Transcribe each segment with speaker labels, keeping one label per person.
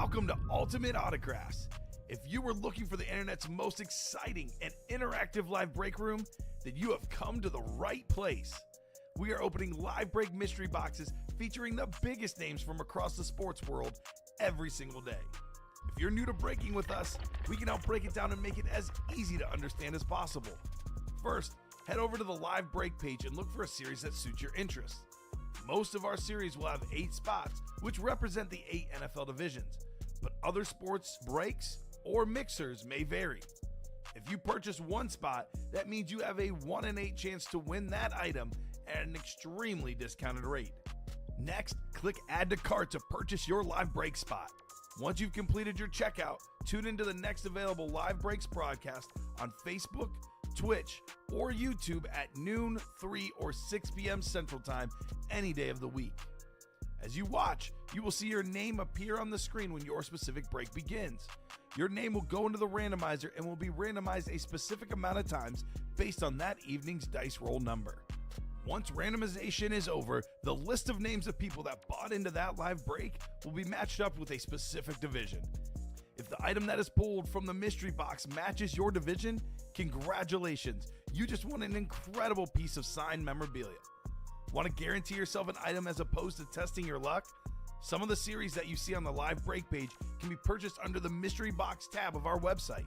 Speaker 1: Welcome to Ultimate Autographs. If you were looking for the internet's most exciting and interactive live break room, then you have come to the right place. We are opening live break mystery boxes featuring the biggest names from across the sports world every single day. If you're new to breaking with us, we can help break it down and make it as easy to understand as possible. First, head over to the live break page and look for a series that suits your interests. Most of our series will have 8 spots, which represent the 8 NFL divisions, but other sports breaks or mixers may vary. If you purchase one spot, that means you have a 1 in 8 chance to win that item at an extremely discounted rate. Next, click Add to Cart to purchase your live break spot. Once you've completed your checkout, tune into the next available live breaks broadcast on Facebook, Twitch, or YouTube at noon, 3, or 6 p.m. Central Time any day of the week. As you watch, you will see your name appear on the screen when your specific break begins. Your name will go into the randomizer and will be randomized a specific amount of times based on that evening's dice roll number. Once randomization is over, the list of names of people that bought into that live break will be matched up with a specific division. If the item that is pulled from the mystery box matches your division, congratulations, you just won an incredible piece of signed memorabilia. Want to guarantee yourself an item as opposed to testing your luck? Some of the series that you see on the live break page can be purchased under the mystery box tab of our website.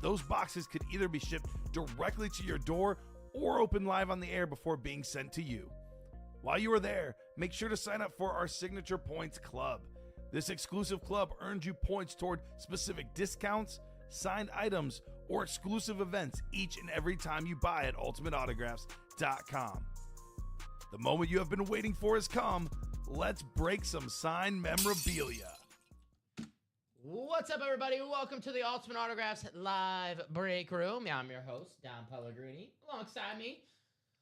Speaker 1: Those boxes could either be shipped directly to your door or open live on the air before being sent to you. While you are there, make sure to sign up for our Signature Points Club. This exclusive club earns you points toward specific discounts, signed items, or exclusive events each and every time you buy at ultimateautographs.com. The moment you have been waiting for has come. Let's break some signed memorabilia.
Speaker 2: What's up, everybody? Welcome to the Ultimate Autographs live break room. I'm your host, Don Pellegrini. Alongside me,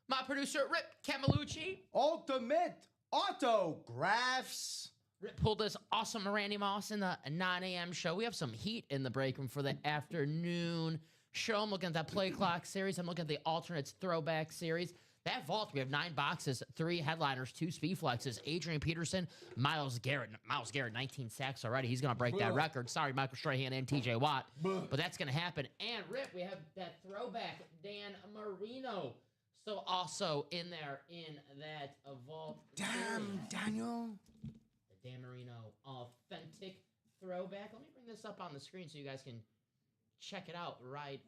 Speaker 2: my producer, Rip Camelucci.
Speaker 3: Ultimate Autographs.
Speaker 2: Rip pulled this awesome Randy Moss in the 9 a.m. show. We have some heat in the break room for the afternoon show. I'm looking at that play clock series. I'm looking at the alternates throwback series. That vault, we have 9 boxes, 3 headliners, 2 speed flexes, Adrian Peterson, Myles Garrett. Myles Garrett, 19 sacks already. He's going to break that record. Sorry, Michael Strahan and TJ Watt. But that's going to happen. And, Rip, we have that throwback, Dan Marino. So also in there in that vault.
Speaker 3: Damn, Daniel.
Speaker 2: The Dan Marino authentic throwback. Let me bring this up on the screen so you guys can check it out right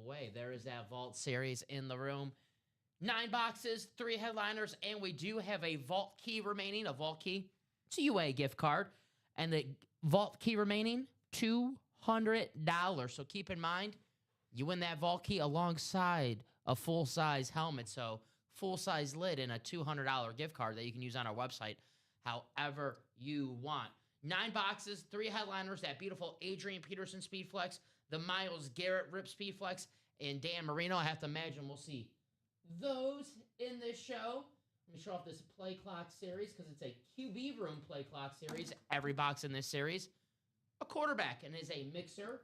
Speaker 2: away. There is that vault series in the room. 9 boxes, 3 headliners, and we do have a vault key remaining. A vault key, it's a UA gift card. And the vault key remaining, $200. So keep in mind, you win that vault key alongside a full-size helmet. So full-size lid and a $200 gift card that you can use on our website however you want. 9 boxes, 3 headliners, that beautiful Adrian Peterson Speed Flex, the Myles Garrett Rip Speed Flex, and Dan Marino. I have to imagine we'll see those in this show. Let me show off this play clock series because it's a QB room play clock series. Every box in this series, a quarterback, and is a mixer,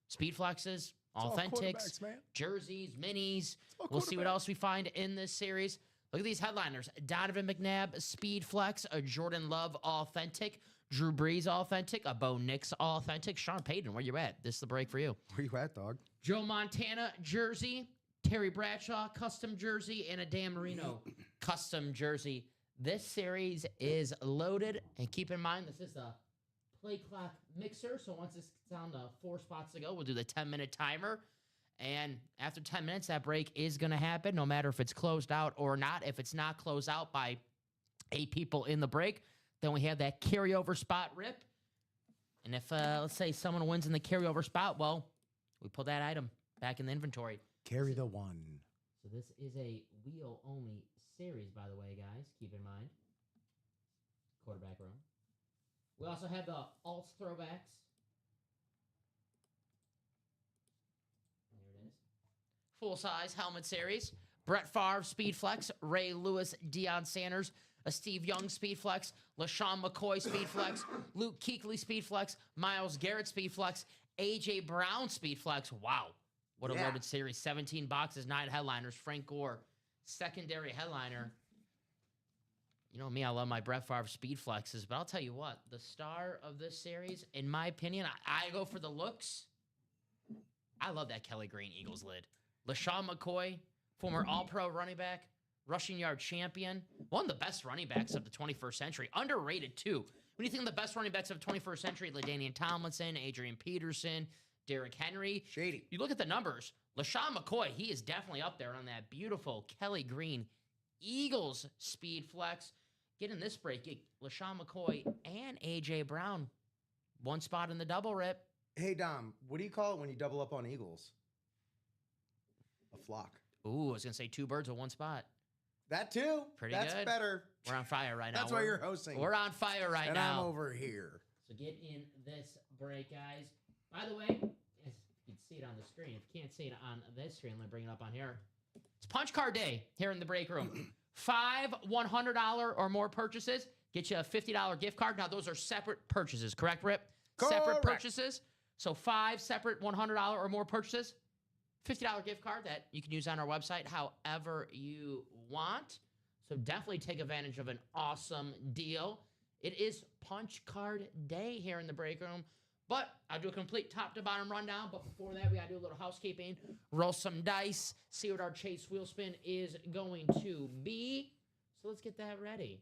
Speaker 2: speed flexes, authentics, jerseys, minis. We'll see what else we find in this series. Look at these headliners. Donovan McNabb Speed Flex, a Jordan Love authentic, Drew Brees authentic, a Bo Nix authentic. Sean Payton, where you at? This is the break for you.
Speaker 3: Where you at, dog?
Speaker 2: Joe Montana jersey, Terry Bradshaw custom jersey, and a Dan Marino custom jersey. This series is loaded, and keep in mind, this is a play clock mixer, so once it's down to 4 spots to go, we'll do the 10-minute timer, and after 10 minutes, that break is going to happen, no matter if it's closed out or not. If it's not closed out by 8 people in the break, then we have that carryover spot, Rip, and if, let's say, someone wins in the carryover spot, well, we pull that item back in the inventory.
Speaker 3: Carry the one.
Speaker 2: So this is a wheel-only series, by the way, guys. Keep in mind. Quarterback room. We also have the Alts throwbacks. There it is. Full-size helmet series. Brett Favre Speed Flex. Ray Lewis, Deion Sanders. A Steve Young Speed Flex. LaShawn McCoy Speed Flex. Luke Kuechly Speed Flex. Myles Garrett Speed Flex. A.J. Brown Speed Flex. Wow. What a loaded series. 17 boxes, 9 headliners. Frank Gore, secondary headliner. You know me, I love my Brett Favre speed flexes, but I'll tell you what, the star of this series, in my opinion, I go for the looks. I love that Kelly Green Eagles lid. LaShawn McCoy, former All-Pro running back, rushing yard champion, one of the best running backs of the 21st century. Underrated, too. When you think of the best running backs of the 21st century, LaDainian Tomlinson, Adrian Peterson, Derrick Henry.
Speaker 3: Shady.
Speaker 2: You look at the numbers, LaShawn McCoy, he is definitely up there on that beautiful Kelly Green Eagles speed flex. Get in this break, get LaShawn McCoy and A.J. Brown. One spot in the double rip.
Speaker 3: Hey, Dom, what do you call it when you double up on Eagles? A flock.
Speaker 2: Ooh, I was going to say 2 birds with 1 spot.
Speaker 3: That too.
Speaker 2: Pretty
Speaker 3: That's
Speaker 2: good.
Speaker 3: better.
Speaker 2: We're on fire right now.
Speaker 3: That's why you're hosting.
Speaker 2: We're on fire right
Speaker 3: and
Speaker 2: now.
Speaker 3: I'm over here.
Speaker 2: So get in this break, guys. By the way, you can see it on the screen. If you can't see it on this screen, let me bring it up on here. It's Punch Card Day here in the break room. 5 $100 or more purchases get you a $50 gift card. Now, those are separate purchases, correct, Rip? Separate
Speaker 3: Correct.
Speaker 2: purchases. So 5 separate $100 or more purchases. $50 gift card that you can use on our website however you want. So definitely take advantage of an awesome deal. It is Punch Card Day here in the break room. But I'll do a complete top to bottom rundown. But before that, we got to do a little housekeeping. Roll some dice. See what our chase wheel spin is going to be. So let's get that ready.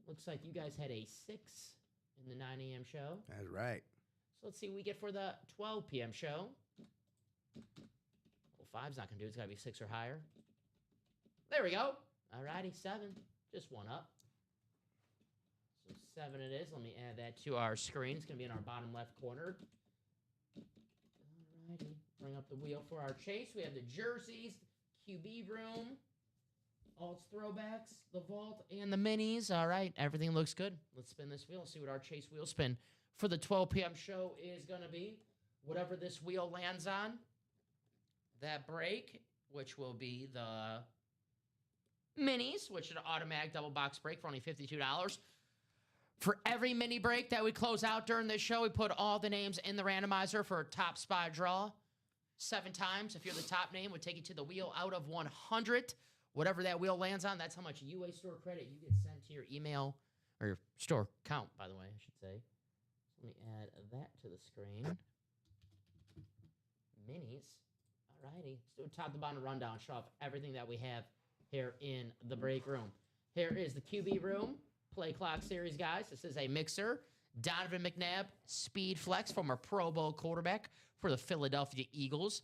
Speaker 2: Looks like you guys had a 6 in the 9 a.m. show.
Speaker 3: That's right.
Speaker 2: So let's see what we get for the 12 p.m. show. Well, 5's not going to do it. It's got to be 6 or higher. There we go. All righty, 7. Just 1 up. So 7 it is. Let me add that to our screen. It's going to be in our bottom left corner. All righty. Bring up the wheel for our chase. We have the jerseys, QB room, alts throwbacks, the vault, and the minis. All right, everything looks good. Let's spin this wheel. See what our chase wheel spin for the 12 p.m. show is going to be. Whatever this wheel lands on, that break, which will be the minis, which is an automatic double box break for only $52. For every mini break that we close out during this show, we put all the names in the randomizer for a top spot draw. 7 times. If you're the top name, would take you to the wheel out of 100. Whatever that wheel lands on, that's how much UA store credit you get sent to your email, or your store account, by the way, I should say. Let me add that to the screen. Minis. All righty. Let's do a top to bottom rundown. Show off everything that we have here in the break room. Here is the QB room. Play clock series, guys. This is a mixer. Donovan McNabb, speed flex, former Pro Bowl quarterback for the Philadelphia Eagles.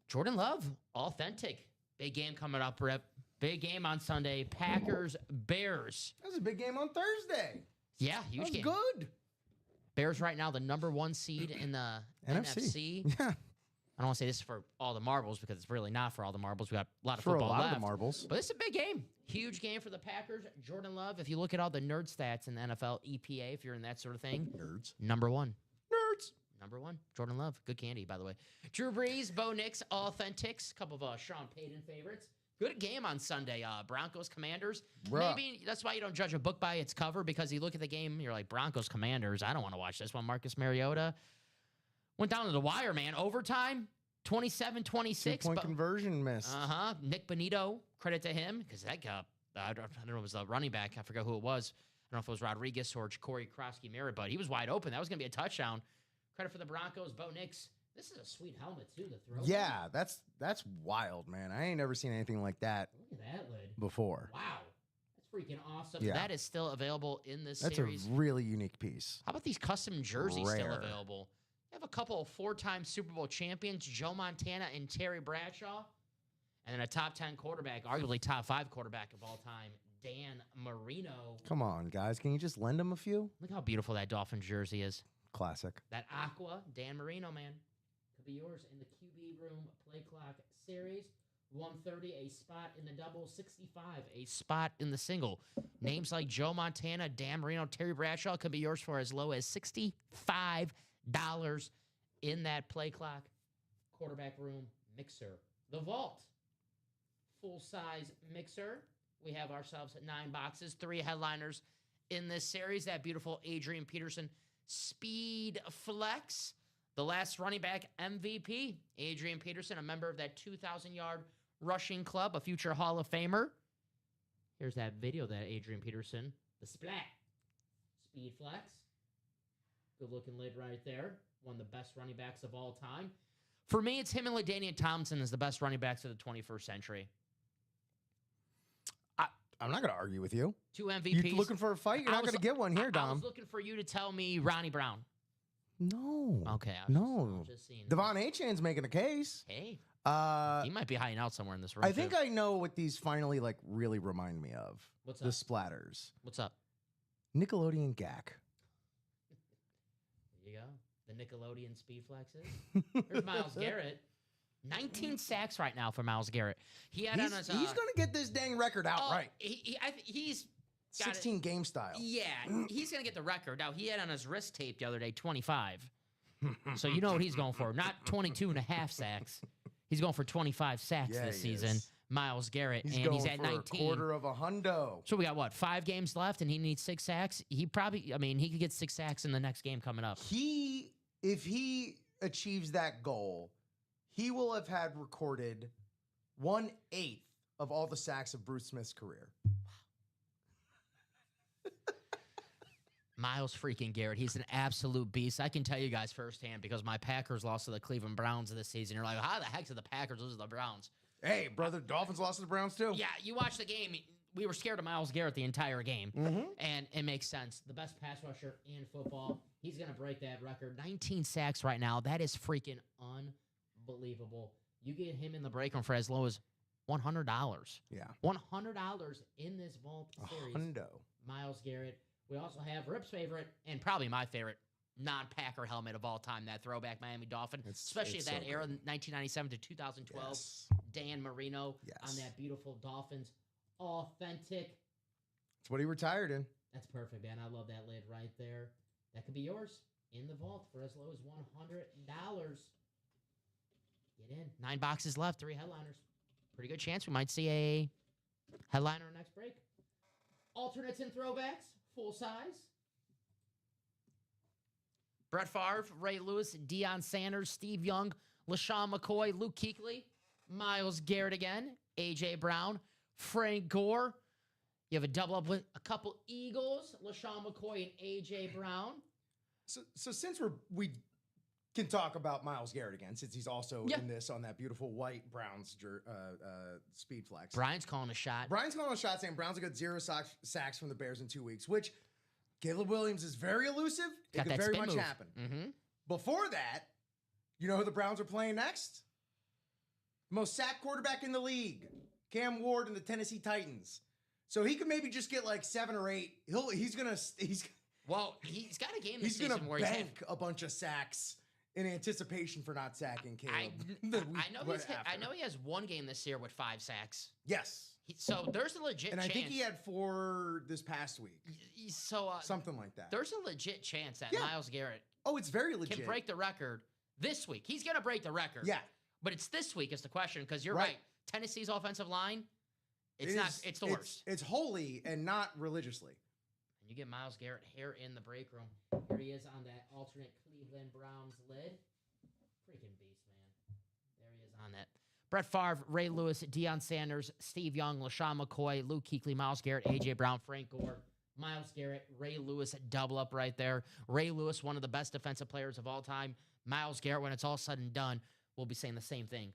Speaker 2: Jordan Love, authentic. Big game coming up, Rip. Big game on Sunday. Packers, Bears.
Speaker 3: That was a big game on Thursday.
Speaker 2: Yeah, huge
Speaker 3: That was
Speaker 2: game.
Speaker 3: good.
Speaker 2: Bears right now the number 1 seed in the NFC.
Speaker 3: Yeah.
Speaker 2: I don't want to say this is for all the marbles because it's really not for all the marbles. We got a lot of
Speaker 3: For a
Speaker 2: football
Speaker 3: lot
Speaker 2: left.
Speaker 3: of the marbles.
Speaker 2: But it's a big game. Huge game for the Packers. Jordan Love, if you look at all the nerd stats in the NFL, EPA, if you're in that sort of thing,
Speaker 3: Nerds.
Speaker 2: number 1.
Speaker 3: Nerds.
Speaker 2: Number 1. Jordan Love. Good candy, by the way. Drew Brees, Bo Nix, Authentics. A couple of Sean Payton favorites. Good game on Sunday. Broncos, Commanders.
Speaker 3: Bruh.
Speaker 2: Maybe that's why you don't judge a book by its cover, because you look at the game, you're like, Broncos, Commanders. I don't want to watch this one. Marcus Mariota went down to the wire, man. Overtime. 27-26.
Speaker 3: 2-point conversion missed.
Speaker 2: Nick Bonito, credit to him, because that guy, I don't know, it was the running back. I forgot who it was. I don't know if it was Rodriguez or Corey Krosky-Merritt, but he was wide open. That was going to be a touchdown. Credit for the Broncos, Bo Nix. This is a sweet helmet, too, to throw.
Speaker 3: Yeah, that's wild, man. I ain't never seen anything like that
Speaker 2: Look at that lid.
Speaker 3: before.
Speaker 2: Wow. That's freaking awesome.
Speaker 3: Yeah.
Speaker 2: That is still available in this
Speaker 3: That's
Speaker 2: series.
Speaker 3: a really unique piece.
Speaker 2: How about these custom jerseys still
Speaker 3: Rare.
Speaker 2: available? We have a couple of 4-time Super Bowl champions, Joe Montana and Terry Bradshaw. And then a top 10 quarterback, arguably top 5 quarterback of all time, Dan Marino.
Speaker 3: Come on, guys. Can you just lend him a few?
Speaker 2: Look how beautiful that Dolphin jersey is.
Speaker 3: Classic.
Speaker 2: That aqua, Dan Marino, man. Could be yours in the QB room play clock series. 130, a spot in the double. 65, a spot in the single. Names like Joe Montana, Dan Marino, Terry Bradshaw could be yours for as low as $65 in that play clock quarterback room mixer. The vault, full-size mixer. We have ourselves 9 boxes, 3 headliners in this series. That beautiful Adrian Peterson speed flex. The last running back MVP, Adrian Peterson, a member of that 2,000-yard rushing club, a future Hall of Famer. Here's that video that Adrian Peterson, the splat, speed flex. Good looking lid right there. One of the best running backs of all time. For me, it's him and LaDainian Tomlinson as the best running backs of the 21st century.
Speaker 3: I'm not going to argue with you.
Speaker 2: 2 MVPs.
Speaker 3: You're looking for a fight? You're not going to get one here, Dom.
Speaker 2: I was looking for you to tell me Ronnie Brown.
Speaker 3: No.
Speaker 2: Okay.
Speaker 3: No.
Speaker 2: Just seeing.
Speaker 3: Devon Achan's making a case.
Speaker 2: Hey.
Speaker 3: Uh,
Speaker 2: He might be hiding out somewhere in this room.
Speaker 3: I think
Speaker 2: too.
Speaker 3: I know what these finally like really remind me of.
Speaker 2: What's
Speaker 3: The
Speaker 2: up?
Speaker 3: splatters.
Speaker 2: What's up?
Speaker 3: Nickelodeon Gak.
Speaker 2: There you go. The Nickelodeon speed flexes. There's Myles Garrett. 19 sacks right now for Myles Garrett. He had
Speaker 3: He's
Speaker 2: on his.
Speaker 3: going to get this dang record out right.
Speaker 2: He's got
Speaker 3: 16 game style.
Speaker 2: Yeah, he's going to get the record. Now, he had on his wrist tape the other day 25. So you know what he's going for. Not 22 and a half sacks. He's going for 25 sacks this season. Myles Garrett.
Speaker 3: He's
Speaker 2: and
Speaker 3: going
Speaker 2: he's at
Speaker 3: for
Speaker 2: 19.
Speaker 3: a quarter of a hundo.
Speaker 2: So we got, what, 5 games left, and he needs 6 sacks? He probably, he could get 6 sacks in the next game coming up.
Speaker 3: If he achieves that goal, he will have had recorded 1/8 of all the sacks of Bruce Smith's career.
Speaker 2: Myles freaking Garrett. He's an absolute beast. I can tell you guys firsthand because my Packers lost to the Cleveland Browns this season. You're like, how the heck did the Packers lose to the Browns?
Speaker 3: Hey, brother, Dolphins lost to the Browns too.
Speaker 2: Yeah, you watch the game. We were scared of Myles Garrett the entire game. And it makes sense. The best pass rusher in football. He's going to break that record. 19 sacks right now. That is freaking unbelievable. You get him in the break room for as low as $100.
Speaker 3: Yeah.
Speaker 2: $100 in this vault series.
Speaker 3: Hundo.
Speaker 2: Myles Garrett. We also have Rip's favorite and probably my favorite non-Packer helmet of all time, that throwback Miami Dolphin, especially
Speaker 3: it's
Speaker 2: that
Speaker 3: so
Speaker 2: era,
Speaker 3: good.
Speaker 2: 1997 to 2012.
Speaker 3: Yes.
Speaker 2: Dan Marino
Speaker 3: Yes.
Speaker 2: on that beautiful Dolphins authentic.
Speaker 3: That's what he retired in.
Speaker 2: That's perfect, man. I love that lid right there. That could be yours in the vault for as low as $100. Get in. 9 boxes left, 3 headliners. Pretty good chance we might see a headliner next break. Alternates and throwbacks, full size. Brett Favre, Ray Lewis, Deion Sanders, Steve Young, LaShawn McCoy, Luke Kuechly, Myles Garrett again, A.J. Brown, Frank Gore. You have a double up with a couple Eagles, LaShawn McCoy and A.J. Brown.
Speaker 3: So since we can talk about Myles Garrett again, since he's also in this on that beautiful white Browns speed flex.
Speaker 2: Brian's calling a shot.
Speaker 3: Brian's calling a shot saying Browns will get 0 sacks from the Bears in 2 weeks, which Caleb Williams is very elusive.
Speaker 2: Got
Speaker 3: It
Speaker 2: that
Speaker 3: could very
Speaker 2: spin
Speaker 3: much
Speaker 2: move.
Speaker 3: happen.
Speaker 2: Mm-hmm.
Speaker 3: Before that, you know who the Browns are playing next? Most sacked quarterback in the league, Cam Ward and the Tennessee Titans. So he could maybe just get like 7 or 8. He's got
Speaker 2: a game this
Speaker 3: gonna
Speaker 2: season where he's
Speaker 3: bank a bunch of sacks in anticipation for not sacking Caleb.
Speaker 2: I know he has one game this year with 5 sacks.
Speaker 3: Yes.
Speaker 2: So there's a legit
Speaker 3: And
Speaker 2: chance.
Speaker 3: I think he had 4 this past week.
Speaker 2: So
Speaker 3: Something like that.
Speaker 2: there's a legit chance that Myles Garrett
Speaker 3: Oh, it's very legit.
Speaker 2: can break the record this week. He's going to break the record.
Speaker 3: Yeah.
Speaker 2: But it's this week is the question because you're
Speaker 3: Right.
Speaker 2: right. Tennessee's offensive line, it's the worst.
Speaker 3: It's holy and not religiously.
Speaker 2: And you get Myles Garrett here in the break room. Here he is on that alternate Cleveland Browns lid. Freaking beast, man. There he is on that. Brett Favre, Ray Lewis, Deion Sanders, Steve Young, LaShawn McCoy, Luke Kuechly, Myles Garrett, A.J. Brown, Frank Gore, Myles Garrett, Ray Lewis, double up right there. Ray Lewis, one of the best defensive players of all time. Myles Garrett, when it's all said and done, we'll be saying the same thing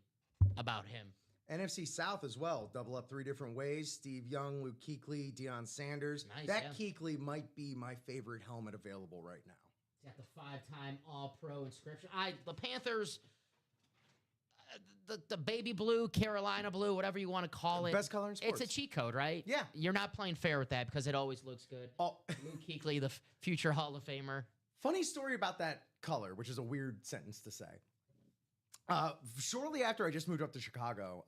Speaker 2: about him.
Speaker 3: NFC South as well. Double up 3 different ways. Steve Young, Luke Kuechly, Deion Sanders.
Speaker 2: Nice,
Speaker 3: that Kuechly might be my favorite helmet available right now.
Speaker 2: He's got the 5-time All-Pro inscription. The Panthers, the baby blue, Carolina blue, whatever you want to call it.
Speaker 3: Best color in sports.
Speaker 2: It's a cheat code, right?
Speaker 3: Yeah.
Speaker 2: You're not playing fair with that because it always looks good.
Speaker 3: Oh.
Speaker 2: Luke Kuechly, the future Hall of Famer.
Speaker 3: Funny story about that color, which is a weird sentence to say. Shortly after I just moved up to Chicago,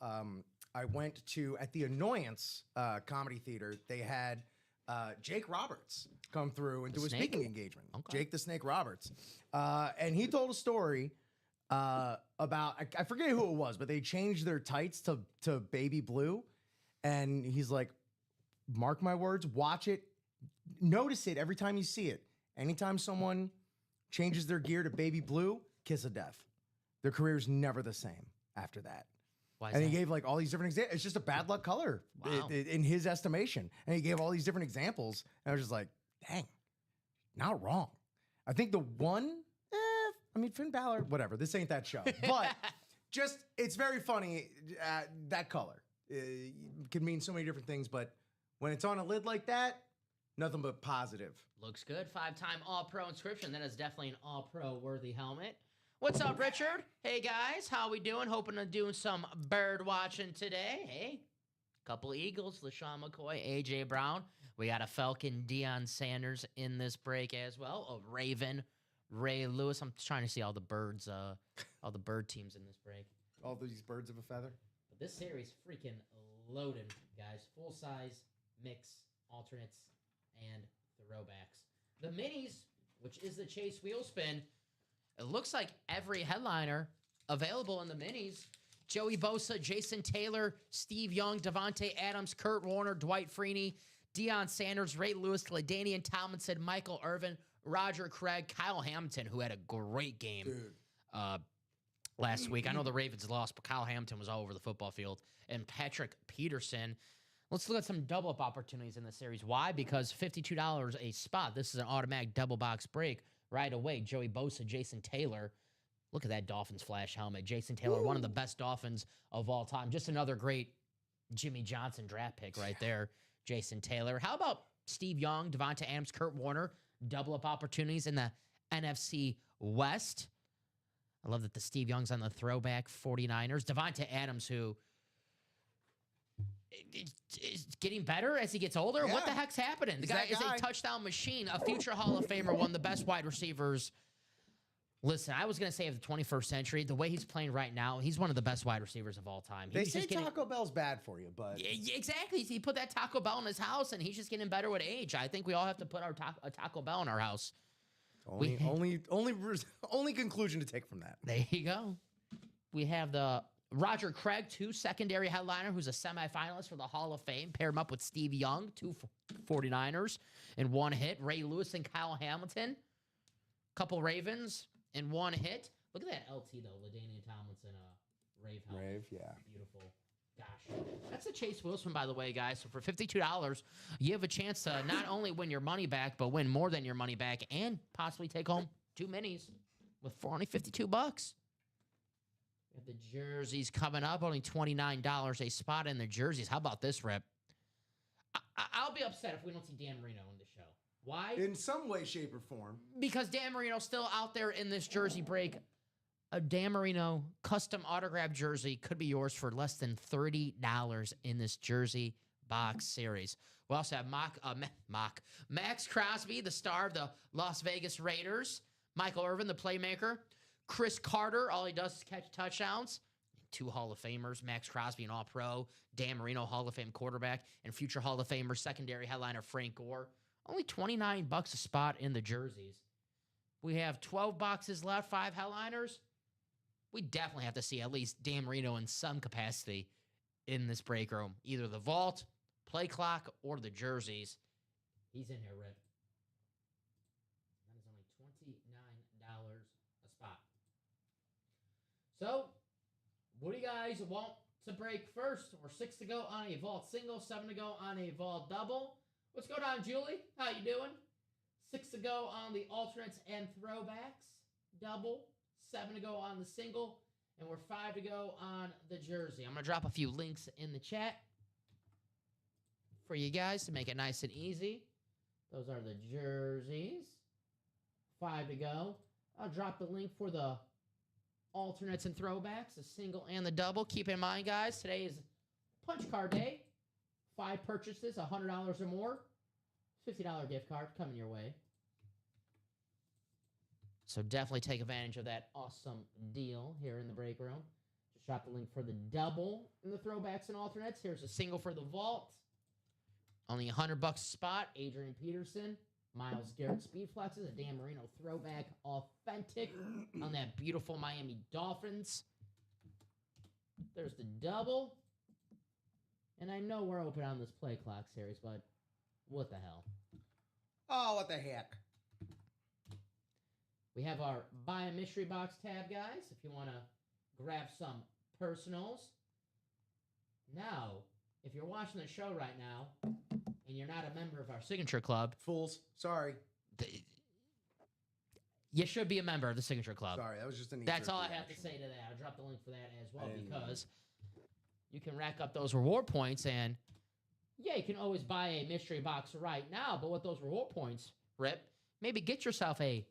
Speaker 3: I went to, at the Annoyance Comedy Theater, they had Jake Roberts come through and do a speaking engagement.
Speaker 2: Okay.
Speaker 3: Jake the Snake Roberts. And he told a story about, I forget who it was, but they changed their tights to baby blue. And he's like, mark my words, watch it, notice it every time you see it. Anytime someone changes their gear to baby blue, kiss of death. Their career's never the same after that.
Speaker 2: Why is
Speaker 3: And he
Speaker 2: that?
Speaker 3: gave like all these different examples. It's just a bad luck color
Speaker 2: Wow.
Speaker 3: in his estimation. And he gave all these different examples. And I was just like, dang, not wrong. I think the one, I mean, Finn Balor, whatever. This ain't that show. But just, it's very funny. That color can mean so many different things. But when it's on a lid like that, nothing but positive.
Speaker 2: Looks good. 5-time All-Pro inscription. That is definitely an All-Pro worthy helmet. What's up, Richard? Hey, guys. How we doing? Hoping to do some bird watching today. Hey, couple Eagles, LaShawn McCoy, A.J. Brown. We got a Falcon, Deion Sanders in this break as well. A Raven, Ray Lewis. I'm trying to see all the birds, all the bird teams in this break.
Speaker 3: All these birds of a feather.
Speaker 2: But this series freaking loaded, guys. Full size, mix, alternates, and throwbacks. The minis, which is the Chase Wheel Spin, it looks like every headliner available in the minis. Joey Bosa, Jason Taylor, Steve Young, Devontae Adams, Kurt Warner, Dwight Freeney, Deion Sanders, Ray Lewis, LaDainian Tomlinson, Michael Irvin, Roger Craig, Kyle Hamilton, who had a great game last week. I know the Ravens lost, but Kyle Hamilton was all over the football field. And Patrick Peterson. Let's look at some double-up opportunities in the series. Why? Because $52 a spot. This is an automatic double box break right away. Joey Bosa, Jason Taylor. Look at that Dolphins flash helmet. Jason Taylor, one of the best Dolphins of all time. Just another great Jimmy Johnson draft pick right there. Jason Taylor. How about Steve Young, Devontae Adams, Kurt Warner? Double-up opportunities in the NFC West. I love that the Steve Young's on the throwback 49ers. Devontae Adams, who is getting better as he gets older.
Speaker 3: Yeah.
Speaker 2: What the heck's happening? The guy is a touchdown machine, a future Hall of Famer, one of the best wide receivers. Listen, I was going to say of the 21st century, the way he's playing right now, he's one of the best wide receivers of all time.
Speaker 3: They say Taco Bell's bad for you, but...
Speaker 2: Yeah, exactly. He put that Taco Bell in his house, and he's just getting better with age. I think we all have to put a Taco Bell in our house.
Speaker 3: Only conclusion to take from that.
Speaker 2: There you go. We have the Roger Craig, 2 secondary headliner, who's a semifinalist for the Hall of Fame. Pair him up with Steve Young, 2 49ers in 1 hit. Ray Lewis and Kyle Hamilton. Couple Ravens in 1 hit. Look at that LT, though. LaDainian Tomlinson, Rave helmet.
Speaker 3: Rave, yeah.
Speaker 2: Beautiful. Gosh. That's a Chase Wilson, by the way, guys. So for $52, you have a chance to not only win your money back, but win more than your money back and possibly take home 2 minis with only $52. We have the jerseys coming up, only $29 a spot in the jerseys. How about this, Rip? I'll be upset if we don't see Dan Marino in the show. Why?
Speaker 3: In some way, shape, or form.
Speaker 2: Because Dan Marino's still out there in this jersey break. A Dan Marino custom autograph jersey could be yours for less than $30 in this jersey box series. We also have Max Crosby, the star of the Las Vegas Raiders. Michael Irvin, the playmaker. Chris Carter, all he does is catch touchdowns. 2 Hall of Famers, Max Crosby, an All-Pro. Dan Marino, Hall of Fame quarterback. And future Hall of Famer, secondary headliner Frank Gore. Only $29 a spot in the jerseys. We have 12 boxes left, 5 headliners. We definitely have to see at least Dan Marino in some capacity in this break room. Either the vault, play clock, or the jerseys. He's in here, Rip. That is only $29 a spot. So, what do you guys want to break first? We're 6 to go on a vault single, 7 to go on a vault double. What's going on, Julie? How you doing? 6 to go on the alternates and throwbacks double. 7 to go on the single, and we're 5 to go on the jersey. I'm going to drop a few links in the chat for you guys to make it nice and easy. Those are the jerseys. 5 to go. I'll drop the link for the alternates and throwbacks, the single and the double. Keep in mind, guys, today is punch card day. 5 purchases, $100 or more. $50 gift card coming your way. So definitely take advantage of that awesome deal here in the break room. Just drop the link for the double in the throwbacks and alternates. Here's a single for the vault. Only $100 a spot. Adrian Peterson, Myles Garrett Speed Flexes, a Dan Marino throwback authentic on that beautiful Miami Dolphins. There's the double. And I know we're open on this play clock series, but what the hell?
Speaker 3: Oh, what the heck?
Speaker 2: We have our Buy a Mystery Box tab, guys, if you want to grab some personals. Now, if you're watching the show right now and you're not a member of our signature club,
Speaker 3: Fools. Sorry.
Speaker 2: you should be a member of the signature club.
Speaker 3: Sorry, that was just an.
Speaker 2: That's all I have to say to that. I'll drop the link for that as well because you can rack up those reward points and yeah, you can always buy a mystery box right now, but with those reward points, Rip, maybe get yourself a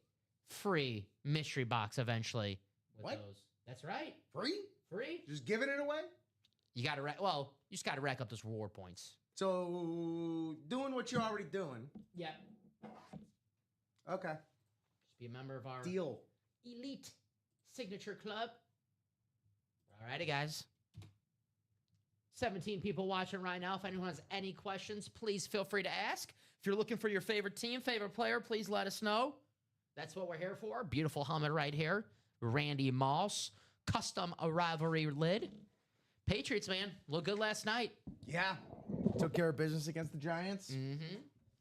Speaker 2: free mystery box eventually with
Speaker 3: What?
Speaker 2: those. That's right.
Speaker 3: Free?
Speaker 2: Free?
Speaker 3: Just giving it away?
Speaker 2: You got to you just got to rack up those reward points.
Speaker 3: So doing what you're already doing.
Speaker 2: Yep.
Speaker 3: Okay.
Speaker 2: Just be a member of our
Speaker 3: Deal.
Speaker 2: elite signature club. All righty, guys. 17 people watching right now. If anyone has any questions, please feel free to ask. If you're looking for your favorite team, favorite player, please let us know. That's what we're here for. Beautiful helmet right here. Randy Moss. Custom a rivalry lid. Patriots, man. Looked good last night.
Speaker 3: Yeah. Took care of business against the Giants.
Speaker 2: Mm-hmm.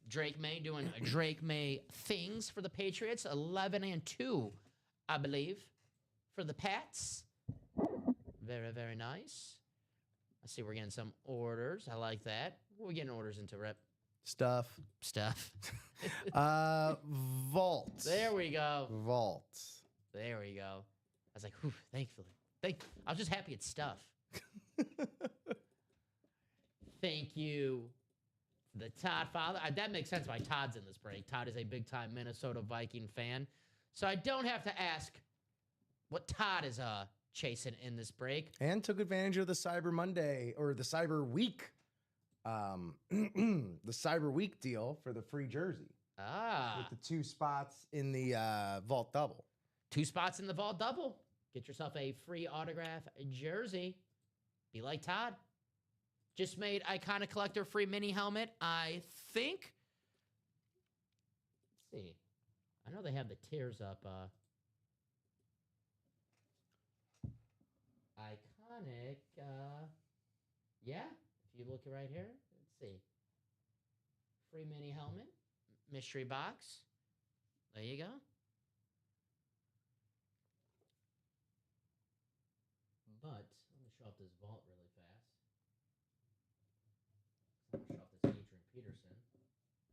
Speaker 2: Drake May doing Drake May things for the Patriots. 11-2, I believe, for the Pats. Very, very nice. I see we're getting some orders. I like that. What are we getting orders into, Rep?
Speaker 3: Stuff. Vault.
Speaker 2: There we go.
Speaker 3: Vault.
Speaker 2: There we go. I was like, whew, thankfully. I was just happy it's stuff. Thank you. The Todd father. That makes sense why Todd's in this break. Todd is a big-time Minnesota Viking fan. So I don't have to ask what Todd is chasing in this break.
Speaker 3: And took advantage of the Cyber Monday or the Cyber Week. The Cyber Week deal for the free jersey. With the 2 spots in the Vault Double.
Speaker 2: 2 spots in the Vault Double. Get yourself a free autograph jersey. Be like Todd. Just made Iconic Collector free mini helmet, I think. Let's see. I know they have the tiers up. Iconic. Yeah. If you look right here. Let's see. Free mini helmet. Mystery box. There you go. But let me show up this vault really fast. Let me show up this Adrian Peterson.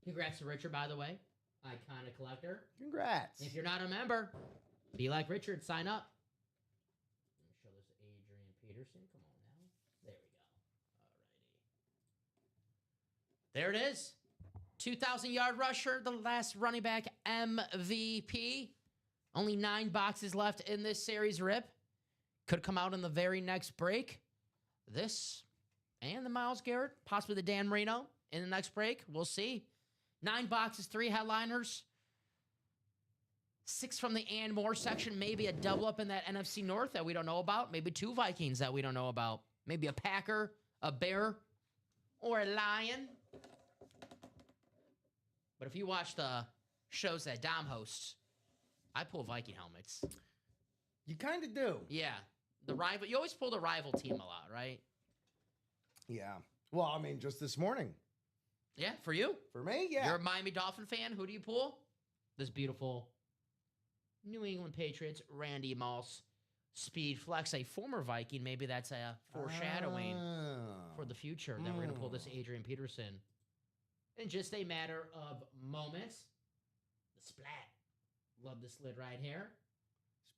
Speaker 2: Congrats to Richard, by the way. Iconic collector.
Speaker 3: Congrats.
Speaker 2: If you're not a member, be like Richard. Sign up. Let me show this Adrian Peterson. Come on now. There we go. Alrighty. There it is. 2,000-yard rusher, the last running back MVP. Only 9 boxes left in this series, Rip. Could come out in the very next break. This and the Myles Garrett, possibly the Dan Marino in the next break. We'll see. 9 boxes, 3 headliners. 6 from the and more section. Maybe a double up in that NFC North that we don't know about. Maybe 2 Vikings that we don't know about. Maybe a Packer, a Bear, or a Lion. But if you watch the shows that Dom hosts, I pull Viking helmets.
Speaker 3: You kind of do.
Speaker 2: Yeah. The rival. You always pull the rival team a lot, right?
Speaker 3: Yeah. Well, I mean, just this morning.
Speaker 2: Yeah, for you.
Speaker 3: For me, yeah.
Speaker 2: You're a Miami Dolphin fan. Who do you pull? This beautiful New England Patriots, Randy Moss, Speed Flex, a former Viking. Maybe that's a foreshadowing for the future that we're going to pull this Adrian Peterson. In just a matter of moments. The splat. Love this lid right here.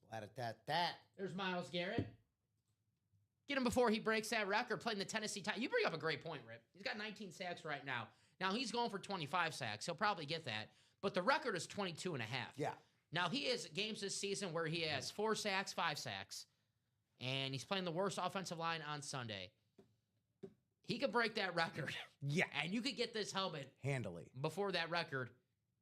Speaker 3: Splat-a-tat-tat.
Speaker 2: There's Myles Garrett. Get him before he breaks that record playing the Tennessee Titans. You bring up a great point, Rip. He's got 19 sacks right now. Now, he's going for 25 sacks. He'll probably get that. But the record is 22 and a half.
Speaker 3: Yeah.
Speaker 2: Now, he has games this season where he has 4 sacks, 5 sacks. And he's playing the worst offensive line on Sunday. He could break that record.
Speaker 3: Yeah.
Speaker 2: And you could get this helmet
Speaker 3: Handily.
Speaker 2: before that record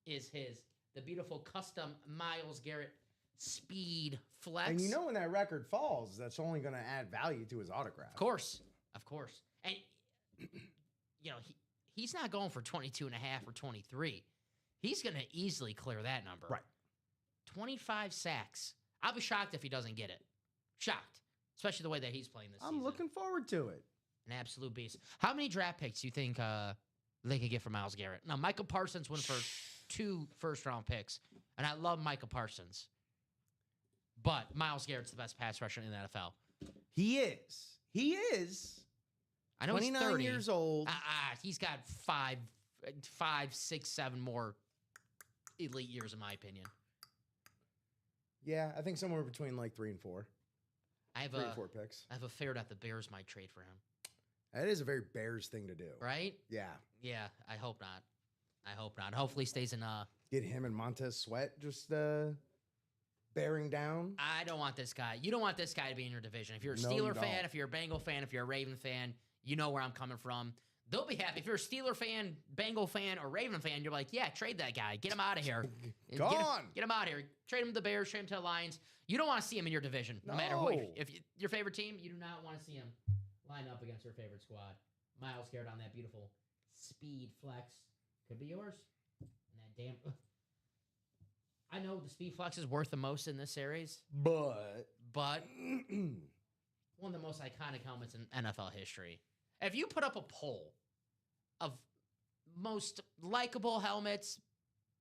Speaker 2: is his. The beautiful custom Myles Garrett Speed Flex.
Speaker 3: And you know when that record falls, that's only going to add value to his autograph.
Speaker 2: Of course. Of course. And, you know, he's not going for 22 and a half or 23. He's going to easily clear that number.
Speaker 3: Right.
Speaker 2: 25 sacks. I'll be shocked if he doesn't get it. Shocked. Especially the way that he's playing this season.
Speaker 3: I'm looking forward to it.
Speaker 2: An absolute beast. How many draft picks do you think they could get for Myles Garrett? Now, Michael Parsons went for 2 first-round picks, and I love Michael Parsons. But Myles Garrett's the best pass rusher in the NFL.
Speaker 3: He is. He is.
Speaker 2: I know he's
Speaker 3: 29
Speaker 2: 30.
Speaker 3: years old.
Speaker 2: He's got five, 6, 7 more elite years, in my opinion.
Speaker 3: Yeah, I think somewhere between like 3 and 4.
Speaker 2: I have
Speaker 3: 3 and 4 picks.
Speaker 2: I have a fear that the Bears might trade for him.
Speaker 3: That is a very Bears thing to do.
Speaker 2: Right?
Speaker 3: Yeah.
Speaker 2: Yeah, I hope not. Hopefully he stays in
Speaker 3: Get him and Montez Sweat just bearing down.
Speaker 2: I don't want this guy. You don't want this guy to be in your division. If you're a
Speaker 3: No, you
Speaker 2: Steeler fan,
Speaker 3: don't.
Speaker 2: if you're a Bengal fan, if you're a Raven fan, you know where I'm coming from. They'll be happy. If you're a Steeler fan, Bengal fan, or Raven fan, you're like, yeah, trade that guy. Get him out of here.
Speaker 3: Gone.
Speaker 2: Get him out of here. Trade him to the Bears, trade him to the Lions. You don't want to see him in your division, no matter who. If your favorite team, you do not want to see him line up against your favorite squad. Miles Garrett on that beautiful speed flex. Could be yours. And that damn... I know the speed flex is worth the most in this series. But one of the most iconic helmets in NFL history. If you put up a poll of most likable helmets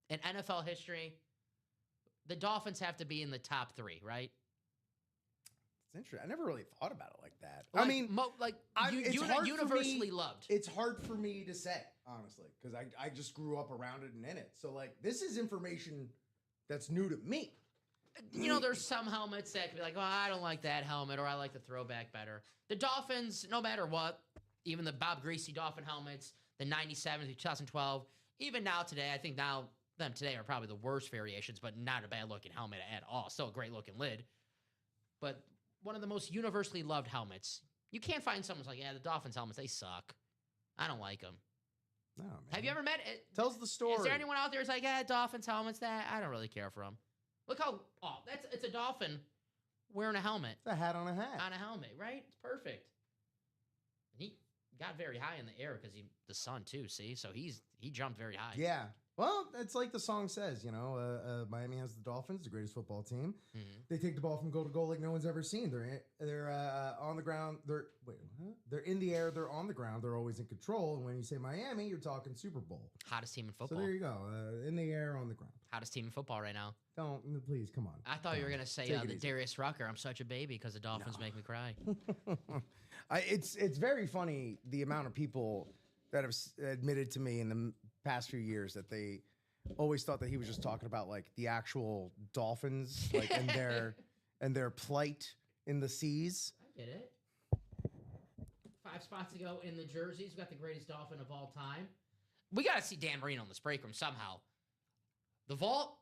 Speaker 2: in NFL history, the Dolphins have to be in the top 3, right?
Speaker 3: It's interesting. I never really thought about it like that.
Speaker 2: Like,
Speaker 3: I mean, it's hard
Speaker 2: universally
Speaker 3: for me,
Speaker 2: loved.
Speaker 3: It's hard for me to say, honestly, because I just grew up around it and in it. So, like, this is information that's new to me.
Speaker 2: You know, there's some helmets that could be like, oh, I don't like that helmet, or I like the throwback better. The Dolphins, no matter what, even the Bob Greasy Dolphin helmets, the 97, the 2012, even now today, I think now them today are probably the worst variations, but not a bad-looking helmet at all. Still a great-looking lid. But one of the most universally loved helmets. You can't find someone who's like, yeah, the Dolphins helmets, they suck. I don't like them.
Speaker 3: No, man.
Speaker 2: Have you ever met it?
Speaker 3: Tells the story.
Speaker 2: Is there anyone out there who's like, yeah, Dolphins helmets, that I don't really care for them. Look how, it's a dolphin wearing a helmet.
Speaker 3: It's a hat on a hat.
Speaker 2: On a helmet, right? It's perfect. And he got very high in the air because the sun too, see? So he jumped very high.
Speaker 3: Yeah. Well, it's like the song says, you know, Miami has the Dolphins, the greatest football team.
Speaker 2: Mm-hmm.
Speaker 3: They take the ball from goal to goal like no one's ever seen. They're on the ground. They're in the air. They're on the ground. They're always in control. And when you say Miami, you're talking Super Bowl.
Speaker 2: Hottest team in football.
Speaker 3: So there you go. In the air, on the ground.
Speaker 2: Hottest team in football right now.
Speaker 3: Don't, please, come on.
Speaker 2: I thought you were going to say the
Speaker 3: easy.
Speaker 2: Darius Rucker, I'm such a baby because the Dolphins make me cry.
Speaker 3: It's very funny the amount of people that have admitted to me in the past few years that they always thought that he was just talking about like the actual Dolphins, like and their plight in the seas.
Speaker 2: I get it. 5 spots ago in the jerseys, we got the greatest Dolphin of all time. We got to see Dan Marino in this break room somehow. The Vault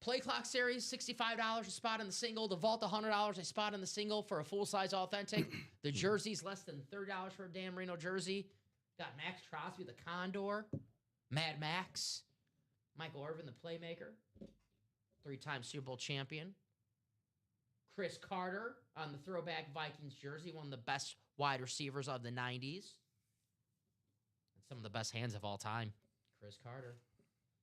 Speaker 2: Play Clock Series, $65 a spot in the single. The Vault, $100 a spot in the single for a full-size authentic. The jerseys, less than $30 for a Dan Marino jersey. Got Max Crosby, the Condor. Mad Max. Michael Irvin, the playmaker. 3-time Super Bowl champion. Chris Carter on the throwback Vikings jersey. One of the best wide receivers of the 90s. And some of the best hands of all time. Chris Carter.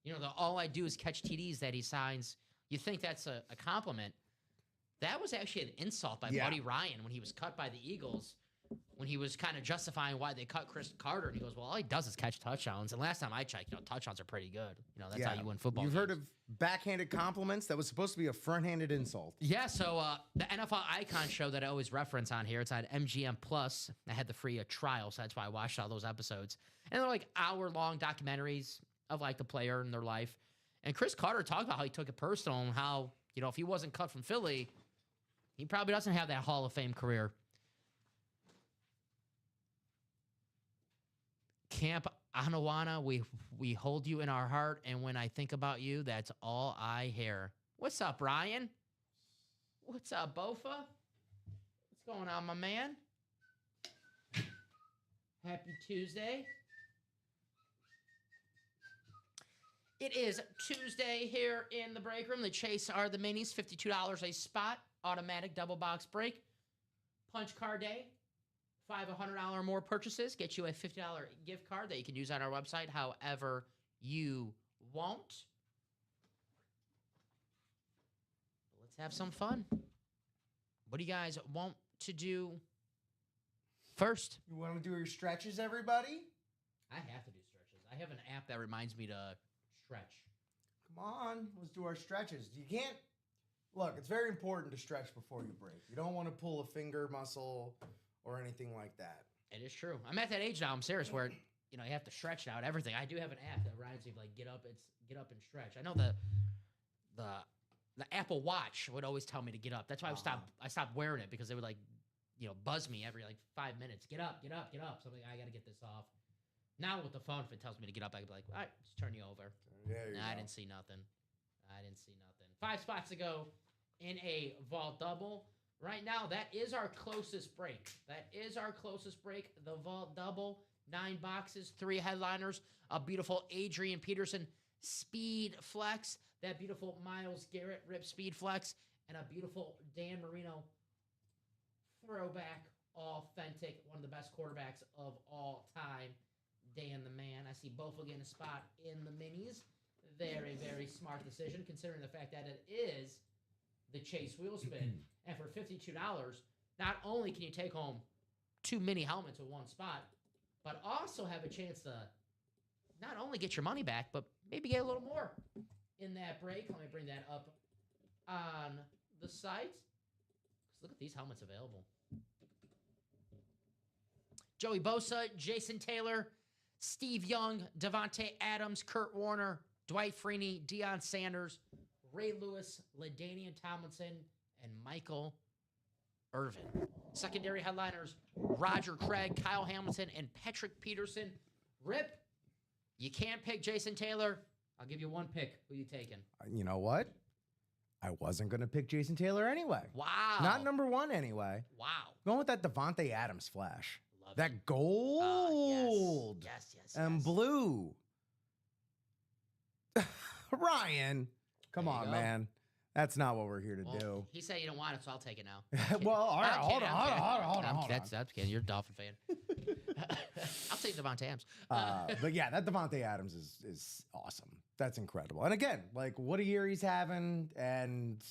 Speaker 2: You know, all I do is catch TDs that he signs. You think that's a compliment. That was actually an insult by Buddy Ryan when he was cut by the Eagles, when he was kind of justifying why they cut Chris Carter. And he goes, well, all he does is catch touchdowns. And last time I checked, you know, touchdowns are pretty good. You know, that's how you win football
Speaker 3: You've
Speaker 2: games.
Speaker 3: heard of backhanded compliments? That was supposed to be a front-handed insult.
Speaker 2: Yeah, so the NFL Icon show that I always reference on here, it's on MGM Plus. I had the free trial, so that's why I watched all those episodes. And they're like hour-long documentaries of like the player and their life. And Chris Carter talked about how he took it personal and how, you know, if he wasn't cut from Philly, he probably doesn't have that Hall of Fame career. Camp Anawana, we hold you in our heart, and when I think about you, that's all I hear. What's up, Ryan? What's up, Bofa? What's going on, my man? Happy Tuesday. It is Tuesday here in the break room. The Chase are the minis, $52 a spot, automatic double box break. Punch card day, $5 $100 or more purchases get you a $50 gift card that you can use on our website however you want. Let's have some fun. What do you guys want to do first?
Speaker 3: You want to do your stretches, everybody?
Speaker 2: I have to do stretches. I have an app that reminds me to stretch.
Speaker 3: Come on, let's do our stretches. You can't... Look, it's very important to stretch before you break. You don't want to pull a finger muscle or anything like that.
Speaker 2: It is true. I'm at that age now. I'm serious where, you have to stretch out everything. I do have an app that reminds me of like get up and stretch. I know the Apple Watch would always tell me to get up. That's why I stopped wearing it because it would like, buzz me every like 5 minutes. Get up, get up, get up. So I'm like, I got to get this off. Now with the phone, if it tells me to get up, I can be like, all right, just turn you over. I didn't see nothing. 5 spots to go in a vault double. Right now, that is our closest break. The vault double, 9 boxes, 3 headliners, a beautiful Adrian Peterson speed flex, that beautiful Myles Garrett rip speed flex, and a beautiful Dan Marino throwback, authentic, one of the best quarterbacks of all time, Dan the man. I see both will get a spot in the minis. Very, very smart decision, considering the fact that it is the Chase wheel spin. And for $52, not only can you take home 2 mini helmets in one spot, but also have a chance to not only get your money back, but maybe get a little more in that break. Let me bring that up on the site. Look at these helmets available. Joey Bosa, Jason Taylor, Steve Young, Devontae Adams, Kurt Warner, Dwight Freeney, Deion Sanders, Ray Lewis, LaDainian Tomlinson, and Michael Irvin. Secondary headliners, Roger Craig, Kyle Hamilton, and Patrick Peterson. Rip, you can't pick Jason Taylor. I'll give you one pick. Who you taking?
Speaker 3: You know what? I wasn't going to pick Jason Taylor anyway.
Speaker 2: Wow.
Speaker 3: Not number 1 anyway.
Speaker 2: Wow.
Speaker 3: Going with that Devontae Adams flash.
Speaker 2: Love
Speaker 3: that
Speaker 2: it.
Speaker 3: gold.
Speaker 2: Yes.
Speaker 3: And blue. Ryan, come on, man. That's not what we're here to do.
Speaker 2: He said you don't want it, so I'll take it now.
Speaker 3: Well, all right, hold on.
Speaker 2: That's kidding. You're a Dolphin fan. I'll take Devontae Adams.
Speaker 3: But yeah, that Devontae Adams is awesome. That's incredible. And again, like what a year he's having, and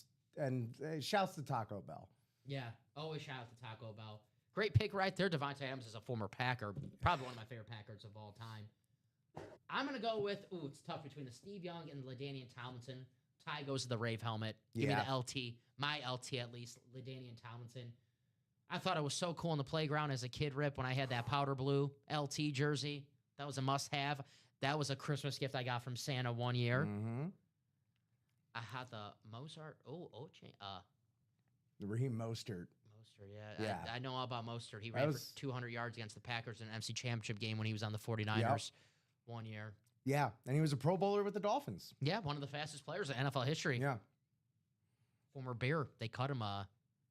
Speaker 3: shouts to Taco Bell.
Speaker 2: Yeah, always shout out to Taco Bell. Great pick right there. Devontae Adams is a former Packer, probably one of my favorite Packers of all time. I'm going to go with, it's tough between the Steve Young and LaDainian Tomlinson. Ty goes to the Rave helmet. Give me the LT, my LT at least, LaDainian Tomlinson. I thought it was so cool in the playground as a kid, Rip, when I had that powder blue LT jersey. That was a must-have. That was a Christmas gift I got from Santa one year.
Speaker 3: Mm-hmm.
Speaker 2: I had the Mozart.
Speaker 3: The Raheem Mostert.
Speaker 2: Yeah. I know all about Mostert. He ran for 200 yards against the Packers in an MC Championship game when he was on the 49ers one year.
Speaker 3: Yeah, and he was a Pro Bowler with the Dolphins.
Speaker 2: Yeah, one of the fastest players in NFL history.
Speaker 3: Yeah.
Speaker 2: Former Bear. They cut him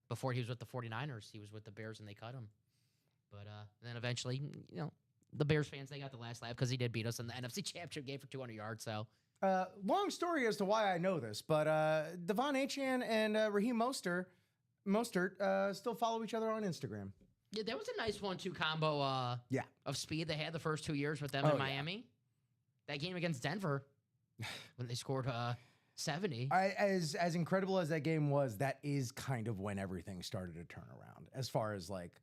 Speaker 2: before he was with the 49ers. He was with the Bears, and they cut him. But then eventually, the Bears fans, they got the last laugh because he did beat us in the NFC Championship game for 200 yards. So,
Speaker 3: long story as to why I know this, but Devon Achane and Raheem Mostert still follow each other on Instagram.
Speaker 2: Yeah, that was a nice 1-2 combo of speed they had the first 2 years with them in Miami. Yeah. That game against Denver when they scored 70.
Speaker 3: As incredible as that game was, that is kind of when everything started to turn around as far as like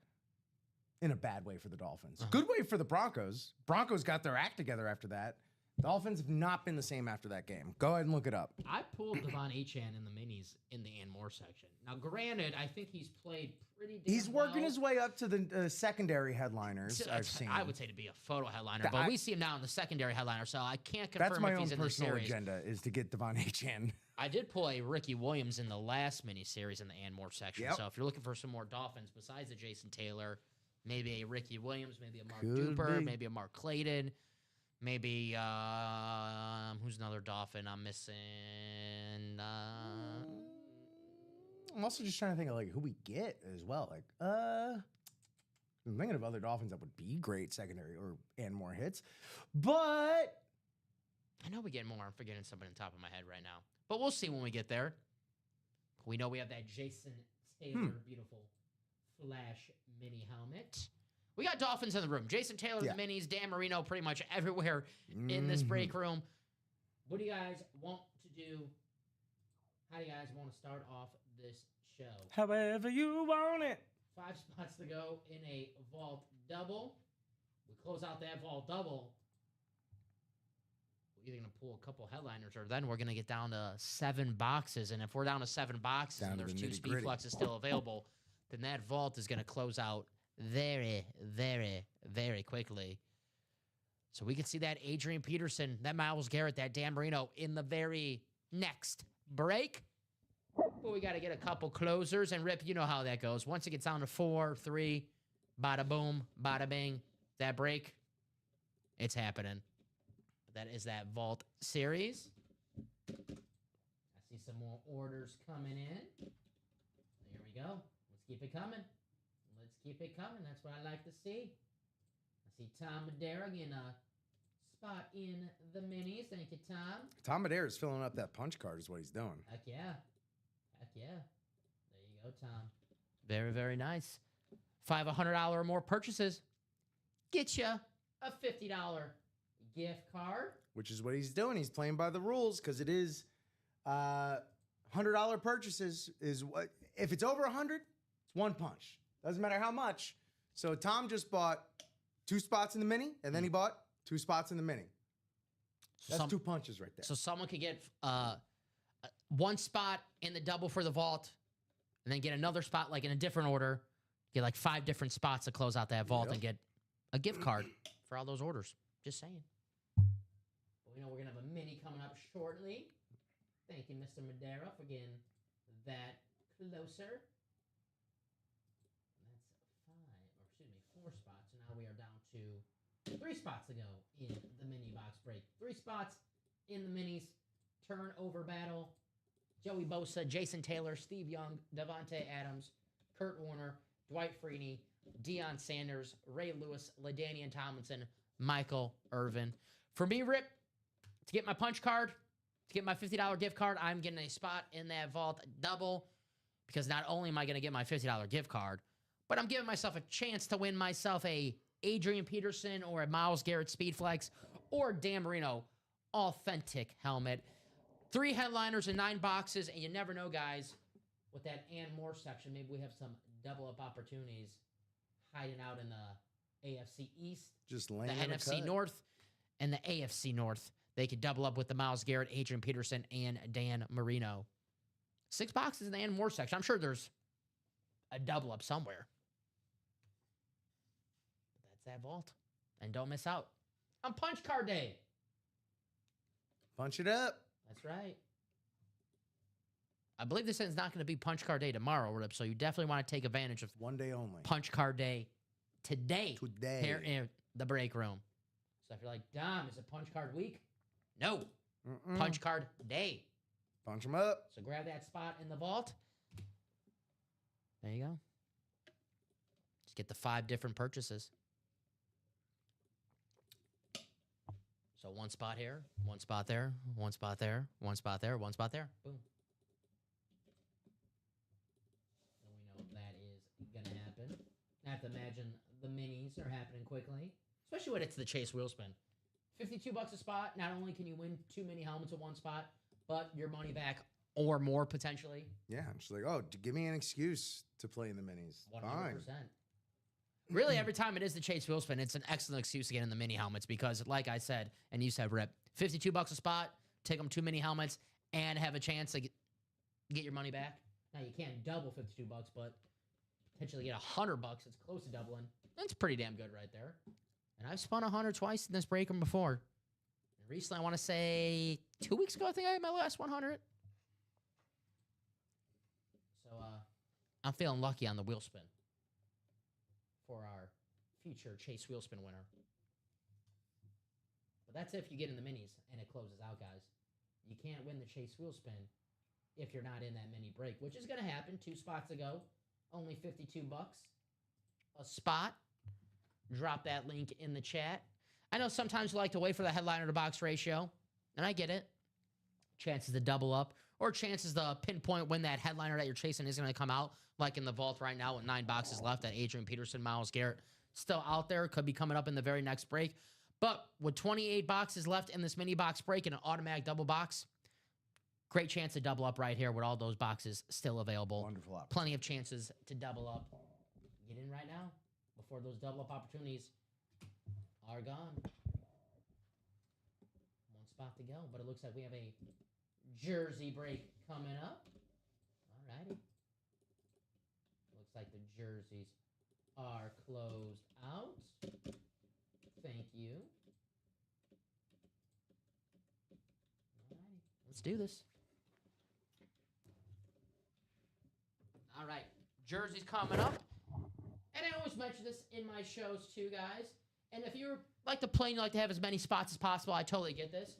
Speaker 3: in a bad way for the Dolphins. Good way for the Broncos. Broncos got their act together after that. Dolphins have not been the same after that game. Go ahead and look it up.
Speaker 2: I pulled Devon Achane in the minis in the and more section. Now, granted, I think he's played pretty damn
Speaker 3: He's working his way up to the secondary headliners I've seen.
Speaker 2: I would say to be a photo headliner, but we see him now in the secondary headliner, so I can't confirm if he's in the series. That's my own personal
Speaker 3: agenda, is to get Devon Achane.
Speaker 2: I did pull a Ricky Williams in the last mini-series in the and more section, so if you're looking for some more Dolphins besides the Jason Taylor, maybe a Ricky Williams, maybe a Mark Duper, maybe a Mark Clayton. Maybe, who's another Dolphin I'm missing?
Speaker 3: I'm also just trying to think of, like, who we get as well. Like, I'm thinking of other Dolphins that would be great secondary and more hits. But
Speaker 2: I know we get more. I'm forgetting somebody on top of my head right now. But we'll see when we get there. We know we have that Jason Taylor beautiful Flash mini helmet. We got Dolphins in the room. Jason Taylor, the minis, Dan Marino, pretty much everywhere in this break room. What do you guys want to do? How do you guys want to start off this show?
Speaker 3: However you want it.
Speaker 2: 5 spots to go in a vault double. We close out that vault double. We're either going to pull a couple headliners or then we're going to get down to 7 boxes. And if we're down to 7 boxes and there's 2 speed fluxes still available, then that vault is going to close out very, very, very quickly. So we can see that Adrian Peterson, that Myles Garrett, that Dan Marino in the very next break. But we got to get a couple closers. And Rip, you know how that goes. Once it gets down to 4, 3, bada boom, bada bing, that break, it's happening. That is that Vault Series. I see some more orders coming in. There we go. Let's keep it coming. Let's keep it coming. That's what I like to see. I see Tom Madera getting a spot in the minis. Thank you, Tom.
Speaker 3: Tom Madera is filling up that punch card is what he's doing.
Speaker 2: Heck yeah. Heck yeah. There you go, Tom. Very, very nice. $500 or more purchases. Get you a $50 gift card.
Speaker 3: Which is what he's doing. He's playing by the rules because it is $100 purchases is what if it's over 100, it's one punch. Doesn't matter how much. So Tom just bought 2 spots in the mini, and then he bought 2 spots in the mini. That's 2 punches right there.
Speaker 2: So someone could get 1 spot in the double for the vault, and then get another spot like in a different order. Get like 5 different spots to close out that vault and get a gift card for all those orders. Just saying. But we know we're going to have a mini coming up shortly. Thank you, Mr. Madera, for getting that closer. That's 4 spots. So now we are down to 3 spots to go in the mini box break. 3 spots in the minis. Turnover battle. Joey Bosa, Jason Taylor, Steve Young, Devontae Adams, Kurt Warner, Dwight Freeney, Deion Sanders, Ray Lewis, LaDainian Tomlinson, Michael Irvin. For me, Rip, to get my punch card, to get my $50 gift card, I'm getting a spot in that vault double because not only am I going to get my $50 gift card, but I'm giving myself a chance to win myself a Adrian Peterson or a Myles Garrett Speedflex or Dan Marino authentic helmet. 3 headliners and 9 boxes, and you never know, guys, with that and more section, maybe we have some double-up opportunities hiding out in the AFC East,
Speaker 3: just
Speaker 2: the
Speaker 3: laying
Speaker 2: NFC North, and the AFC North. They could double up with the Myles Garrett, Adrian Peterson, and Dan Marino. 6 boxes in the and more section. I'm sure there's a double-up somewhere. But that's that vault. And don't miss out on Punch Card Day.
Speaker 3: Punch it up.
Speaker 2: That's right. I believe this is not going to be Punch Card Day tomorrow, Rip, so you definitely want to take advantage of
Speaker 3: One day only.
Speaker 2: Punch Card Day today. Here in the break room. So if you're like, Dom, is it Punch Card Week? No. Punch Card Day.
Speaker 3: Punch them up.
Speaker 2: So grab that spot in the vault. There you go. Just get the 5 different purchases. So 1 spot here, 1 spot there, 1 spot there, 1 spot there, 1 spot there. Boom. And we know that is going to happen. I have to imagine the minis are happening quickly, especially when it's the Chase wheel spin. $52 a spot. Not only can you win 2 mini helmets at 1 spot, but your money back or more potentially.
Speaker 3: Yeah, she's like, oh, give me an excuse to play in the minis.
Speaker 2: 100%.
Speaker 3: Fine.
Speaker 2: Really, every time it is the Chase wheel spin, it's an excellent excuse to get in the mini helmets because, like I said, and you said, Rip, $52 a spot, take them 2 mini helmets, and have a chance to get your money back. Now, you can't double $52, but potentially get $100. It's close to doubling. That's pretty damn good right there. And I've spun 100 twice in this break room before. And recently, I want to say 2 weeks ago, I think I had my last 100. So, I'm feeling lucky on the wheel spin for our future Chase wheel spin winner. But that's if you get in the minis and it closes out, guys. You can't win the Chase wheel spin if you're not in that mini break, which is going to happen 2 spots ago. Only $52 a spot. Drop that link in the chat. I know sometimes you like to wait for the headliner to box ratio, and I get it. Chances to double up or chances to pinpoint when that headliner that you're chasing is going to come out, like in the vault right now with 9 boxes left that Adrian Peterson, Myles Garrett still out there. Could be coming up in the very next break. But with 28 boxes left in this mini box break and an automatic double box, great chance to double up right here with all those boxes still available.
Speaker 3: Wonderful opportunity.
Speaker 2: Plenty of chances to double up. Get in right now before those double up opportunities are gone. 1 spot to go, but it looks like we have a jersey break coming up. All righty. Looks like the jerseys are closed out. Thank you. Alrighty, let's do this. All right, jerseys coming up. And I always mention this in my shows too, guys. And if you like to play and you like to have as many spots as possible, I totally get this.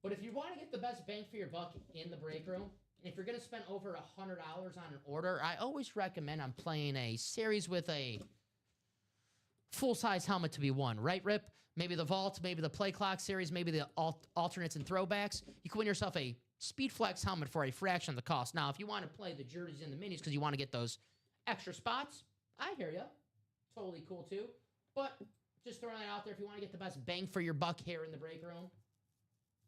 Speaker 2: But if you want to get the best bang for your buck in the break room, and if you're going to spend over $100 on an order, I always recommend I'm playing a series with a full-size helmet to be won. Right, Rip? Maybe the Vault, maybe the Play Clock series, maybe the alternates and throwbacks. You can win yourself a Speed Flex helmet for a fraction of the cost. Now, if you want to play the jerseys and the minis because you want to get those extra spots, I hear you. Totally cool, too. But just throwing that out there, if you want to get the best bang for your buck here in the break room,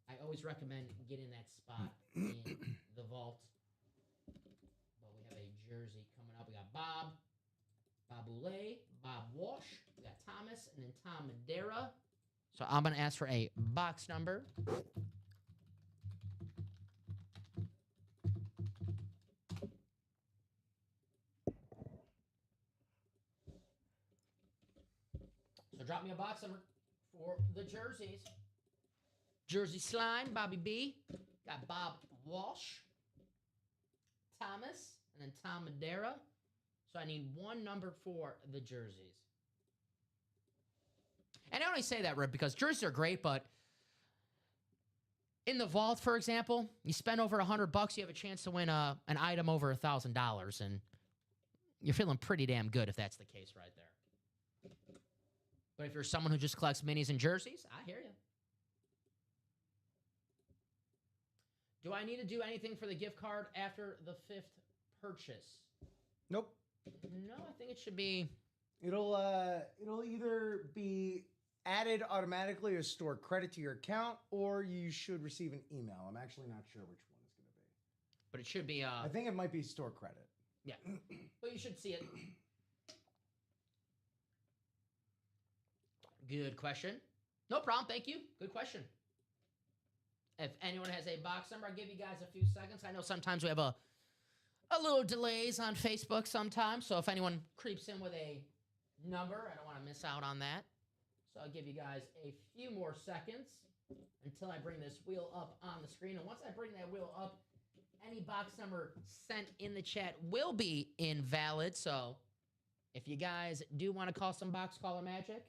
Speaker 2: I always recommend getting that spot in the vault. But we have a jersey coming up. We got Bob Boulay, Bob Walsh, we got Thomas, and then Tom Madeira. So I'm going to ask for a box number. So drop me a box number for the jerseys. Jersey Slime, Bobby B. Got Bob Walsh, Thomas, and then Tom Madeira. So I need one number for the jerseys. And I only say that, Rip, because jerseys are great, but in the vault, for example, you spend over $100, you have a chance to win an item over $1,000, and you're feeling pretty damn good if that's the case right there. But if you're someone who just collects minis and jerseys, I hear you. Do I need to do anything for the gift card after the 5th purchase?
Speaker 3: Nope.
Speaker 2: No, I think it should be.
Speaker 3: It'll either be added automatically or store credit to your account, or you should receive an email. I'm actually not sure which one it's going to be.
Speaker 2: But it should be.
Speaker 3: I think it might be store credit.
Speaker 2: Yeah. But you should see it. Good question. No problem. Thank you. Good question. If anyone has a box number, I'll give you guys a few seconds. I know sometimes we have a little delays on Facebook sometimes, so if anyone creeps in with a number, I don't want to miss out on that. So I'll give you guys a few more seconds until I bring this wheel up on the screen. And once I bring that wheel up, any box number sent in the chat will be invalid. So if you guys do want to call some box caller magic,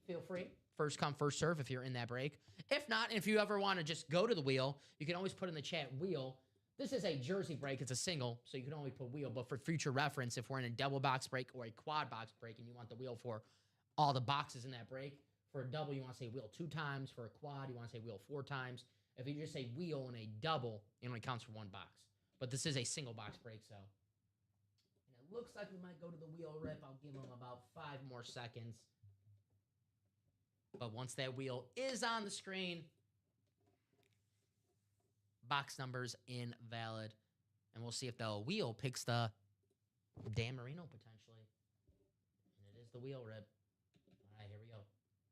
Speaker 2: feel free. First come, first serve if you're in that break. If not, if you ever want to just go to the wheel, you can always put in the chat wheel. This is a jersey break. It's a single, so you can only put wheel. But for future reference, if we're in a double box break or a quad box break and you want the wheel for all the boxes in that break, for a double, you want to say wheel 2 times. For a quad, you want to say wheel 4 times. If you just say wheel in a double, it only counts for 1 box. But this is a single box break, so. And it looks like we might go to the wheel, Rip. I'll give them about 5 more seconds. But once that wheel is on the screen, box numbers invalid. And we'll see if the wheel picks the Dan Marino potentially. And it is the wheel, Rip. All right, here we go.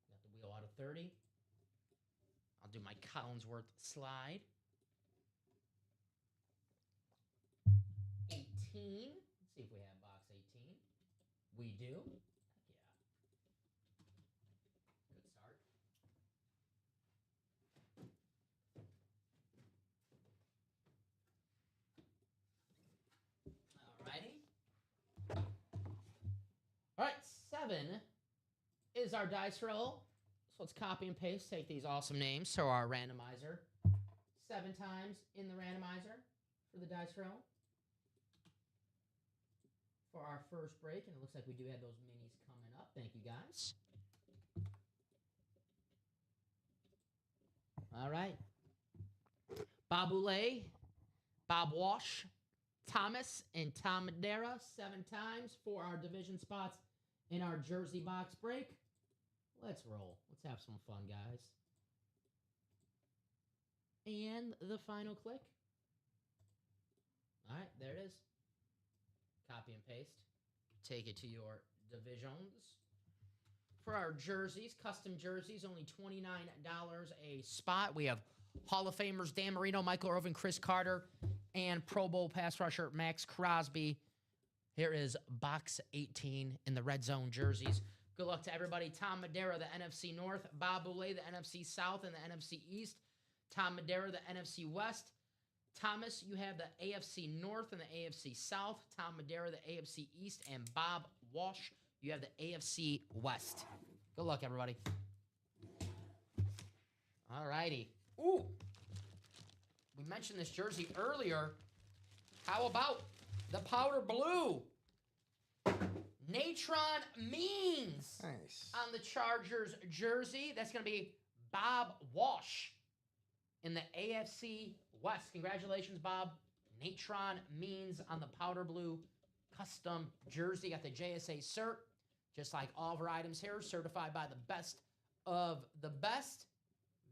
Speaker 2: Got the wheel out of 30. I'll do my Collinsworth slide. 18. Let's see if we have box 18. We do. All right, 7 is our dice roll. So let's copy and paste, take these awesome names to our randomizer. 7 times in the randomizer for the dice roll for our first break. And it looks like we do have those minis coming up. Thank you, guys. All right. Bob Boulay, Bob Walsh, Thomas, and Tom Madeira 7 times for our division spots in our jersey box break. Let's roll. Let's have some fun, guys. And the final click. All right, there it is. Copy and paste. Take it to your divisions. For our jerseys, custom jerseys, only $29 a spot. We have Hall of Famers Dan Marino, Michael Irvin, Chris Carter, and Pro Bowl pass rusher Max Crosby Here is box 18 in the red zone jerseys. Good luck to everybody. Tom Madera, the NFC North. Bob Boulay, the NFC South and the NFC East. Tom Madera, the NFC West. Thomas, you have the AFC North and the AFC South. Tom Madera, the AFC East. And Bob Walsh, you have the AFC West. Good luck, everybody. All righty. Ooh. We mentioned this jersey earlier. How about the powder blue? Natron Means
Speaker 3: Nice.
Speaker 2: on the Chargers jersey. That's going to be Bob Walsh in the AFC West. Congratulations, Bob. Natron Means on the powder blue custom jersey. Got the JSA cert, just like all of our items here, certified by the best of the best.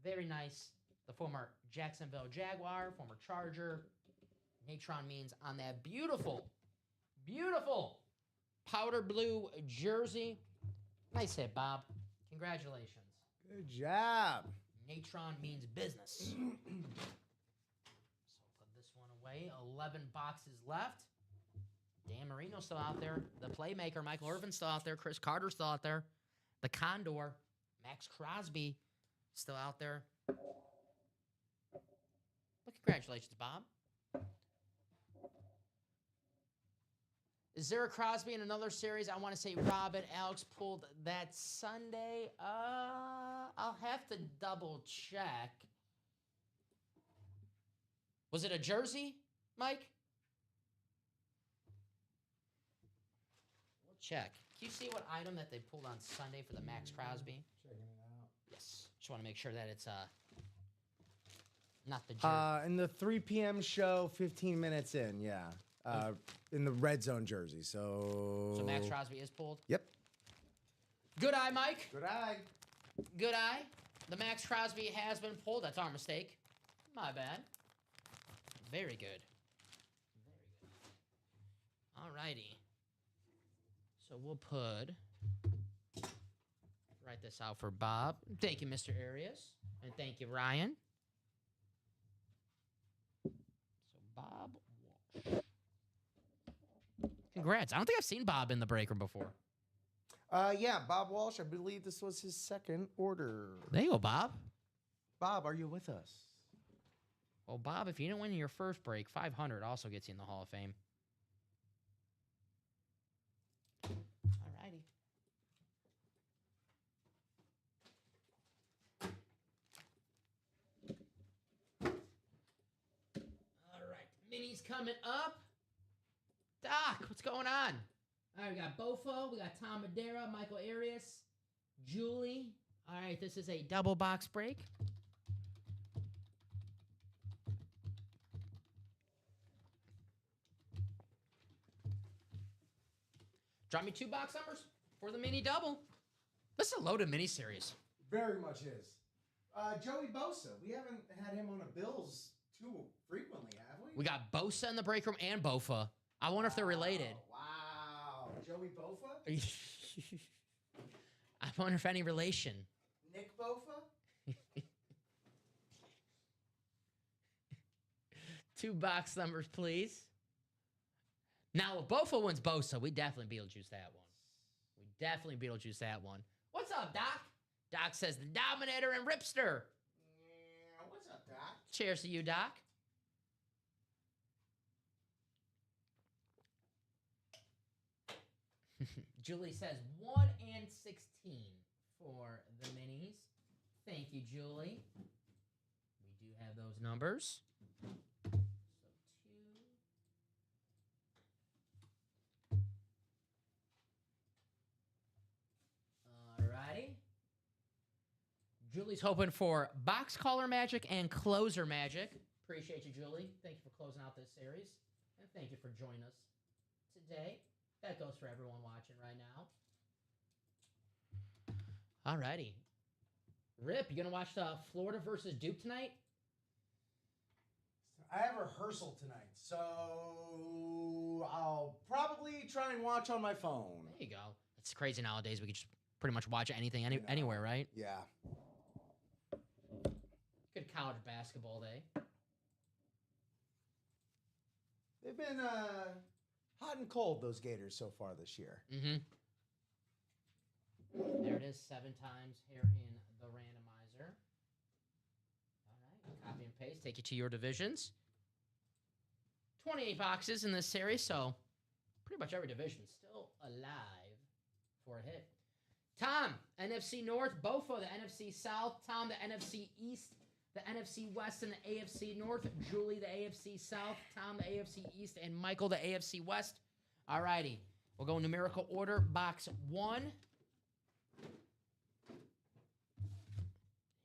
Speaker 2: Very nice. The former Jacksonville Jaguar, former Charger. Natron Means on that beautiful, beautiful powder blue jersey. Nice hit, Bob. Congratulations.
Speaker 3: Good job.
Speaker 2: Natron Means business. So put this one away. 11 boxes left. Dan Marino's still out there. The playmaker, Michael Irvin's still out there. Chris Carter's still out there. The Condor, Max Crosby, still out there. Well, congratulations, Bob. Is there a Crosby in another series? I want to say Rob and Alex pulled that Sunday. I'll have to double check. Was it a jersey, Mike? We'll check. Can you see what item that they pulled on Sunday for the Max Crosby?
Speaker 3: Checking it out.
Speaker 2: Yes. Just want to make sure that it's not the jersey.
Speaker 3: In the 3 p.m. show, 15 minutes in, yeah. In the red zone jersey. So
Speaker 2: Max Crosby is pulled?
Speaker 3: Yep.
Speaker 2: Good eye, Mike.
Speaker 3: Good eye.
Speaker 2: Good eye. The Max Crosby has been pulled. That's our mistake. My bad. Very good. Very good. All righty. So we'll write this out for Bob. Thank you, Mr. Arias. And thank you, Ryan. So Bob Walsh. Congrats. I don't think I've seen Bob in the break room before.
Speaker 3: Yeah, Bob Walsh. I believe this was his second order.
Speaker 2: There you go, Bob.
Speaker 3: Bob, are you with us?
Speaker 2: Well, Bob, if you didn't win your first break, 500 also gets you in the Hall of Fame. All righty. All right. Minis coming up. Doc, what's going on? All right, we got Bofo, we got Tom Madera, Michael Arias, Julie. All right, this is a double box break. Drop me 2 box numbers for the mini double. This is a loaded mini series.
Speaker 3: Very much is. Joey Bosa. We haven't had him on a Bills too frequently, have we?
Speaker 2: We got Bosa in the break room and Bofa. I wonder if they're related.
Speaker 3: Wow. Joey Bofa?
Speaker 2: I wonder if any relation.
Speaker 3: Nick Bofa?
Speaker 2: 2 box numbers, please. Now, if Bofa wins Bosa, we definitely Beetlejuice that one. We definitely Beetlejuice that one. What's up, Doc? Doc says the Dominator and Ripster.
Speaker 3: Yeah, what's up, Doc?
Speaker 2: Cheers to you, Doc. Julie says 1 and 16 for the minis. Thank you, Julie. We do have those numbers. So 2. Alrighty. Julie's hoping for box caller magic and closer magic. Appreciate you, Julie. Thank you for closing out this series. And thank you for joining us today. That goes for everyone watching right now. Alrighty. Rip, you gonna watch Florida versus Duke tonight?
Speaker 3: I have rehearsal tonight, so I'll probably try and watch on my phone.
Speaker 2: There you go. It's crazy nowadays. We can just pretty much watch anything anywhere, right?
Speaker 3: Yeah.
Speaker 2: Good college basketball day.
Speaker 3: They've been Hot and cold, those Gators so far this year.
Speaker 2: Mm-hmm. There it is, 7 times here in the randomizer. All right, copy and paste, take you to your divisions. 28 boxes in this series, so pretty much every division still alive for a hit. Tom, NFC North, Bofo, the NFC South, Tom, the NFC East, the NFC West, and the AFC North, Julie, the AFC South, Tom, the AFC East, and Michael, the AFC West. All righty, we'll go numerical order, box 1.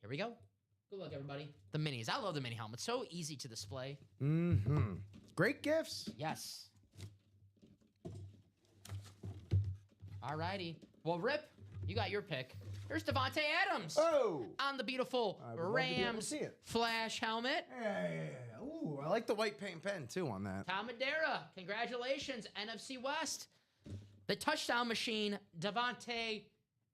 Speaker 2: Here we go. Good luck, everybody. The minis. I love the mini helmet. So easy to display.
Speaker 3: Mm-hmm. Great gifts.
Speaker 2: Yes. All righty. Well, Rip, you got your pick. Here's Davante Adams.
Speaker 3: Oh.
Speaker 2: On the beautiful
Speaker 3: I would love to be able to
Speaker 2: Rams
Speaker 3: see it.
Speaker 2: flash helmet.
Speaker 3: Yeah. Ooh, I like the white paint pen, too, on that.
Speaker 2: Tom Madera, congratulations. NFC West. The touchdown machine, Davante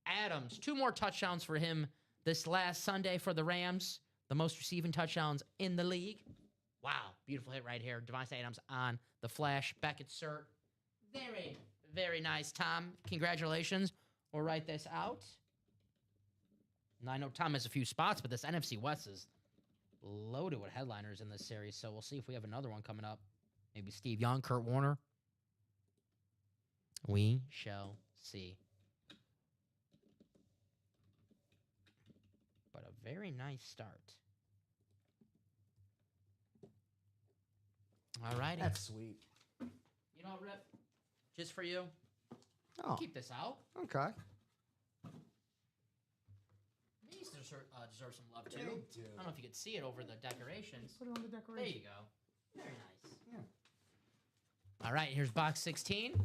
Speaker 2: Adams. 2 more touchdowns for him this last Sunday for the Rams. The most receiving touchdowns in the league. Wow, beautiful hit right here. Davante Adams on the flash. Beckett cert. Very, very nice, Tom. Congratulations. We'll write this out. Now, I know Tom has a few spots, but this NFC West is loaded with headliners in this series, so we'll see if we have another one coming up. Maybe Steve Young, Kurt Warner. We shall see. But a very nice start. All righty.
Speaker 3: That's sweet.
Speaker 2: You know what, Rip? Just for you.
Speaker 3: Oh,
Speaker 2: Keep this out.
Speaker 3: okay.
Speaker 2: These deserve some love, too.
Speaker 3: They do.
Speaker 2: I don't know if you could see it over the decorations.
Speaker 3: Put it on the
Speaker 2: There
Speaker 3: decoration.
Speaker 2: you go. Very nice.
Speaker 3: Yeah.
Speaker 2: All right, here's box 16.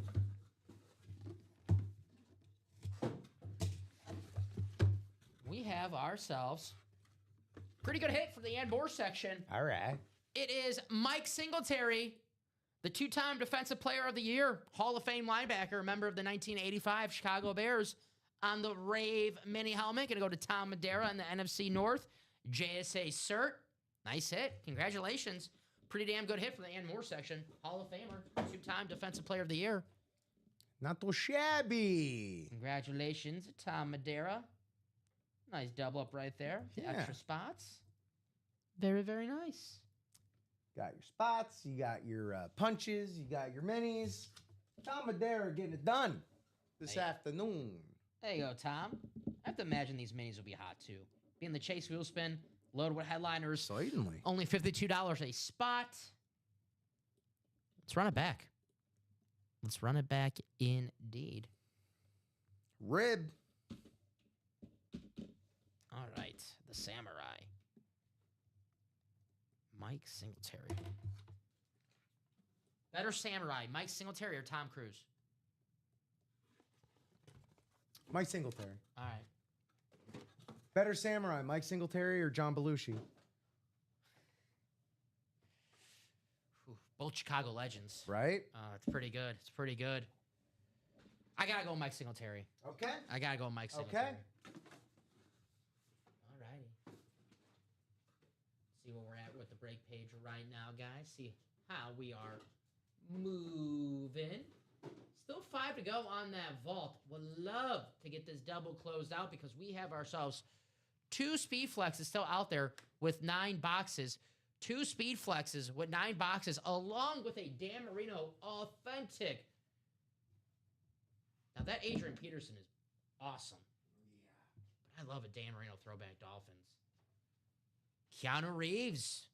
Speaker 2: We have ourselves pretty good hit for the and more section.
Speaker 3: All right.
Speaker 2: It is Mike Singletary, the 2-time Defensive Player of the Year, Hall of Fame linebacker, member of the 1985 Chicago Bears, on the Rave mini helmet. Going to go to Tom Madera in the NFC North. JSA cert. Nice hit. Congratulations. Pretty damn good hit for the and more section. Hall of Famer, 2-time Defensive Player of the Year.
Speaker 3: Not so shabby.
Speaker 2: Congratulations, Tom Madera. Nice double up right there. The
Speaker 3: Yeah.
Speaker 2: extra spots. Very, very nice.
Speaker 3: Got your spots, you got your punches, you got your minis. Tom Madera getting it done this
Speaker 2: Hey.
Speaker 3: afternoon.
Speaker 2: There you go, Tom. I have to imagine these minis will be hot, too. Being the Chase wheel spin, loaded with headliners.
Speaker 3: Certainly.
Speaker 2: Only $52 a spot. Let's run it back. Let's run it back indeed.
Speaker 3: Rib.
Speaker 2: All right, the Samurai. Mike Singletary. Better Samurai, Mike Singletary or Tom Cruise?
Speaker 3: Mike Singletary.
Speaker 2: All right.
Speaker 3: Better Samurai, Mike Singletary or John Belushi?
Speaker 2: Whew, both Chicago legends.
Speaker 3: Right?
Speaker 2: It's pretty good. It's pretty good. I gotta go Mike Singletary.
Speaker 3: Okay.
Speaker 2: I gotta go Mike Singletary.
Speaker 3: Okay.
Speaker 2: All righty. See where we're at with the break page right now, guys. See how we are moving. Still 5 to go on that vault. Would love to get this double closed out because we have ourselves 2 speed flexes still out there with 9 boxes. 2 speed flexes with 9 boxes, along with a Dan Marino authentic. Now that Adrian Peterson is awesome. Yeah. But I love a Dan Marino throwback Dolphins. Keanu Reeves.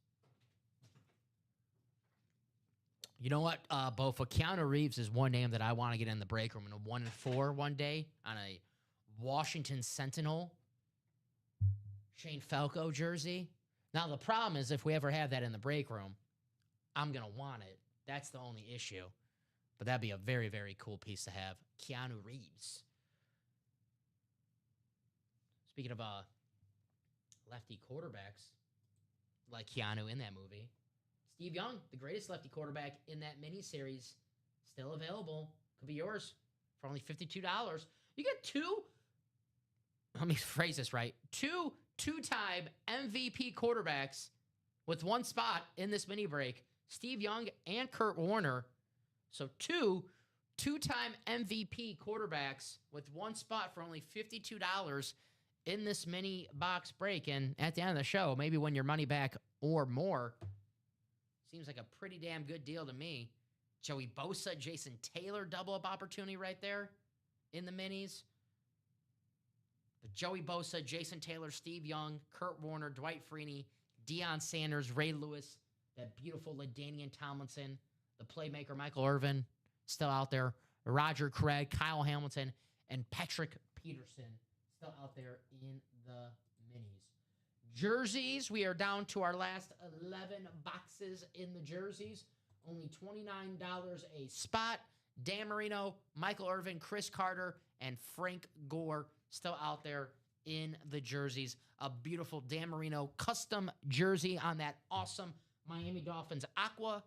Speaker 2: You know what, Bofa? Keanu Reeves is one name that I want to get in the break room in a 1-4 one day on a Washington Sentinel Shane Falco jersey. Now, the problem is if we ever have that in the break room, I'm going to want it. That's the only issue. But that'd be a very, very cool piece to have. Keanu Reeves. Speaking of lefty quarterbacks, like Keanu in that movie, Steve Young, the greatest lefty quarterback in that miniseries, still available. Could be yours for only $52. You get 2, let me phrase this right, 2 two-time MVP quarterbacks with 1 spot in this mini break. Steve Young and Kurt Warner. So two-time MVP quarterbacks with one spot for only $52 in this mini box break. And at the end of the show, maybe win your money back or more. Seems like a pretty damn good deal to me. Joey Bosa, Jason Taylor double-up opportunity right there in the minis. But Joey Bosa, Jason Taylor, Steve Young, Kurt Warner, Dwight Freeney, Deion Sanders, Ray Lewis, that beautiful LaDainian Tomlinson, the playmaker Michael Irvin, still out there, Roger Craig, Kyle Hamilton, and Patrick Peterson, still out there in the minis. Jerseys, we are down to our last 11 boxes in the jerseys. Only $29 a spot. Dan Marino, Michael Irvin, Chris Carter, and Frank Gore still out there in the jerseys. A beautiful Dan Marino custom jersey on that awesome Miami Dolphins aqua.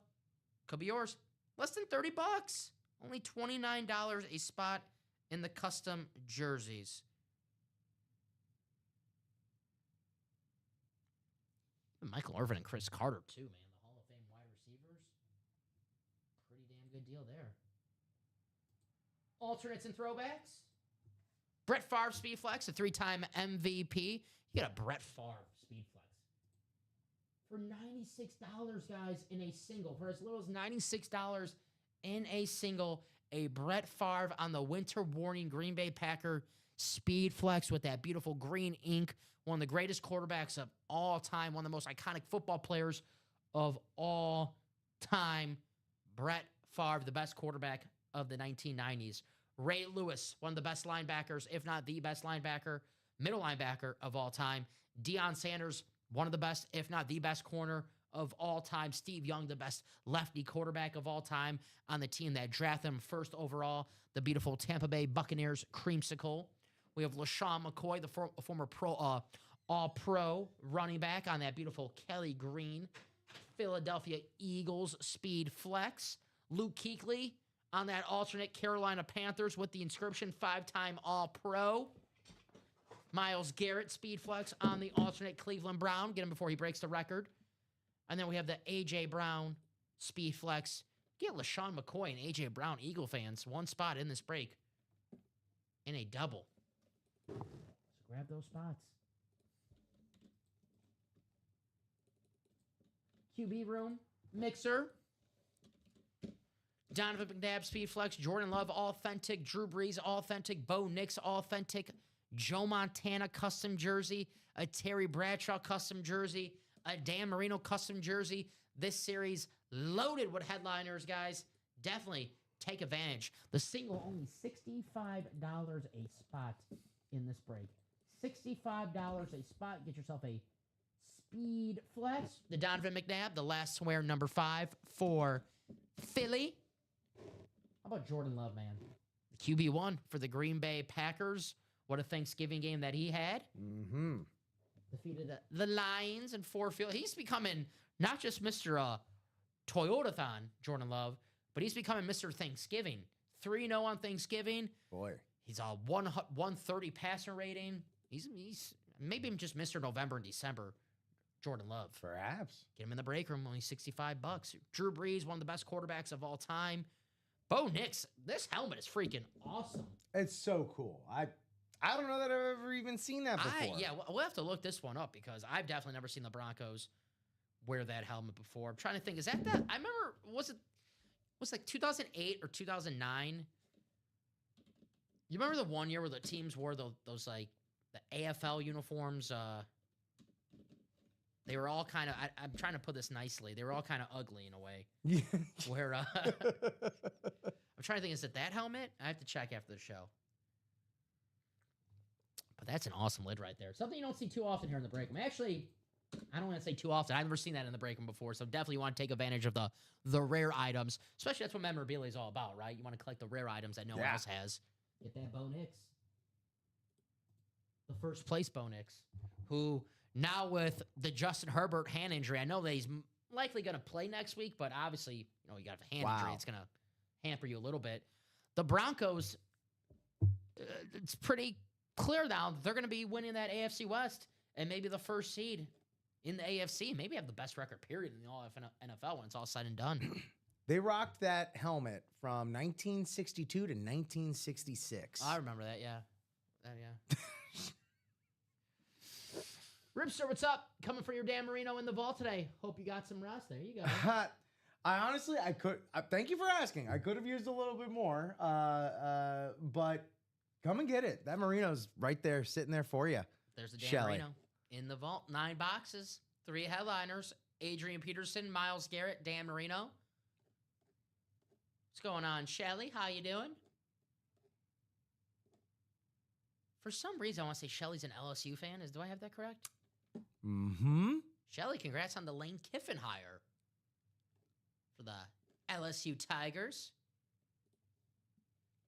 Speaker 2: Could be yours. Less than $30. Only $29 a spot in the custom jerseys. Michael Irvin and Chris Carter, too, man. The Hall of Fame wide receivers. Pretty damn good deal there. Alternates and throwbacks. Brett Favre Speed Flex, a 3-time MVP. You get a Brett Favre Speed Flex for $96, guys, in a single. For as little as $96 in a single, a Brett Favre on the winter warning Green Bay Packer Speed Flex with that beautiful green ink. One of the greatest quarterbacks of all time. One of the most iconic football players of all time. Brett Favre, the best quarterback of the 1990s. Ray Lewis, one of the best linebackers, if not the best linebacker, middle linebacker of all time. Deion Sanders, one of the best, if not the best corner of all time. Steve Young, the best lefty quarterback of all time on the team that drafted him first overall. The beautiful Tampa Bay Buccaneers creamsicle. We have LaShawn McCoy, the former all-pro running back on that beautiful Kelly Green Philadelphia Eagles Speed Flex. Luke Kuechly on that alternate Carolina Panthers with the inscription 5-time All-Pro. Myles Garrett Speed Flex on the alternate Cleveland Brown. Get him before he breaks the record. And then we have the A.J. Brown Speed Flex. Get LaShawn McCoy and A.J. Brown Eagle fans one spot in this break in a double. So grab those spots. QB room, mixer. Donovan McNabb Speed Flex, Jordan Love Authentic, Drew Brees Authentic, Bo Nix Authentic, Joe Montana custom jersey, a Terry Bradshaw custom jersey, a Dan Marino custom jersey. This series loaded with headliners, guys. Definitely take advantage. The single only $65 a spot in this break. $65 a spot. Get yourself a Speed Flex. The Donovan McNabb, the last swear, number 5 for Philly. How about Jordan Love, man? QB1 for the Green Bay Packers. What a Thanksgiving game that he had.
Speaker 3: Mm-hmm.
Speaker 2: Defeated the Lions in Ford Field. He's becoming not just Mr. Toyotathon, Jordan Love, but he's becoming Mr. Thanksgiving. 3-0 on Thanksgiving.
Speaker 3: Boy.
Speaker 2: He's a 130 passer rating. He's maybe just Mr. November and December, Jordan Love.
Speaker 3: Perhaps.
Speaker 2: Get him in the break room, only $65. Drew Brees, one of the best quarterbacks of all time. Bo Nix, this helmet is freaking awesome.
Speaker 3: It's so cool. I don't know that I've ever even seen that before.
Speaker 2: We'll have to look this one up because I've definitely never seen the Broncos wear that helmet before. I'm trying to think, is that? I remember, was it like 2008 or 2009? You remember the one year where the teams wore those like the AFL uniforms? They were all kind of, I'm trying to put this nicely, they were all kind of ugly in a way.
Speaker 3: Yeah.
Speaker 2: Where, I'm trying to think, is it that helmet? I have to check after the show. But that's an awesome lid right there. Something you don't see too often here in the break room. Actually, I don't want to say too often. I've never seen that in the break room before, so definitely want to take advantage of the rare items. Especially that's what memorabilia is all about, right? You want to collect the rare items that no one else has. Get that Bo Nix. The first place Bo Nix, who now with the Justin Herbert hand injury, I know that he's likely going to play next week, but obviously, you got the hand injury. It's going to hamper you a little bit. The Broncos, it's pretty clear now they're going to be winning that AFC West and maybe the first seed in the AFC. Maybe have the best record period in the all NFL when it's all said and done.
Speaker 3: They rocked that helmet from 1962 to 1966.
Speaker 2: I remember that, yeah. Yeah. Ripster, what's up? Coming for your Dan Marino in the vault today. Hope you got some rest. There you go.
Speaker 3: I honestly, thank you for asking. I could have used a little bit more, but come and get it. That Marino's right there, sitting there for you.
Speaker 2: There's the Dan
Speaker 3: Shelley.
Speaker 2: Marino in the vault. 9 boxes, 3 headliners. Adrian Peterson, Myles Garrett, Dan Marino. What's going on, Shelly? How you doing? For some reason, I want to say Shelly's an LSU fan. Do I have that correct?
Speaker 3: Mm-hmm.
Speaker 2: Shelly, congrats on the Lane Kiffin hire for the LSU Tigers.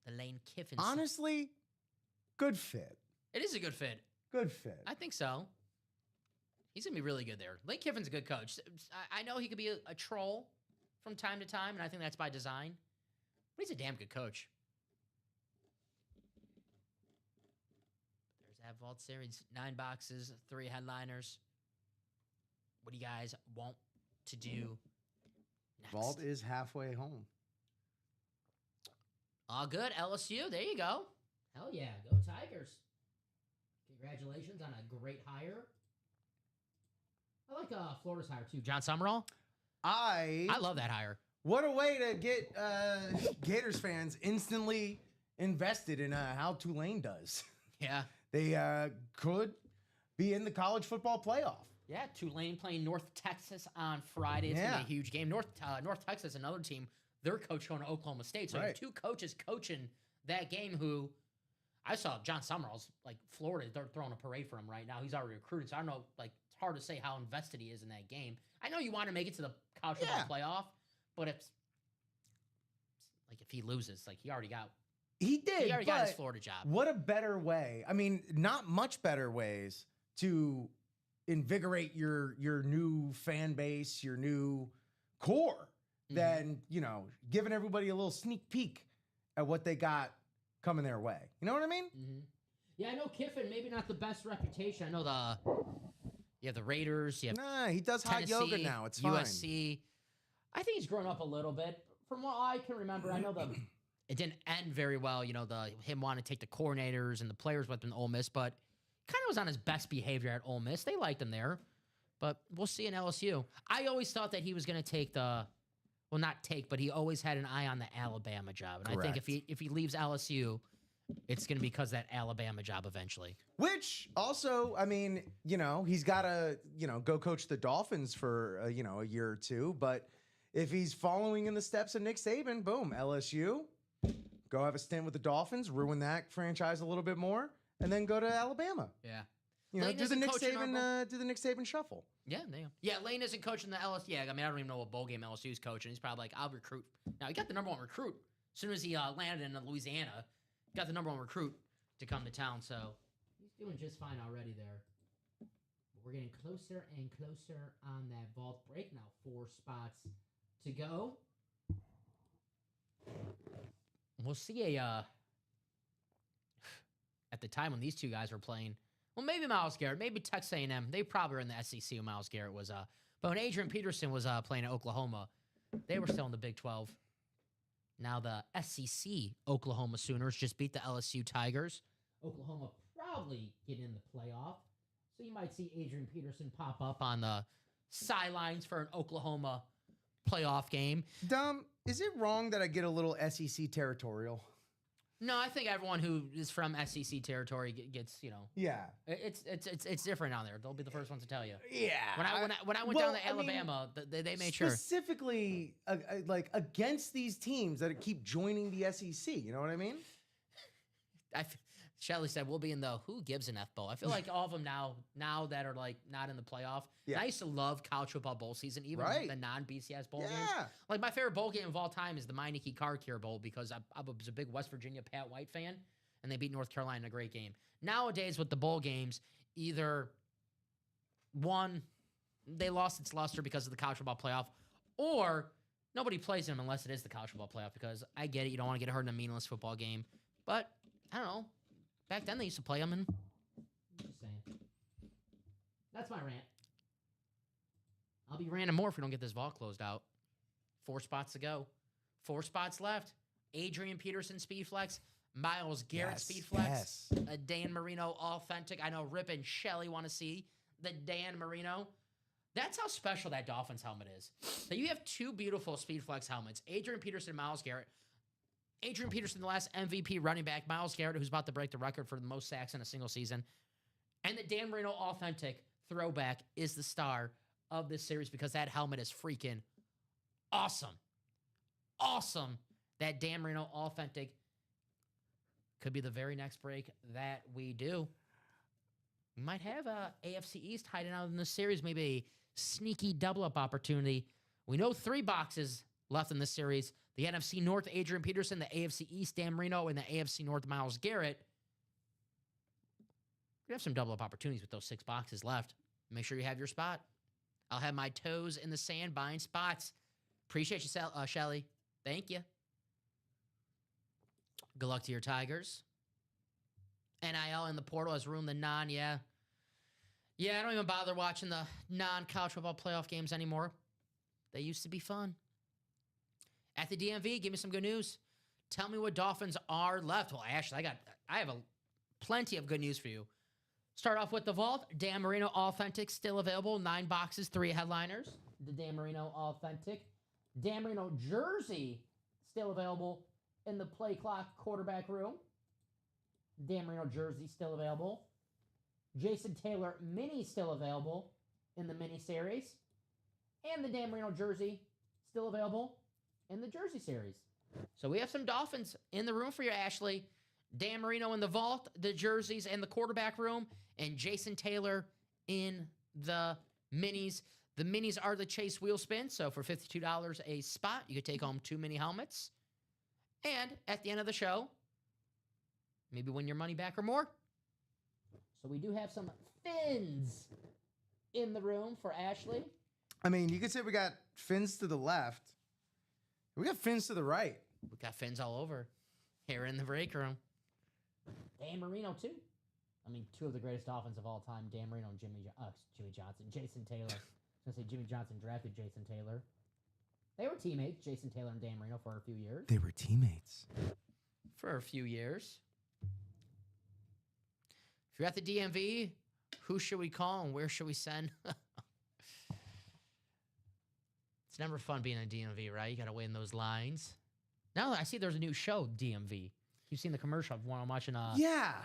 Speaker 2: The Lane Kiffin.
Speaker 3: Honestly, good fit.
Speaker 2: It is a good fit.
Speaker 3: Good fit.
Speaker 2: I think so. He's going to be really good there. Lane Kiffin's a good coach. I know he could be a troll from time to time, and I think that's by design. But he's a damn good coach. There's that Vault Series. 9 boxes, 3 headliners. What do you guys want to do next?
Speaker 3: Vault is halfway home.
Speaker 2: All good. LSU, there you go. Hell yeah. Go Tigers. Congratulations on a great hire. I like Florida's hire too. John Summerall. I love that hire.
Speaker 3: What a way to get Gators fans instantly invested in how Tulane does.
Speaker 2: Yeah.
Speaker 3: They could be in the college football playoff.
Speaker 2: Yeah, Tulane playing North Texas on Friday. It's going to be a huge game. North Texas, another team, their coach going to Oklahoma State. So you have 2 coaches coaching that game who I saw John Summerall's, like, Florida, they're throwing a parade for him right now. He's already recruited, so I don't know, like, it's hard to say how invested he is in that game. I know you want to make it to the college football playoff, but if he loses, like, he already got his Florida job.
Speaker 3: What a better way. I mean, not much better ways to invigorate your new fan base, your new core, than, giving everybody a little sneak peek at what they got coming their way. You know what I mean?
Speaker 2: Mm-hmm. Yeah, I know Kiffin, maybe not the best reputation. I know you have the Raiders. You have
Speaker 3: he does hot
Speaker 2: Tennessee,
Speaker 3: yoga now. It's fine.
Speaker 2: USC. I think he's grown up a little bit. From what I can remember, I know it didn't end very well. Him wanting to take the coordinators and the players with him to Ole Miss, but kind of was on his best behavior at Ole Miss. They liked him there, but we'll see in LSU. I always thought that he was going to take but he always had an eye on the Alabama job. And
Speaker 3: Correct.
Speaker 2: I think if he leaves LSU, it's going to be because of that Alabama job eventually.
Speaker 3: Which also, I mean, he's got to, go coach the Dolphins for, a year or two. But if he's following in the steps of Nick Saban, boom, LSU, go have a stint with the Dolphins, ruin that franchise a little bit more, and then go to Alabama.
Speaker 2: Yeah.
Speaker 3: Do the Nick Saban shuffle.
Speaker 2: Yeah, Lane isn't coaching the LSU. Yeah, I mean, I don't even know what bowl game LSU's coaching. He's probably like, I'll recruit. Now, he got the number 1 recruit. As soon as he landed in Louisiana, got the number 1 recruit to come to town. So he's doing just fine already there. But we're getting closer and closer on that vault break. Now 4 spots to go. We'll see at the time when these 2 guys were playing. Well, maybe Myles Garrett, maybe Texas A&M. They probably were in the SEC when Myles Garrett was. But when Adrian Peterson was playing at Oklahoma, they were still in the Big 12. Now the SEC Oklahoma Sooners just beat the LSU Tigers. Oklahoma probably get in the playoff. So you might see Adrian Peterson pop up on the sidelines for an Oklahoma playoff game.
Speaker 3: Dom, is it wrong that I get a little SEC territorial?
Speaker 2: No, I think everyone who is from SEC territory gets,
Speaker 3: Yeah.
Speaker 2: It's different down there. They'll be the first ones to tell you.
Speaker 3: Yeah.
Speaker 2: When I went down to Alabama, they made sure.
Speaker 3: Specifically, like, against these teams that keep joining the SEC. You know what I mean?
Speaker 2: Shelly said we'll be in the Who Gives an F Bowl. I feel like all of them now that are like not in the playoff. Yeah. I used to love college football bowl season, even the non-BCS bowl games. Like my favorite bowl game of all time is the Meineke Car Care Bowl because I was a big West Virginia Pat White fan, and they beat North Carolina in a great game. Nowadays with the bowl games, either one, they lost its luster because of the college football playoff, or nobody plays them unless it is the college football playoff because I get it, you don't want to get hurt in a meaningless football game, but I don't know. Back then, they used to play them, and I'm just saying. That's my rant. I'll be ranting more if we don't get this vault closed out. 4 spots to go. 4 spots left. Adrian Peterson, Speed Flex. Myles Garrett, Speed Flex. A Dan Marino, Authentic. I know Rip and Shelly want to see the Dan Marino. That's how special that Dolphins helmet is. So you have 2 beautiful Speed Flex helmets. Adrian Peterson and Myles Garrett. Adrian Peterson, the last MVP running back. Myles Garrett, who's about to break the record for the most sacks in a single season. And the Dan Marino Authentic throwback is the star of this series because that helmet is freaking awesome. Awesome. That Dan Marino Authentic could be the very next break that we do. We might have AFC East hiding out in this series, maybe a sneaky double-up opportunity. We know 3 boxes left in this series. The NFC North, Adrian Peterson. The AFC East, Dan Marino. And the AFC North, Myles Garrett. We have some double-up opportunities with those 6 boxes left. Make sure you have your spot. I'll have my toes in the sand buying spots. Appreciate you, Shelly. Thank you. Good luck to your Tigers. NIL in the portal has ruined the yeah. Yeah, I don't even bother watching the non-college football playoff games anymore. They used to be fun. At the DMV, give me some good news. Tell me what Dolphins are left. Well, Ashley, I have plenty of good news for you. Start off with the vault. Dan Marino Authentic still available. 9 boxes, 3 headliners. The Dan Marino Authentic. Dan Marino jersey still available in the play clock quarterback room. Dan Marino jersey still available. Jason Taylor mini still available in the mini series. And the Dan Marino jersey still available in the jersey series. So we have some Dolphins in the room for you, Ashley. Dan Marino in the vault, the jerseys, and the quarterback room, and Jason Taylor in the minis. The minis are the Chase wheel spin, so for $52 a spot, you could take home 2 mini helmets. And at the end of the show, maybe win your money back or more. So we do have some fins in the room for Ashley.
Speaker 3: I mean, you could say we got fins to the left. We got fins to the right.
Speaker 2: We got fins all over here in the break room. Dan Marino, too. I mean, 2 of the greatest Dolphins of all time, Dan Marino and Jimmy Johnson. Jason Taylor. I was going to say Jimmy Johnson drafted Jason Taylor. They were teammates, Jason Taylor and Dan Marino, for a few years.
Speaker 3: They were teammates.
Speaker 2: For a few years. If you're at the DMV, who should we call and where should we send? It's never fun being a DMV, right? You got to wait in those lines. Now I see there's a new show, DMV. You've seen the commercial while I'm watching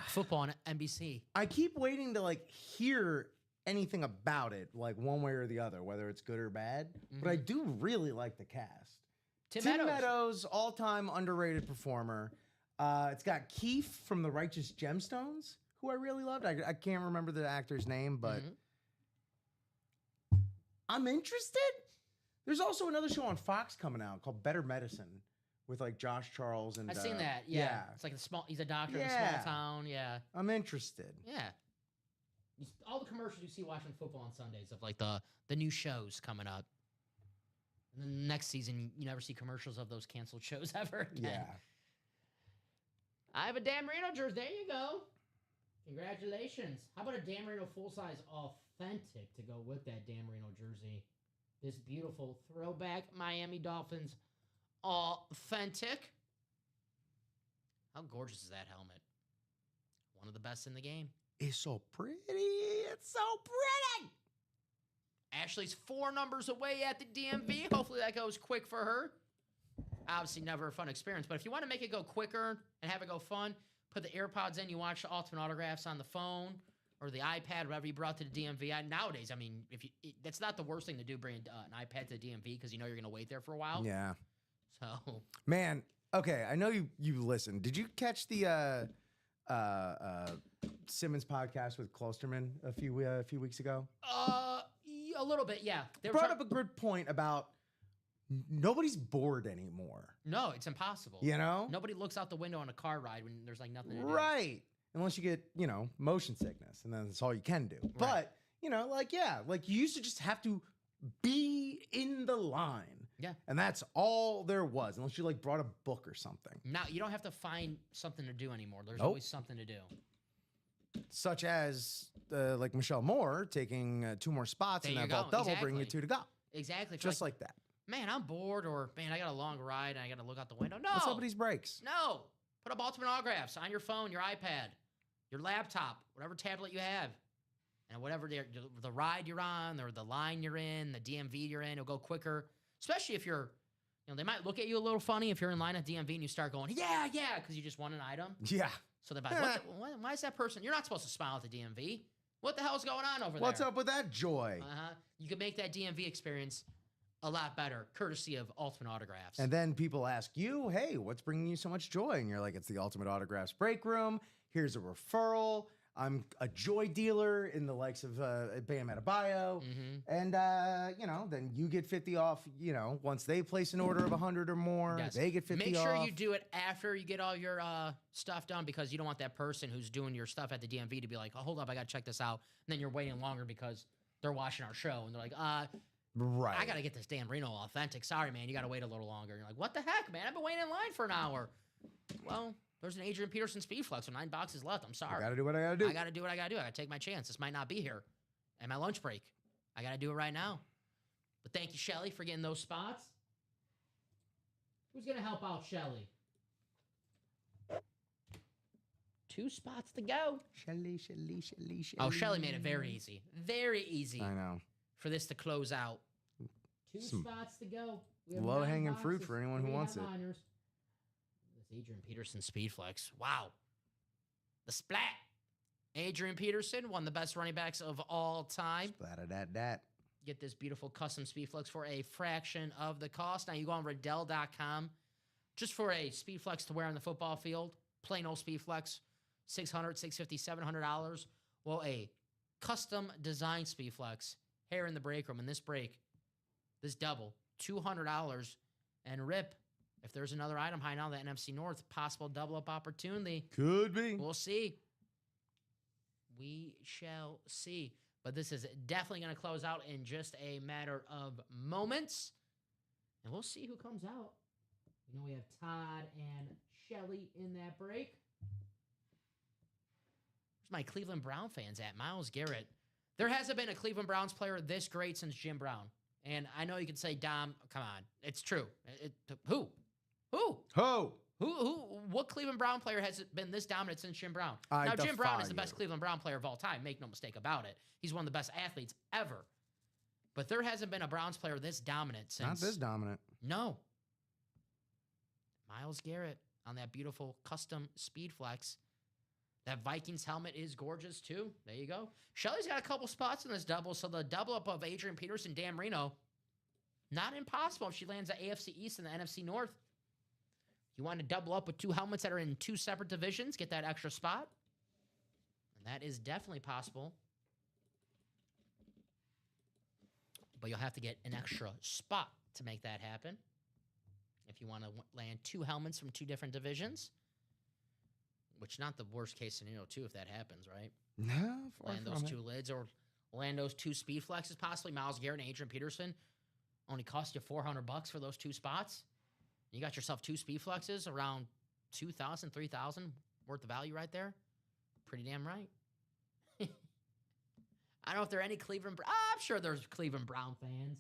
Speaker 2: football on NBC.
Speaker 3: I keep waiting to hear anything about it, one way or the other, whether it's good or bad. Mm-hmm. But I do really like the cast. Tim Meadows, all-time underrated performer. It's got Keith from The Righteous Gemstones, who I really loved. I can't remember the actor's name, but I'm interested. There's also another show on Fox coming out called Better Medicine with Josh Charles and
Speaker 2: I've seen that. Yeah. It's like he's a doctor in a small town. Yeah.
Speaker 3: I'm interested.
Speaker 2: Yeah. All the commercials you see watching football on Sundays of the new shows coming up. And then next season, you never see commercials of those canceled shows ever again.
Speaker 3: Yeah.
Speaker 2: I have a Dan Marino jersey. There you go. Congratulations. How about a Dan Marino full-size authentic to go with that Dan Marino jersey? This beautiful throwback Miami Dolphins authentic. How gorgeous is that helmet? One of the best in the game.
Speaker 3: It's so pretty. It's so pretty.
Speaker 2: Ashley's 4 numbers away at the DMV. Hopefully that goes quick for her. Obviously never a fun experience, but if you want to make it go quicker and have it go fun, put the AirPods in, you watch the Ultimate Autographs on the phone or the iPad, whatever you brought to the DMV. Nowadays, I mean, that's not the worst thing to do, bring an iPad to the DMV because you know you're going to wait there for a while.
Speaker 3: Yeah.
Speaker 2: So.
Speaker 3: Man, okay, I know you listened. Did you catch the Simmons podcast with Klosterman a few weeks ago?
Speaker 2: A little bit, yeah.
Speaker 3: They brought up a good point about nobody's bored anymore.
Speaker 2: No, it's impossible.
Speaker 3: You know?
Speaker 2: Nobody looks out the window on a car ride when there's nothing to do.
Speaker 3: Right. Unless you get, motion sickness, and then that's all you can do.
Speaker 2: Right.
Speaker 3: But, you used to just have to be in the line.
Speaker 2: Yeah.
Speaker 3: And that's all there was, unless you brought a book or something.
Speaker 2: Now, you don't have to find something to do anymore. There's always something to do.
Speaker 3: Such as, Michelle Moore taking 2 more spots in that vault double, bringing it 2 to go.
Speaker 2: Exactly.
Speaker 3: Just like that.
Speaker 2: man, I'm bored, or man, I got a long ride and I got to look out the window. No.
Speaker 3: What's up with these breaks?
Speaker 2: No. Put up Ultimate Autographs on your phone, your iPad, your laptop, whatever tablet you have. And whatever the ride you're on or the line you're in, the DMV you're in, it'll go quicker. Especially if you're, they might look at you a little funny if you're in line at DMV and you start going, yeah, because you just won an item.
Speaker 3: Yeah.
Speaker 2: So they're like, why is that person? You're not supposed to smile at the DMV. What the hell's going on over there?
Speaker 3: What's up with that joy?
Speaker 2: You can make that DMV experience a lot better, courtesy of Ultimate Autographs.
Speaker 3: And then people ask you, hey, what's bringing you so much joy? And you're like, it's the Ultimate Autographs break room. Here's a referral. I'm a joy dealer in the likes of Bam Adebayo. And, then you get 50 off, once they place an order of 100 or more,
Speaker 2: yes.
Speaker 3: they get 50
Speaker 2: off. Make
Speaker 3: off.
Speaker 2: sure you do it after you get all your stuff done, because you don't want that person who's doing your stuff at the DMV to be like, oh, hold up, I got to check this out. And then you're waiting longer because they're watching our show. And they're like,
Speaker 3: right.
Speaker 2: I got to get this Dan Reno authentic. Sorry, man, you got to wait a little longer. And you're like, what the heck, man? I've been waiting in line for an hour. Well, there's an Adrian Peterson Speed Flex with 9 boxes left. I'm sorry.
Speaker 3: I got to do what I got to do.
Speaker 2: I got to do what I got to do. I got to take my chance. This might not be here at my lunch break. I got to do it right now. But thank you, Shelly, for getting those spots. Who's going to help out Shelly? 2 spots to go.
Speaker 3: Shelly.
Speaker 2: Oh, Shelly made it very easy. Very easy.
Speaker 3: I know.
Speaker 2: For this to close out. 2 spots to go.
Speaker 3: Low-hanging fruit for anyone who wants it.
Speaker 2: Adrian Peterson Speed Flex. Wow. The splat. Adrian Peterson, one of the best running backs of all time.
Speaker 3: Splat-a-dat-dat.
Speaker 2: Get this beautiful custom Speed Flex for a fraction of the cost. Now you go on Riddell.com just for a Speed Flex to wear on the football field. Plain old Speed Flex, $600, $650, $700. Well, a custom design Speed Flex here in the break room. In this break, this double, $200 and rip. If there's another item high now, the NFC North, possible double-up opportunity.
Speaker 3: Could be.
Speaker 2: We'll see. We shall see. But this is definitely going to close out in just a matter of moments. And we'll see who comes out. We have Todd and Shelly in that break. Where's my Cleveland Brown fans at? Myles Garrett. There hasn't been a Cleveland Browns player this great since Jim Brown. And I know you can say, Dom, come on. It's true. Who? What Cleveland Brown player has been this dominant since Jim Brown? Now, Jim Brown is the best Cleveland Brown player of all time. Make no mistake about it. He's one of the best athletes ever. But there hasn't been a Browns player this dominant since.
Speaker 3: Not this dominant.
Speaker 2: No. Myles Garrett on that beautiful custom Speed Flex. That Vikings helmet is gorgeous, too. There you go. Shelly's got a couple spots in this double, so the double-up of Adrian Peterson, Dan Marino, not impossible if she lands the AFC East and the NFC North. You want to double up with 2 helmets that are in 2 separate divisions, get that extra spot. And that is definitely possible. But you'll have to get an extra spot to make that happen. If you want to land 2 helmets from 2 different divisions. Which not the worst case scenario, too, if that happens, right?
Speaker 3: No,
Speaker 2: land those 2 lids or land those 2 Speed Flexes, possibly. Myles Garrett and Adrian Peterson only cost you $400 for those 2 spots. You got yourself 2 Speed Flexes, around $2,000, $3,000 worth of value right there. Pretty damn right. I don't know if there are any Cleveland. I'm sure there's Cleveland Brown fans.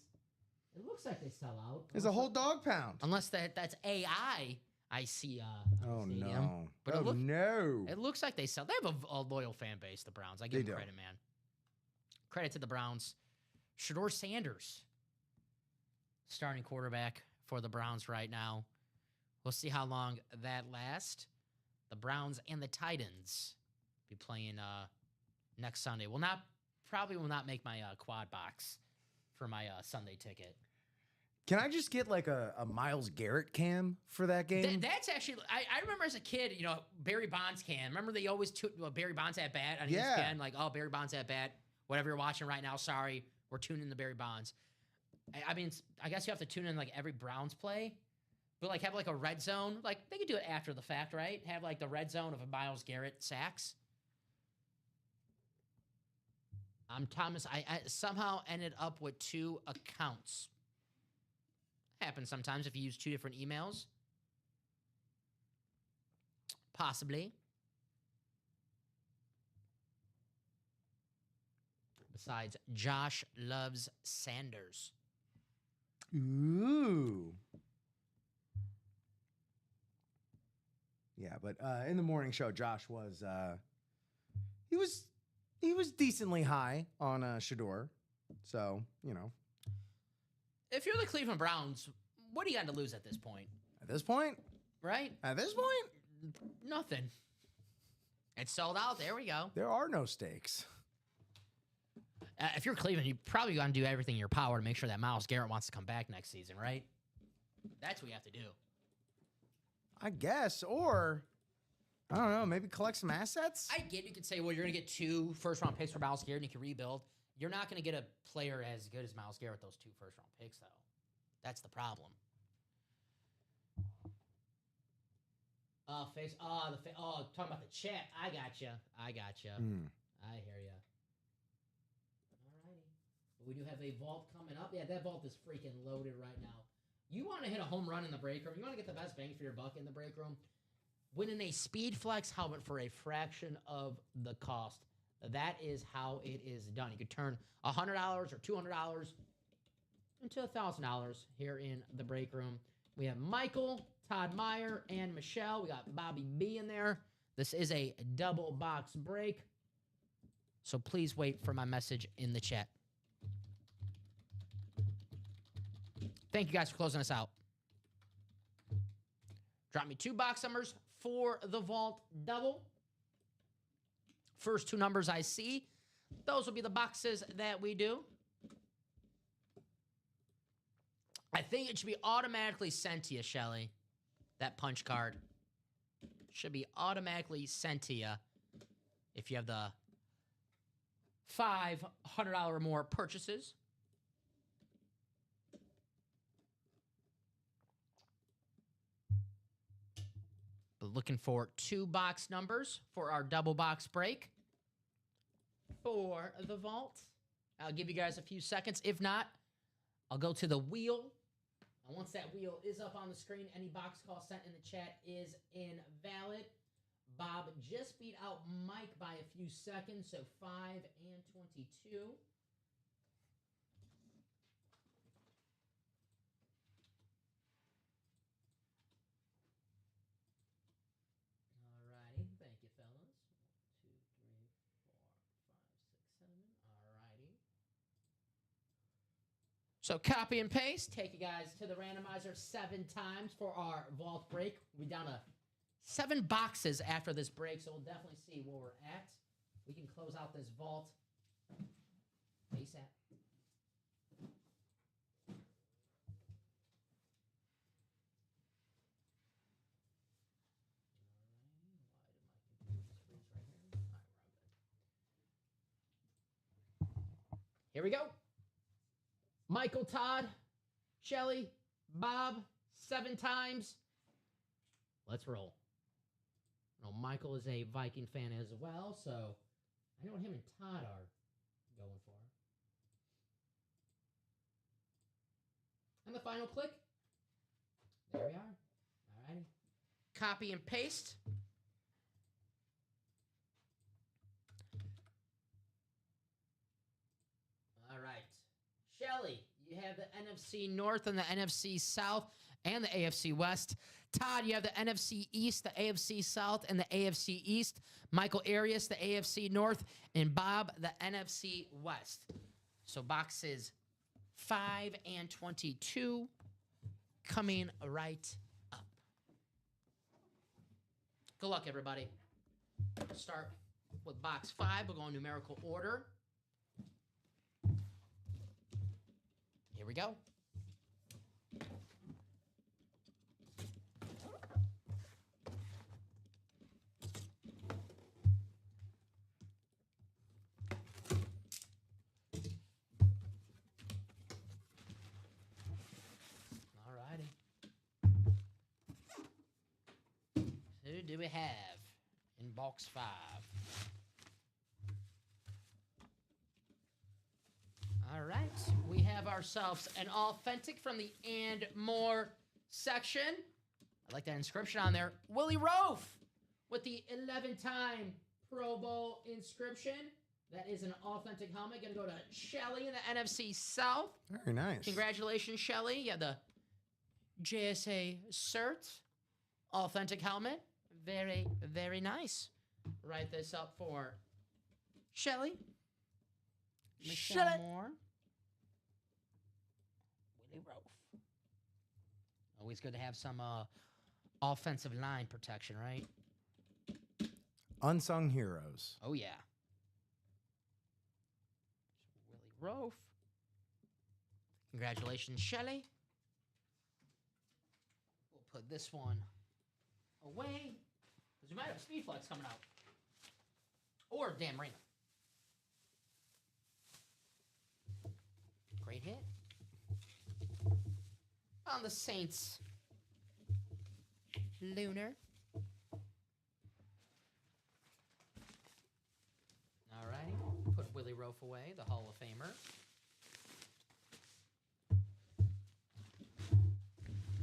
Speaker 2: It looks like they sell out.
Speaker 3: There's a whole dog pound.
Speaker 2: Unless that's AI. I see.
Speaker 3: Oh
Speaker 2: stadium.
Speaker 3: No!
Speaker 2: But
Speaker 3: oh no!
Speaker 2: It looks like they sell. They have a loyal fan base. The Browns. I give them credit, man. Credit to the Browns. Shedeur Sanders, starting quarterback for the Browns right now. We'll see how long that lasts. The Browns and the Titans be playing next Sunday. Probably will not make my quad box for my Sunday ticket.
Speaker 3: Can I just get like a Myles Garrett cam for that game?
Speaker 2: That's actually, I remember as a kid, Barry Bonds cam. Remember they always Barry Bonds at bat on ESPN? Like, oh, Barry Bonds at bat. Whatever you're watching right now, sorry, we're tuning in to Barry Bonds. I mean, I guess you have to tune in like every Browns play, but like have like a red zone. Like they could do it after the fact, right? Have like the red zone of a Myles Garrett sacks. I'm Thomas. I somehow ended up with 2 accounts. Happens sometimes if you use 2 different emails. Possibly. Besides, Josh loves Sanders.
Speaker 3: Ooh. Yeah, but in the morning show, Josh was he was decently high on Shador. So, you know.
Speaker 2: If you're the Cleveland Browns, what do you got to lose at this point?
Speaker 3: At this point?
Speaker 2: Right?
Speaker 3: At this point?
Speaker 2: Nothing. It's sold out. There we go.
Speaker 3: There are no stakes.
Speaker 2: If you're Cleveland, you probably got to do everything in your power to make sure that Myles Garrett wants to come back next season, right? That's what you have to do.
Speaker 3: I guess. Or, I don't know, maybe collect some assets?
Speaker 2: I get you could say, well, you're going to get 2 first-round picks for Myles Garrett and you can rebuild. You're not going to get a player as good as Myles Garrett with those 2 first-round picks, though. That's the problem. Talking about the chat. I gotcha. I hear ya. Alrighty. We do have a vault coming up. Yeah, that vault is freaking loaded right now. You want to hit a home run in the break room. You want to get the best bang for your buck in the break room. Winning a Speed Flex helmet for a fraction of the cost. That is how it is done. You could turn $100 or $200 into $1,000 here in the break room. We have Michael, Todd Meyer, and Michelle. We got Bobby B in there. This is a double box break. So please wait for my message in the chat. Thank you guys for closing us out. Drop me 2 box numbers for the vault double. First 2 numbers I see, those will be the boxes that we do. I think it should be automatically sent to you, Shelly. That punch card should be automatically sent to you if you have the $500 or more purchases. But looking for 2 box numbers for our double box break for the vault. I'll give you guys a few seconds. If not, I'll go to the wheel. And once that wheel is up on the screen, any box call sent in the chat is invalid. Bob just beat out Mike by a few seconds, so 5 and 22. Alrighty, thank you, fellas. 1, 2, 3, 4, 5, 6, 7. Alrighty. So copy and paste. Take you guys to the randomizer 7 times for our vault break. We're down to 7 boxes after this break, so we'll definitely see where we're at. We can close out this vault ASAP. Here we go. Michael, Todd, Shelly, Bob, 7 times. Let's roll. Well, Michael is a Viking fan as well, so I know what him and Todd are going for. And the final click. There we are. All righty. Copy and paste. All right. Shelly, you have the NFC North and the NFC South and the AFC West. Todd, you have the NFC East, the AFC South, and the AFC East. Michael Arias, the AFC North, and Bob, the NFC West. So boxes 5 and 22 coming right up. Good luck, everybody. Start with box 5. We'll go in numerical order. Here we go. Alrighty. Who do we have in box 5? All right, we have ourselves an authentic from the and more section. I like that inscription on there. Willie Roaf with the 11-time Pro Bowl inscription. That is an authentic helmet. Going to go to Shelly in the NFC South.
Speaker 3: Very nice.
Speaker 2: Congratulations, Shelly. Yeah, the JSA cert. Authentic helmet. Very, very nice. Write this up for Shelly. Michelle Moore. Willie Roaf. Always good to have some offensive line protection, right?
Speaker 3: Unsung heroes.
Speaker 2: Oh, yeah. Willie Roaf. Congratulations, Shelly. We'll put this one away. Because we might have a Speed Flex coming out. Or Dan Marino. Great hit. On the Saints. Lunar. Alrighty. Put Willie Roaf away, the Hall of Famer.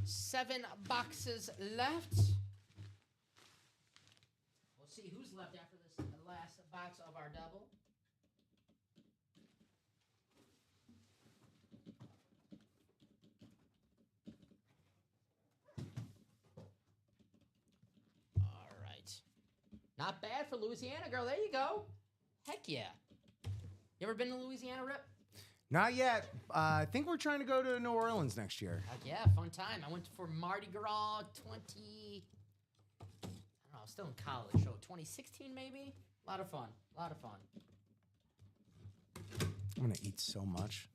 Speaker 2: 7 boxes left. We'll see who's left after this last box of our double. All right. Not bad for Louisiana, girl. There you go. Heck yeah. You ever been to Louisiana, Rip?
Speaker 3: Not yet. I think we're trying to go to New Orleans next year.
Speaker 2: Heck yeah, fun time. I went for Mardi Gras 20... I don't know, I was still in college, so 2016 maybe? A lot of fun. A lot of fun.
Speaker 3: I'm going to eat so much.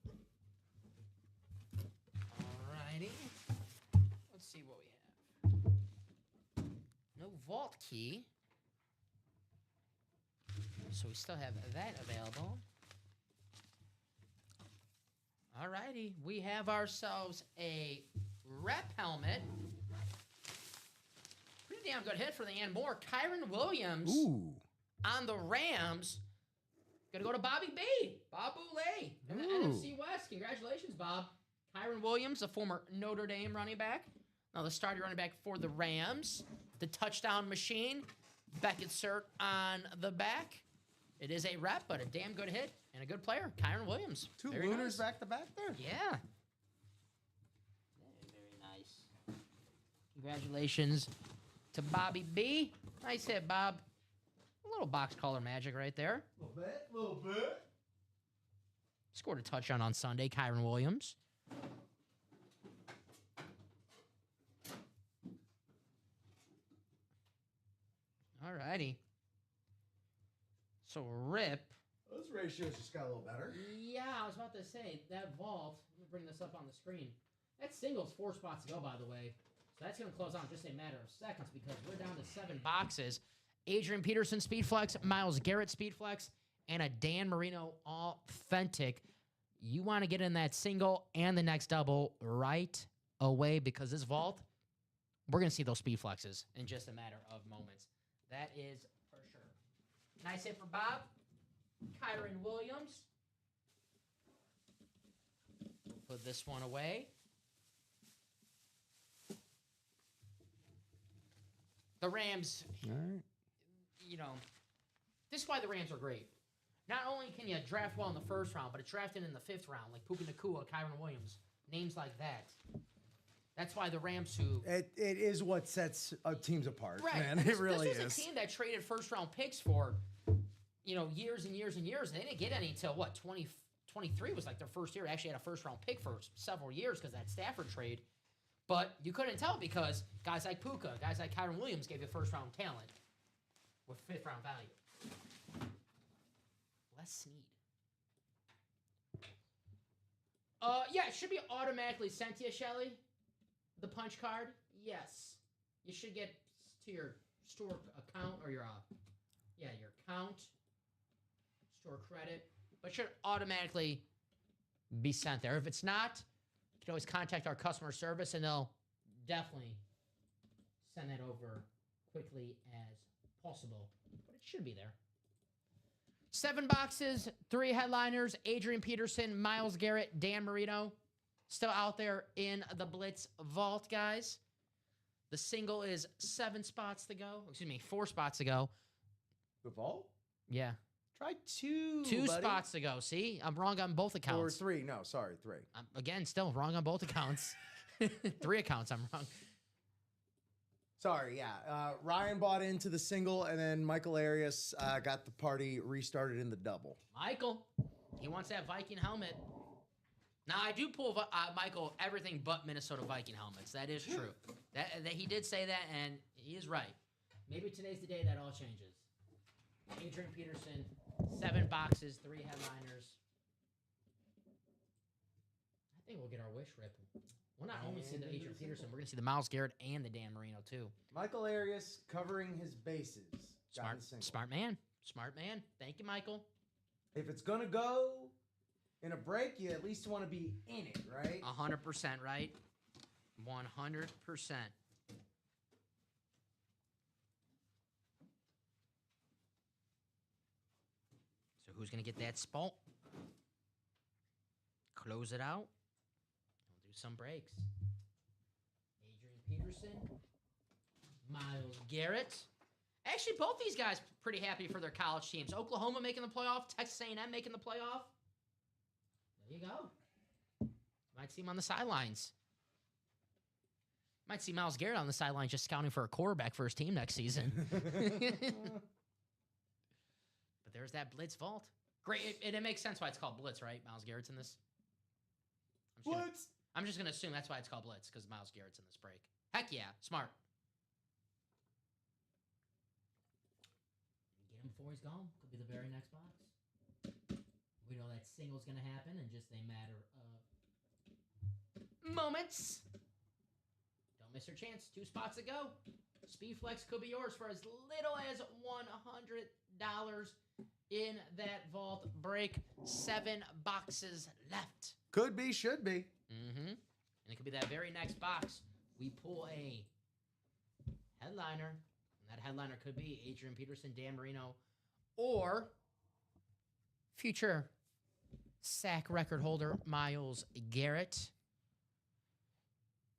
Speaker 2: Alrighty. Let's see what we have. No vault key. So we still have that available. Alrighty. We have ourselves a rep helmet. Pretty damn good hit for the and more. Kyron Williams on the Rams. Gonna go to Bobby B. Bob Boulay in the NFC West. Congratulations, Bob. Kyron Williams, a former Notre Dame running back. Now the starting running back for the Rams. The touchdown machine. Beckett cert on the back. It is a rep, but a damn good hit and a good player. Kyron Williams.
Speaker 3: 2
Speaker 2: Very
Speaker 3: Lunars
Speaker 2: nice.
Speaker 3: back to back there.
Speaker 2: Yeah. Very, very nice. Congratulations to Bobby B. Nice hit, Bob. A little box color magic right there.
Speaker 3: A little bit.
Speaker 2: Scored a touchdown on Sunday, Kyron Williams. All righty. So, Rip.
Speaker 3: Those ratios just got a little better.
Speaker 2: Yeah, I was about to say, that vault, let me bring this up on the screen. That single's 4 spots to go, by the way. So that's going to close out in just a matter of seconds because we're down to 7 boxes. Adrian Peterson Speedflex, Myles Garrett Speedflex, and a Dan Marino Authentic. You want to get in that single and the next double right away because this vault, we're going to see those Speedflexes in just a matter of moments. That is for sure. Nice hit for Bob. Kyron Williams. Put this one away. The Rams,
Speaker 3: All right.
Speaker 2: you know, this is why the Rams are great. Not only can you draft well in the first round, but it's drafted in the 5th round, like Puka Nacua, Kyron Williams, names like that. That's why the Rams who...
Speaker 3: It is what sets teams apart,
Speaker 2: Right.
Speaker 3: man.
Speaker 2: And
Speaker 3: It really
Speaker 2: this was
Speaker 3: is.
Speaker 2: a team that traded first-round picks for, you know, years and years and years. They didn't get any until, what, 2023 was like their first year. They actually had a first-round pick for several years because that Stafford trade. But you couldn't tell because guys like Puka, guys like Kyron Williams gave you first-round talent with 5th-round value. Les Snead. Yeah, it should be automatically sent to you, Shelly. The punch card, yes. You should get to your store account or your your account, store credit, but it should automatically be sent there. If it's not, you can always contact our customer service and they'll definitely send that over quickly as possible. But it should be there. 7 boxes, 3 headliners, Adrian Peterson, Myles Garrett, Dan Marino. Still out there in the Blitz vault, guys. The single is 7 spots to go. Excuse me, 4 spots to go.
Speaker 3: The vault?
Speaker 2: Yeah.
Speaker 3: Try two.
Speaker 2: Two
Speaker 3: buddy.
Speaker 2: spots to go. See, I'm wrong on both
Speaker 3: Or
Speaker 2: accounts.
Speaker 3: three. No, sorry, three.
Speaker 2: I'm, again, still wrong on both accounts. 3 accounts, I'm wrong.
Speaker 3: Sorry, yeah. Ryan bought into the single, and then Michael Arias got the party restarted in the double.
Speaker 2: Michael, he wants that Viking helmet. Now, I do pull Michael everything but Minnesota Viking helmets. That is true. That he did say that, and he is right. Maybe today's the day that all changes. Adrian Peterson, 7 boxes, 3 headliners. I think we'll get our wish rip. We'll not only see the Adrian Peterson, we're going to see the Myles Garrett and the Dan Marino, too.
Speaker 3: Michael Arias covering his bases.
Speaker 2: Smart man. Smart man. Thank you, Michael.
Speaker 3: If it's going to go in a break, you at least want to be in it, right?
Speaker 2: 100%, right? 100%. So who's going to get that spot? Close it out. We'll do some breaks. Adrian Peterson. Myles Garrett. Actually, both these guys pretty happy for their college teams. Oklahoma making the playoff. Texas A&M making the playoff. There you go. Might see him on the sidelines. Might see Myles Garrett on the sidelines just scouting for a quarterback for his team next season. But there's that Blitz vault. Great. It makes sense why it's called Blitz, right? Myles Garrett's in this. I'm just going to assume that's why it's called Blitz, because Myles Garrett's in this break. Heck yeah. Smart. Get him before he's gone. Could be the very next box. We know that single's going to happen in just a matter of moments. Don't miss your chance. 2 spots to go. Speed Flex could be yours for as little as $100 in that vault break. 7 boxes left.
Speaker 3: Could be, should be.
Speaker 2: Mm-hmm. And it could be that very next box. We pull a headliner. And that headliner could be Adrian Peterson, Dan Marino, or future sack record holder Myles Garrett.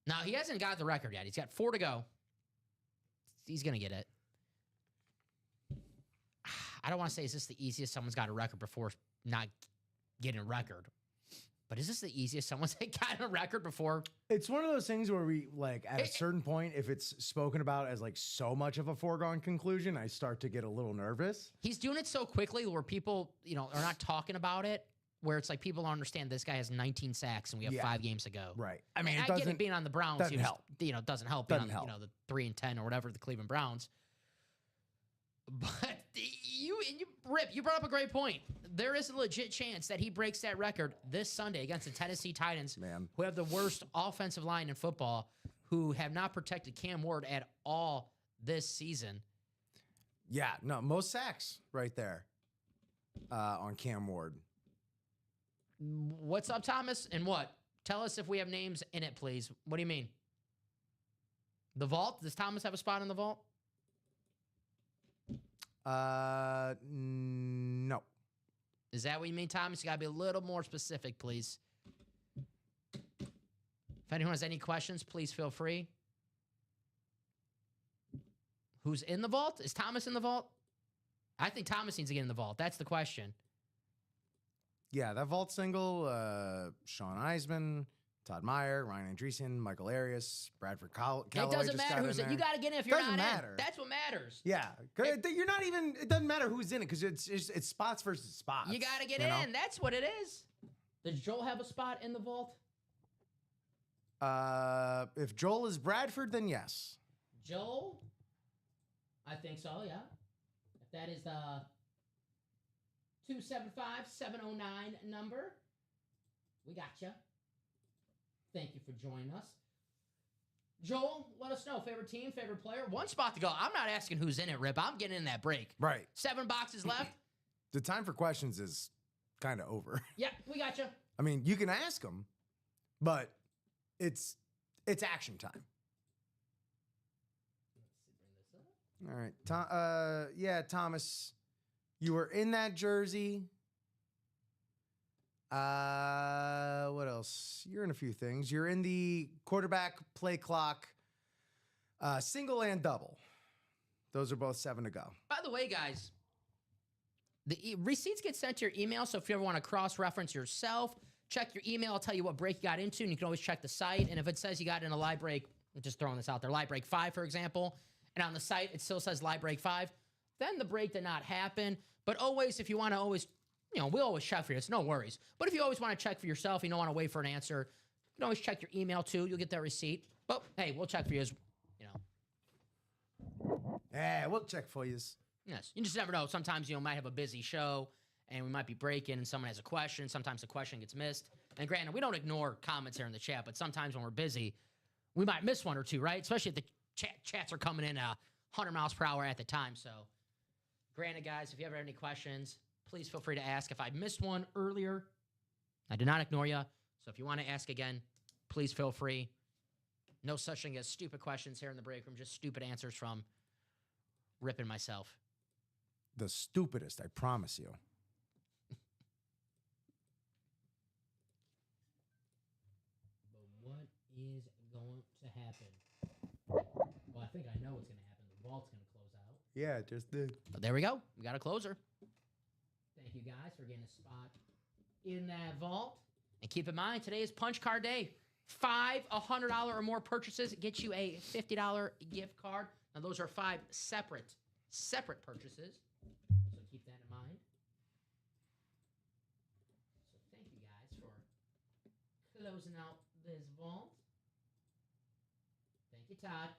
Speaker 2: Now, he hasn't got the record yet. He's got 4 to go. He's going to get it. I don't want to say, is this the easiest someone's got a record before not getting a record? But is this the easiest someone's gotten a record before?
Speaker 3: It's one of those things where we, like, at a certain point, if it's spoken about as, like, so much of a foregone conclusion, I start to get a little nervous.
Speaker 2: He's doing it so quickly where people, are not talking about it, where it's like people don't understand this guy has 19 sacks and we have 5 games to go.
Speaker 3: Right. I mean,
Speaker 2: I get it being on the Browns.
Speaker 3: Doesn't help.
Speaker 2: Doesn't help.
Speaker 3: Doesn't
Speaker 2: being on,
Speaker 3: help.
Speaker 2: The 3-10 or whatever, the Cleveland Browns. But you brought up a great point. There is a legit chance that he breaks that record this Sunday against the Tennessee Titans, who have the worst offensive line in football, who have not protected Cam Ward at all this season.
Speaker 3: Yeah, no, most sacks right there on Cam Ward.
Speaker 2: What's up, Thomas? And what? Tell us if we have names in it, please. What do you mean? The vault? Does Thomas have a spot in the vault?
Speaker 3: No.
Speaker 2: Is that what you mean, Thomas? You got to be a little more specific, please. If anyone has any questions, please feel free. Who's in the vault? Is Thomas in the vault? I think Thomas needs to get in the vault. That's the question.
Speaker 3: Yeah, that vault single, Sean Eisman, Todd Meyer, Ryan Andreessen, Michael Arias, Bradford Callaway.
Speaker 2: It doesn't matter who's in. You got to get in if you're not in. That's what matters.
Speaker 3: Yeah, you're not even. It doesn't matter who's in it because it's spots versus spots.
Speaker 2: You got to get in. That's what it is. Does Joel have a spot in the vault?
Speaker 3: If Joel is Bradford, then yes.
Speaker 2: Joel, I think so. Yeah. If that is the 275-709 number, we got you. Thank you for joining us. Joel, let us know. Favorite team, favorite player. 1 spot to go. I'm not asking who's in it, Rip. I'm getting in that break.
Speaker 3: Right.
Speaker 2: 7 boxes left.
Speaker 3: The time for questions is kind of over.
Speaker 2: Yeah, we got you.
Speaker 3: I mean, you can ask them, but it's action time. All right. Yeah, Thomas, you were in that jersey. What else? You're in a few things. You're in the quarterback play clock, single and double. Those are both 7 to go.
Speaker 2: By the way, guys, The receipts get sent to your email, so if you ever want to cross-reference yourself, check your email. I'll tell you what break you got into, and you can always check the site. And if it says you got in a live break, I'm just throwing this out there, live break 5, for example, and on the site it still says live break 5, then the break did not happen. But always, if you want to always, we'll always check for you. It's no worries. But if you always want to check for yourself, you don't want to wait for an answer, you can always check your email too. You'll get that receipt. But hey, we'll check for you as,
Speaker 3: Yeah, we'll check for you.
Speaker 2: Yes, you just never know. Sometimes, might have a busy show, and we might be breaking, and someone has a question. Sometimes the question gets missed. And granted, we don't ignore comments here in the chat, but sometimes when we're busy, we might miss one or two, right? Especially if the chats are coming in 100 miles per hour at the time. So, granted, guys, if you ever have any questions, please feel free to ask. If I missed one earlier, I did not ignore you. So if you want to ask again, please feel free. No such thing as stupid questions here in the break room, just stupid answers from ripping myself.
Speaker 3: The stupidest, I promise you.
Speaker 2: But what is going to happen? Well, I think I know what's going to happen. The vault's going to close out.
Speaker 3: Yeah, it just did.
Speaker 2: But there we go. We got a closer. Thank you guys for getting a spot in that vault. And keep in mind, today is Punch Card Day. $100 or more purchases get you a $50 gift card. Now, those are 5 separate purchases. So keep that in mind. So thank you guys for closing out this vault. Thank you, Todd.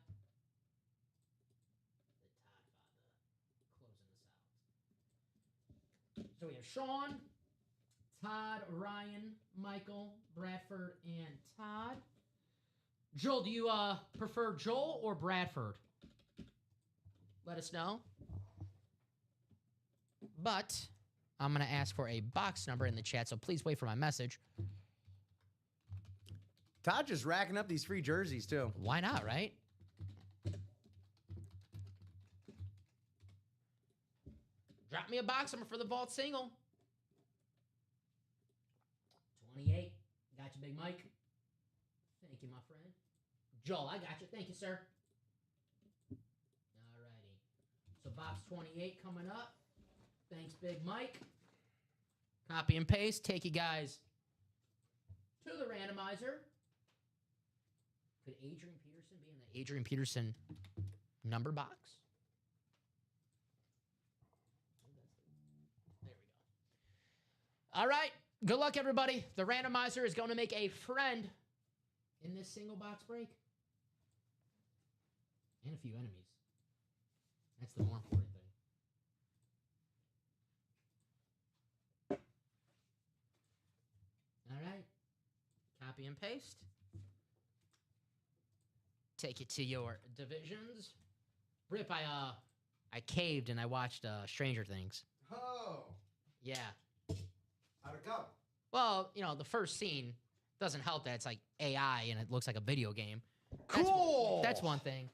Speaker 2: So we have Sean, Todd, Ryan, Michael, Bradford, and Todd. Joel, do you prefer Joel or Bradford? Let us know. But I'm going to ask for a box number in the chat, so please wait for my message.
Speaker 3: Todd just racking up these free jerseys, too.
Speaker 2: Why not, right? Drop me a box number for the vault single. 28. Got you, Big Mike. Thank you, my friend. Joel, I got you. Thank you, sir. All righty. So box 28 coming up. Thanks, Big Mike. Copy and paste. Take you guys to the randomizer. Could Adrian Peterson be in the Adrian Peterson number box? All right. Good luck, everybody. The randomizer is going to make a friend in this single box break. And a few enemies. That's the more important thing. All right. Copy and paste. Take it to your divisions. Rip, I caved and I watched Stranger Things.
Speaker 3: Oh.
Speaker 2: Yeah.
Speaker 3: How'd it go?
Speaker 2: Well, the first scene doesn't help that it's like AI and it looks like a video game.
Speaker 3: Cool.
Speaker 2: That's one thing.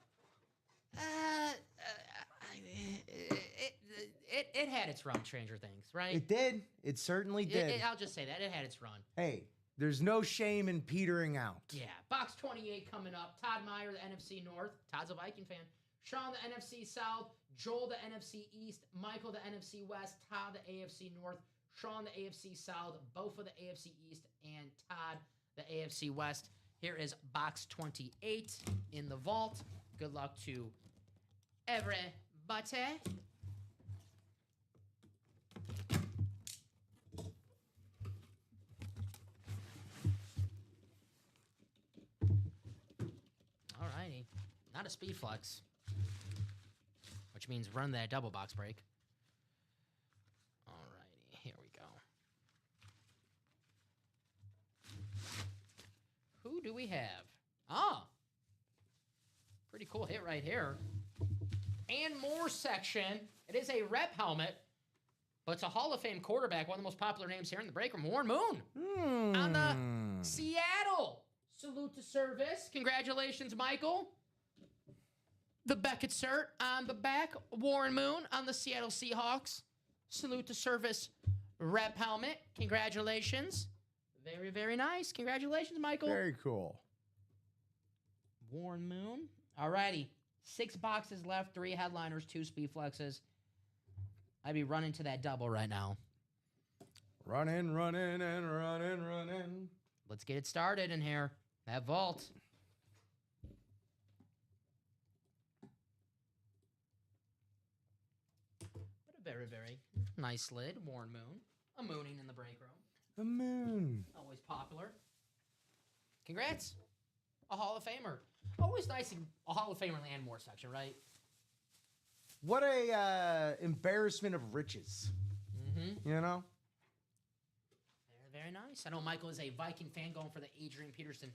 Speaker 2: It had its run, Stranger Things, right?
Speaker 3: It did. It certainly did.
Speaker 2: I'll just say that. It had its run.
Speaker 3: Hey, there's no shame in petering out.
Speaker 2: Yeah. Box 28 coming up. Todd Meyer, the NFC North. Todd's a Viking fan. Sean, the NFC South. Joel, the NFC East. Michael, the NFC West. Todd, the AFC North. Sean, the AFC South. Both of the AFC East. And Todd, the AFC West. Here is box 28 in the vault. Good luck to everybody. Alrighty. Not a speed flex. Which means run that double box break. Alrighty. Here we go. Who do we have? Ah. Pretty cool hit right here. And more section. It is a rep helmet. But it's a Hall of Fame quarterback. One of the most popular names here in the break room. Warren Moon. On the Seattle. Salute to service. Congratulations, Michael. The Beckett cert on the back. Warren Moon on the Seattle Seahawks. Salute to service rep helmet. Congratulations. Very, very nice. Congratulations, Michael.
Speaker 3: Very cool.
Speaker 2: Warren Moon. Alrighty. 6 boxes left. 3 headliners, 2 speed flexes. I'd be running to that double right now.
Speaker 3: Running, running, and running, running.
Speaker 2: Let's get it started in here. That vault. But a very, very nice lid. Worn moon. A mooning in the break room.
Speaker 3: The moon.
Speaker 2: Always popular. Congrats. A Hall of Famer. Always nice in a Hall of Famer in the and more section, right?
Speaker 3: What a embarrassment of riches.
Speaker 2: Mm-hmm.
Speaker 3: You know?
Speaker 2: Very, very nice. I know Michael is a Viking fan going for the Adrian Peterson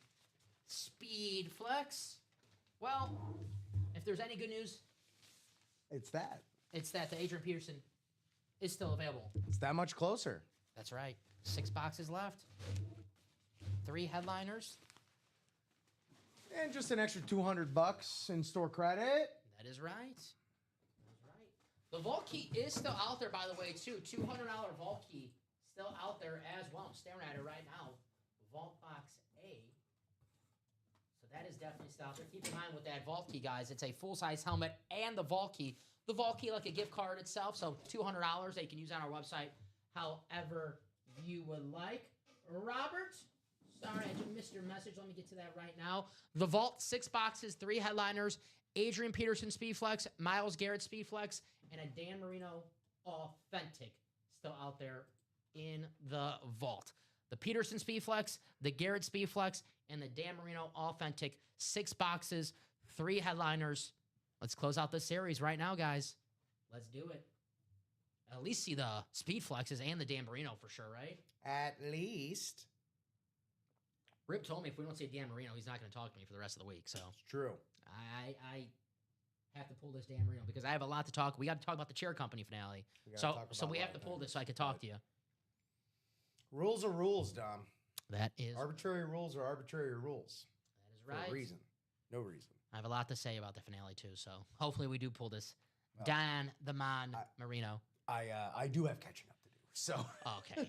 Speaker 2: Speed Flex. Well, if there's any good news,
Speaker 3: It's that.
Speaker 2: it's that the Adrian Peterson is still available.
Speaker 3: It's that much closer.
Speaker 2: That's right. 6 boxes left. 3 headliners.
Speaker 3: And just an extra $200 in store credit.
Speaker 2: That is right. That is right. The vault key is still out there, by the way, too. $200 vault key still out there as well. I'm staring at it right now. Vault box A. So that is definitely still out there. Keep in mind with that vault key, guys, it's a full-size helmet and the vault key. The vault key like a gift card itself, so $200 that you can use on our website however you would like. Robert, sorry, I just missed your message. Let me get to that right now. The vault, 6 boxes, 3 headliners, Adrian Peterson Speed Flex, Myles Garrett Speed Flex, and a Dan Marino Authentic still out there in the vault. The Peterson Speed Flex, the Garrett Speed Flex, and the Dan Marino Authentic. 6 boxes, 3 headliners. Let's close out this series right now, guys. Let's do it. At least see the Speed Flexes and the Dan Marino for sure, right?
Speaker 3: At least.
Speaker 2: Rip told me if we don't see Dan Marino, he's not going to talk to me for the rest of the week. So
Speaker 3: It's true.
Speaker 2: I have to pull this Dan Marino because I have a lot to talk. We got to talk about the chair company finale. So we have to pull this so I can talk to you.
Speaker 3: Rules are rules, Dom.
Speaker 2: That is
Speaker 3: Arbitrary rules are arbitrary rules.
Speaker 2: that is right.
Speaker 3: For a reason. No reason.
Speaker 2: I have a lot to say about the finale too. So hopefully we do pull this.
Speaker 3: Well,
Speaker 2: Dan the Man Marino.
Speaker 3: I do have catching up to do. So
Speaker 2: Okay.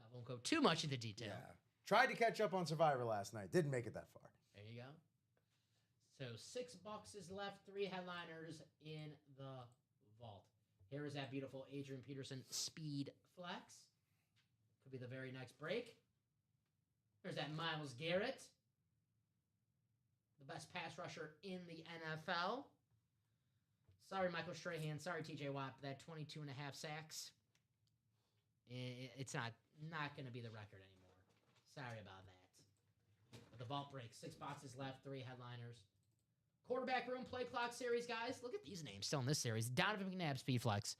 Speaker 2: I won't go too much into detail.
Speaker 3: yeah. Tried to catch up on Survivor last night. Didn't make it that far.
Speaker 2: There you go. So 6 boxes left, 3 headliners in the vault. Here is that beautiful Adrian Peterson Speed Flex. Could be the very next break. There's that Myles Garrett. The best pass rusher in the NFL. Sorry, Michael Strahan. Sorry, TJ Watt. That 22 and a half sacks. It's not going to be the record anymore. Sorry about that. But the vault break. 6 boxes left, 3 headliners. Quarterback room play clock series, guys. Look at these names still in this series. Donovan McNabb, Speed Flex.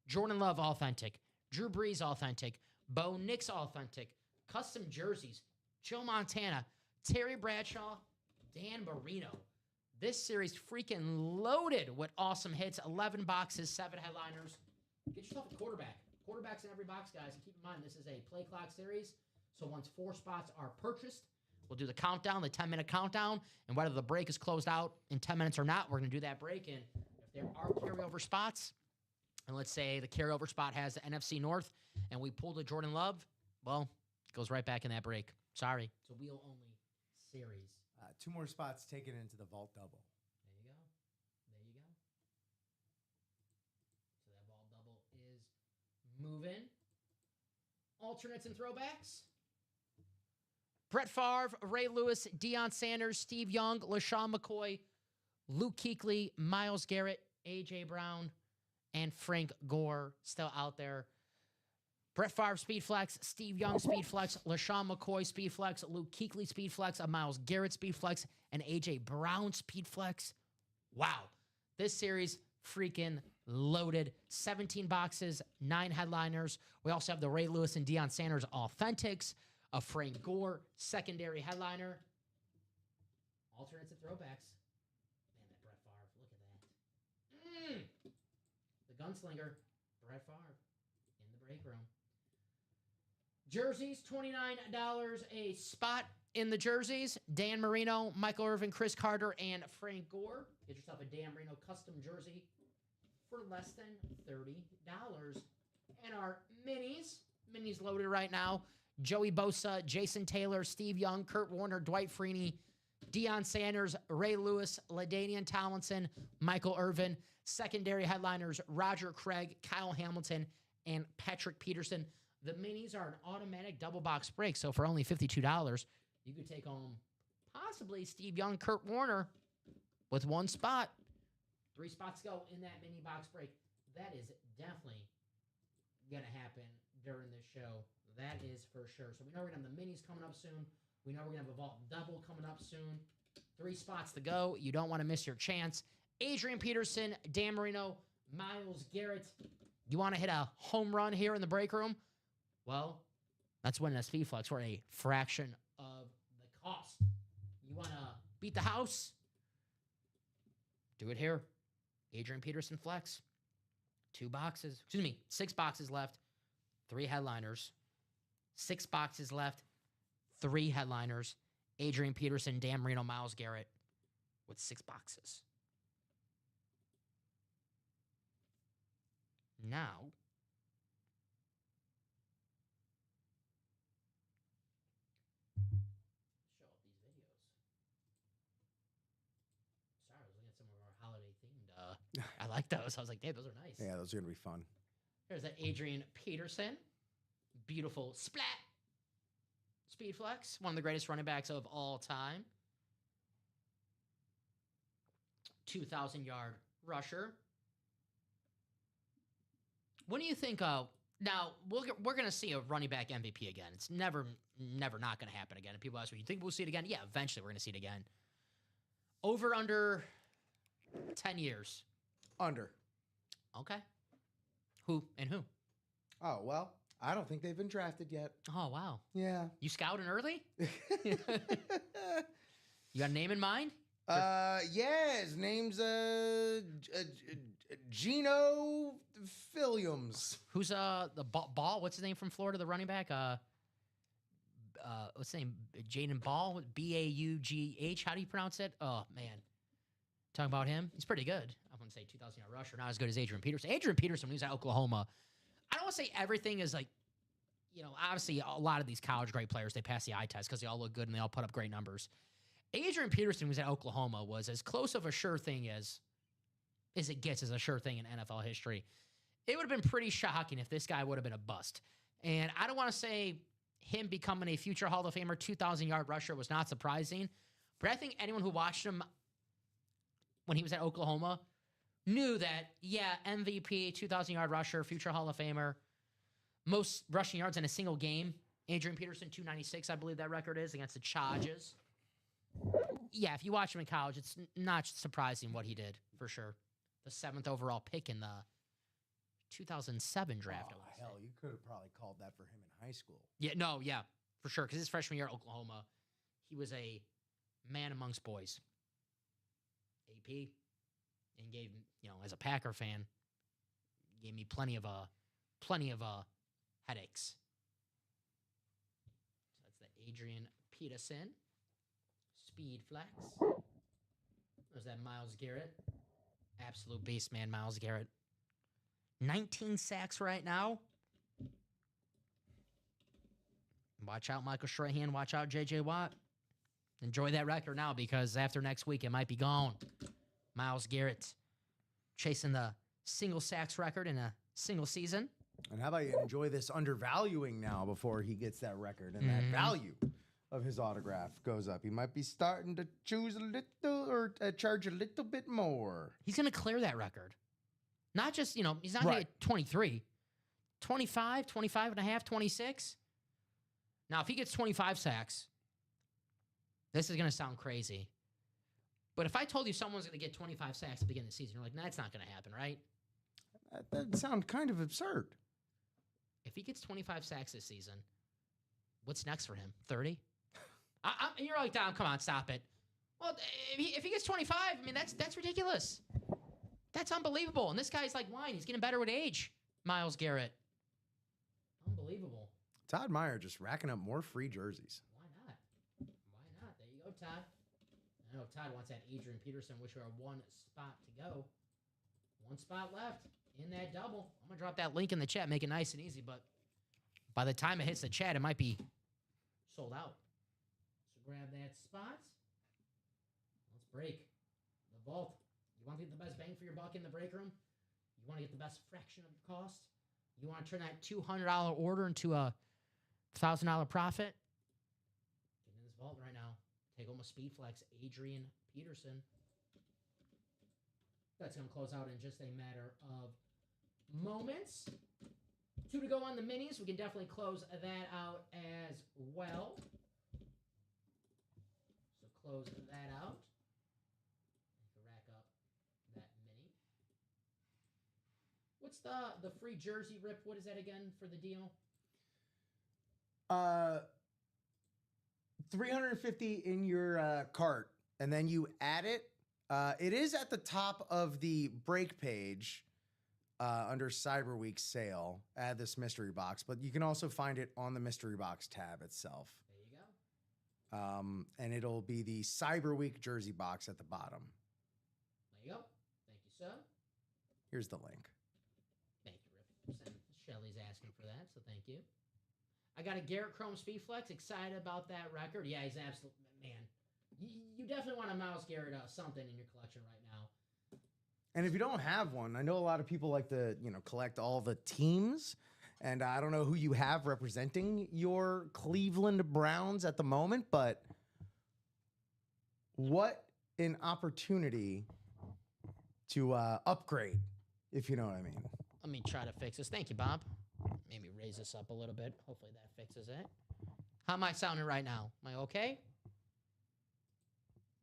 Speaker 2: Jordan Love, Authentic. Drew Brees, Authentic. Bo Nix, Authentic. Custom jerseys. Joe Montana. Terry Bradshaw. Dan Marino. This series freaking loaded with awesome hits. 11 boxes, 7 headliners. Get yourself a quarterback. Quarterbacks in every box, guys. And keep in mind, this is a play clock series. So once 4 spots are purchased, we'll do the countdown, the 10-minute countdown. And whether the break is closed out in 10 minutes or not, we're going to do that break. And if there are carryover spots, and let's say the carryover spot has the NFC North, and we pull the Jordan Love, well, it goes right back in that break. Sorry. It's a wheel-only series.
Speaker 3: 2 more spots taken into the vault double.
Speaker 2: There you go. There you go. So that vault double is moving. Alternates and throwbacks. Brett Favre, Ray Lewis, Deion Sanders, Steve Young, LaShawn McCoy, Luke Kuechly, Myles Garrett, A.J. Brown, and Frank Gore still out there. Brett Favre Speed Flex, Steve Young Speed Flex, LaShawn McCoy Speed Flex, Luke Kuechly Speed Flex, a Myles Garrett Speed Flex, and A.J. Brown Speed Flex. Wow. This series freaking loaded. 17 boxes, 9 headliners. We also have the Ray Lewis and Deion Sanders Authentics, a Frank Gore secondary headliner. Alternates and throwbacks. Man, that Brett Favre, look at that. The gunslinger, Brett Favre, in the break room. Jerseys, $29 a spot in the jerseys. Dan Marino, Michael Irvin, Chris Carter, and Frank Gore. Get yourself a Dan Marino custom jersey for less than $30. And our minis loaded right now. Joey Bosa, Jason Taylor, Steve Young, Kurt Warner, Dwight Freeney, Deion Sanders, Ray Lewis, LaDainian Tomlinson, Michael Irvin. Secondary headliners, Roger Craig, Kyle Hamilton, and Patrick Peterson. The minis are an automatic double box break, so for only $52, you could take home possibly Steve Young, Kurt Warner with one spot. 3 spots to go in that mini box break. That is definitely going to happen during this show. That is for sure. So we know we're going to have the minis coming up soon. We know we're going to have a vault double coming up soon. 3 spots to go. You don't want to miss your chance. Adrian Peterson, Dan Marino, Myles Garrett. You want to hit a home run here in the break room? Well, that's winning a speed flex for a fraction of the cost. You want to beat the house? Do it here. Adrian Peterson flex. 6 boxes left. 3 headliners. 6 boxes left. 3 headliners. Adrian Peterson, Dan Marino, Myles Garrett with 6 boxes. Now, show off these videos. Sorry, I was looking at some of our holiday themed. I like those. I was like, Dave, those are nice.
Speaker 3: Yeah, those are gonna be fun.
Speaker 2: There's that Adrian Peterson. Beautiful splat. Speed flex. One of the greatest running backs of all time. 2,000-yard rusher. What do you think of? Now, we're going to see a running back MVP again. It's never not going to happen again. And people ask me, you think we'll see it again? Yeah, eventually we're going to see it again. Over, under 10 years.
Speaker 3: Under.
Speaker 2: Okay. Who and who?
Speaker 3: Oh, well, I don't think they've been drafted yet.
Speaker 2: Oh, wow.
Speaker 3: Yeah.
Speaker 2: You scouting early? You got a name in mind?
Speaker 3: Yeah, his name's Geno Williams.
Speaker 2: Who's the Ball? What's his name from Florida? The running back. What's his name? Jaden Ball. Baugh. How do you pronounce it? Oh man, talking about him. He's pretty good. I wouldn't say 2,000-yard rusher. Not as good as Adrian Peterson. Adrian Peterson, when he was at Oklahoma, I don't want to say everything is like, obviously a lot of these college great players, they pass the eye test because they all look good and they all put up great numbers. Adrian Peterson was at Oklahoma was as close of a sure thing as it gets as a sure thing in NFL history. It would have been pretty shocking if this guy would have been a bust. And I don't want to say him becoming a future Hall of Famer 2,000-yard rusher was not surprising, but I think anyone who watched him when he was at Oklahoma knew that, yeah, MVP, 2,000-yard rusher, future Hall of Famer, most rushing yards in a single game. Adrian Peterson, 296, I believe that record is, against the Chargers. Yeah, if you watch him in college, it's not surprising what he did, for sure. The 7th overall pick in the 2007 draft.
Speaker 3: Oh, hell, you could have probably called that for him in high school.
Speaker 2: Yeah, for sure, because his freshman year at Oklahoma, he was a man amongst boys. AP, and gave, as a Packer fan, gave me plenty of headaches. So that's the Adrian Peterson speed flex. There's that Myles Garrett. Absolute beast, man, Myles Garrett. 19 sacks right now. Watch out, Michael Strahan. Watch out, J.J. Watt. Enjoy that record now because after next week, it might be gone. Myles Garrett chasing the single sacks record in a single season.
Speaker 3: And how about you enjoy this undervaluing now before he gets that record and that value of his autograph goes up. He might be starting to choose a little or charge a little bit more.
Speaker 2: He's going to clear that record. Not just, he's not going to get 23. 25, 25 and a half, 26. Now, if he gets 25 sacks, this is going to sound crazy. But if I told you someone's going to get 25 sacks at the beginning of the season, you're like, that's not going to happen, right?
Speaker 3: That sounds kind of absurd.
Speaker 2: If he gets 25 sacks this season, what's next for him? 30? You're like, Dom, come on, stop it. Well, if he gets 25, that's ridiculous. That's unbelievable. And this guy's like wine. He's getting better with age. Myles Garrett. Unbelievable.
Speaker 3: Todd Meyer just racking up more free jerseys.
Speaker 2: Why not? There you go, Todd. I know Todd wants that Adrian Peterson, which are 1 spot to go. 1 spot left in that double. I'm going to drop that link in the chat, make it nice and easy, but by the time it hits the chat, it might be sold out. So grab that spot. break. The vault. You want to get the best bang for your buck in the break room? You want to get the best fraction of your cost? You want to turn that $200 order into a $1,000 profit? Get in this vault right now. Take home a speed flex, Adrian Peterson. That's going to close out in just a matter of moments. 2 to go on the minis. We can definitely close that out as well. So close that out. Rack up that mini. What's the free jersey, Rip? What is that again for the deal?
Speaker 3: 350 in your cart, and then you add it. It is at the top of the break page under Cyber Week sale. Add this mystery box, but you can also find it on the mystery box tab itself.
Speaker 2: There you go.
Speaker 3: And it'll be the Cyber Week jersey box at the bottom.
Speaker 2: There you go. Thank you, sir.
Speaker 3: Here's the link.
Speaker 2: Thank you, Rip. Shelly's asking for that, so thank you. I got a Garrett Chrome Speed Flex. Excited about that record. Yeah, he's absolutely, man. You definitely want a Miles Garrett something in your collection right now.
Speaker 3: And if you don't have one, I know a lot of people like to, collect all the teams. And I don't know who you have representing your Cleveland Browns at the moment, but what an opportunity to upgrade, if you know what I mean.
Speaker 2: Let me try to fix this. Thank you, Bob. Maybe raise this up a little bit. Hopefully that fixes it. How am I sounding right now? Am I okay?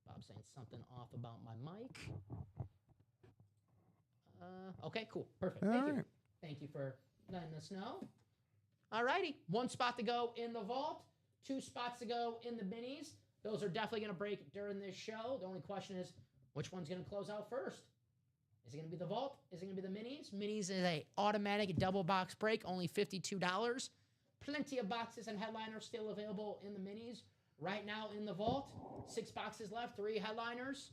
Speaker 2: Bob's saying something off about my mic. Okay, cool. Perfect. Thank you. Thank you for letting us know. All righty. 1 spot to go in the vault. 2 spots to go in the minis. Those are definitely going to break during this show. The only question is, which one's going to close out first? Is it going to be the vault? Is it going to be the minis? Minis is a automatic double box break, only $52. Plenty of boxes and headliners still available in the minis. Right now in the vault, 6 boxes left, 3 headliners.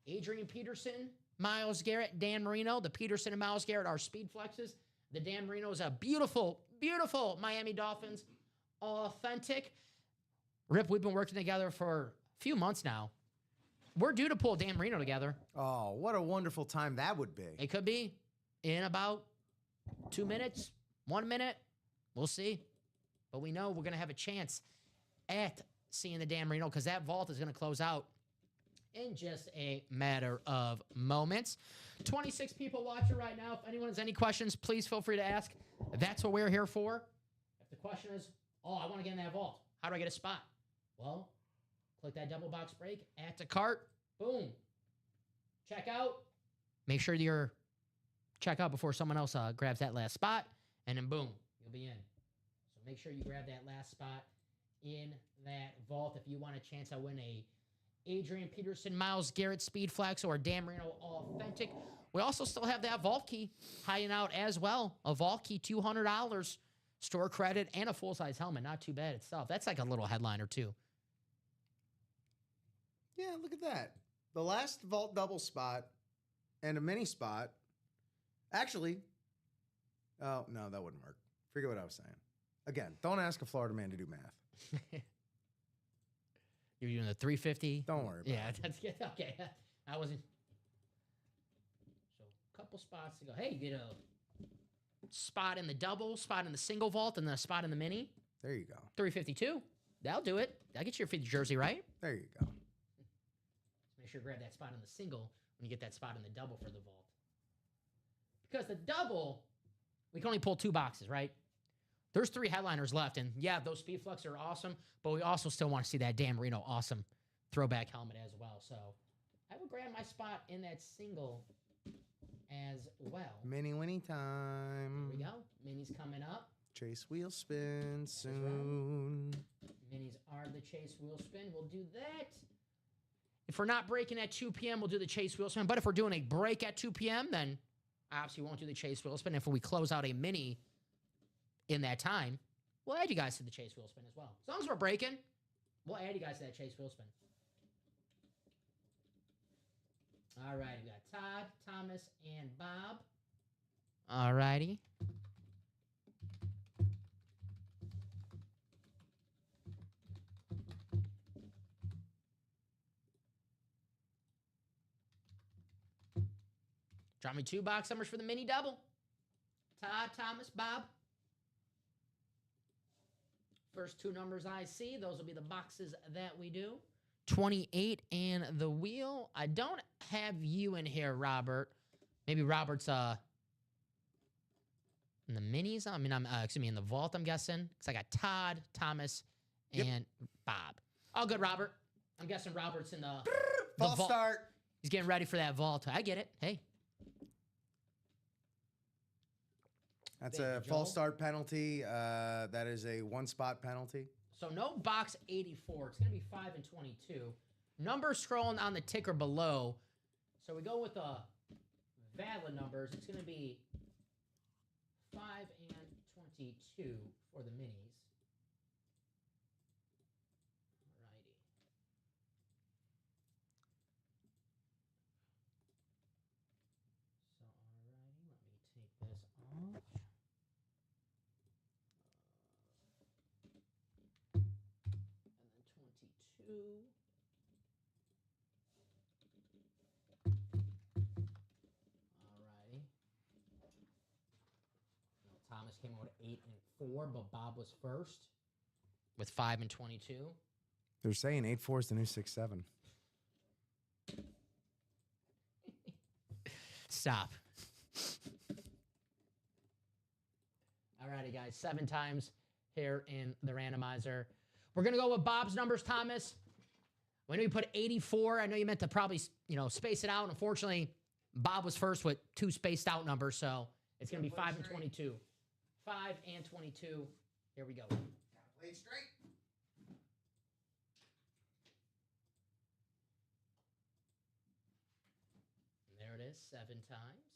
Speaker 2: Adrian Peterson, Myles Garrett, Dan Marino. The Peterson and Myles Garrett are speed flexes. The Dan Marino is a beautiful, beautiful Miami Dolphins authentic. Rip, we've been working together for a few months now. We're due to pull Dan Marino together.
Speaker 3: Oh, what a wonderful time that would be.
Speaker 2: It could be in about 2 minutes, 1 minute. We'll see. But we know we're going to have a chance at seeing the Dan Marino because that vault is going to close out in just a matter of moments. 26 people watching right now. If anyone has any questions, please feel free to ask. That's what we're here for. If the question is, I want to get in that vault, how do I get a spot? Well, click that double box break, add to cart, boom. Check out. Make sure you're check out before someone else grabs that last spot, and then boom, you'll be in. So make sure you grab that last spot in that vault if you want a chance to win a Adrian Peterson, Myles Garrett Speed Flex, or a Dan Marino Authentic. We also still have that vault key hiding out as well. A vault key, $200, store credit, and a full-size helmet. Not too bad itself. That's like a little headliner, too.
Speaker 3: Yeah, look at that. The last vault double spot and a mini spot. Actually, oh, no, that wouldn't work. Forget what I was saying. Again, don't ask a Florida man to do math.
Speaker 2: You're doing the 350?
Speaker 3: Don't worry about it.
Speaker 2: That's good. Okay. I wasn't. So, a couple spots to go. Hey, you get a spot in the double, spot in the single vault, and then a spot in the mini.
Speaker 3: There you go.
Speaker 2: 352. That'll do it. That'll get you your 50 jersey, right?
Speaker 3: There you go.
Speaker 2: Make sure you grab that spot in the single when you get that spot in the double for the vault. Because the double, we can only pull 2 boxes, right? There's 3 headliners left, and yeah, those speed flex are awesome, but we also still want to see that Dan Marino awesome throwback helmet as well. So I will grab my spot in that single as well.
Speaker 3: Mini winning time.
Speaker 2: There we go. Minis coming up.
Speaker 3: Chase wheel spin soon.
Speaker 2: Minis are the chase wheel spin. We'll do that. If we're not breaking at 2 p.m., we'll do the chase wheel spin. But if we're doing a break at 2 p.m., then obviously we won't do the chase wheel spin. If we close out a mini in that time, we'll add you guys to the chase wheel spin as well. As long as we're breaking, we'll add you guys to that chase wheel spin. All right, we got Todd, Thomas, and Bob. All righty. Draw me 2 box numbers for the mini double. Todd, Thomas, Bob. First 2 numbers I see, those will be the boxes that we do. 28 and the wheel. I don't have you in here, Robert. Maybe Robert's in the minis. I mean, in the vault, I'm guessing. Because I got Todd, Thomas, and Bob. Oh, good, Robert. I'm guessing Robert's in the
Speaker 3: False
Speaker 2: vault.
Speaker 3: start.
Speaker 2: He's getting ready for that vault. I get it. Hey.
Speaker 3: That's
Speaker 2: Thank
Speaker 3: a
Speaker 2: you,
Speaker 3: false
Speaker 2: Joel.
Speaker 3: start penalty. That is a 1-spot penalty.
Speaker 2: So no box 84. It's going to be 5 and 22. Number scrolling on the ticker below. So we go with the valid numbers. It's going to be 5 and 22 for the minis. Alrighty. So alrighty, let me take this off. And then 22. Alrighty. Thomas came out 8 and 4, but Bob was first with 5 and 22.
Speaker 3: They're saying 8-4 is the new 6-7.
Speaker 2: Stop. Alrighty, guys. 7 times here in the randomizer. We're going to go with Bob's numbers, Thomas. When we put 84, I know you meant to probably, space it out. Unfortunately, Bob was first with 2 spaced out numbers, so it's going to be 5 and 22. 5 and 22. Here we go.
Speaker 3: Gotta play it straight.
Speaker 2: And there it is, 7 times.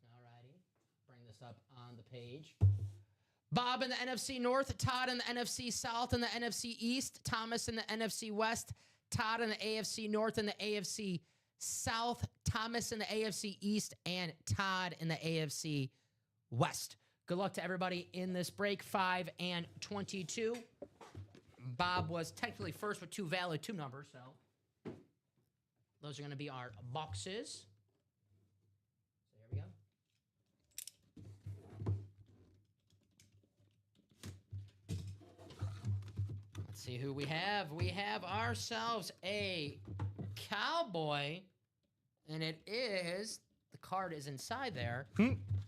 Speaker 2: Alrighty. Bring this up on the page. Bob in the NFC North, Todd in the NFC South and the NFC East, Thomas in the NFC West, Todd in the AFC North and the AFC South, Thomas in the AFC East, and Todd in the AFC West. Good luck to everybody in this break. 5 and 22. Bob was technically first with 2 valid 2 numbers, so those are going to be our boxes. So here we go. Let's see who we have. We have ourselves a Cowboy, and it is, the card is inside there.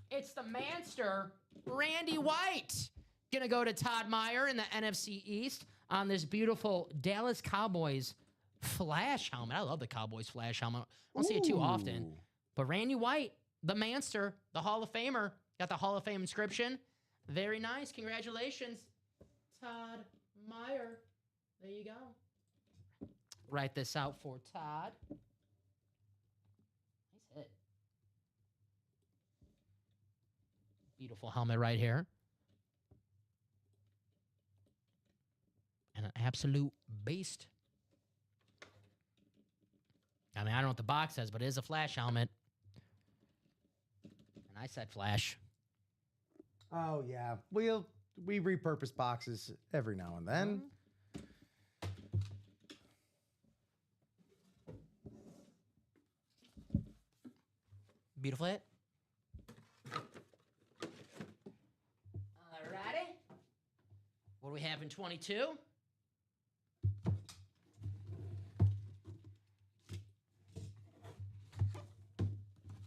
Speaker 2: It's the Manster, Randy White. Gonna go to Todd Meyer in the NFC East on this beautiful Dallas Cowboys flash helmet. I love the Cowboys flash helmet. I don't see it too often. But Randy White, the Manster, the Hall of Famer, got the Hall of Fame inscription. Very nice. Congratulations, Todd Meyer. There you go. Write this out for Todd. Nice hit. Beautiful helmet right here. And an absolute beast. I mean, I don't know what the box says, but it is a flash helmet. And I said flash.
Speaker 3: Oh, yeah. We repurpose boxes every now and then.
Speaker 2: Beautiful hit. Alrighty. What do we have in 22?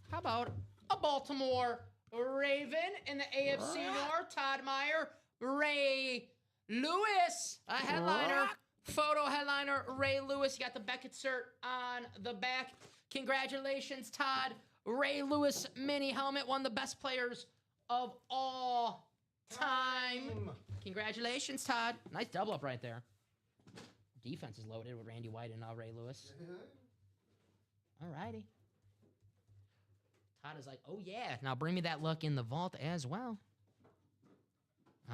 Speaker 2: How about a Baltimore Raven in the AFC North? Todd Meyer, Ray Lewis, a headliner, photo headliner, Ray Lewis. You got the Beckett cert on the back. Congratulations, Todd. Ray Lewis mini helmet, one of the best players of all time. Congratulations, Todd. Nice double up right there. Defense is loaded with Randy White and now Ray Lewis. All righty. Todd is like, oh, yeah. Now bring me that luck in the vault as well.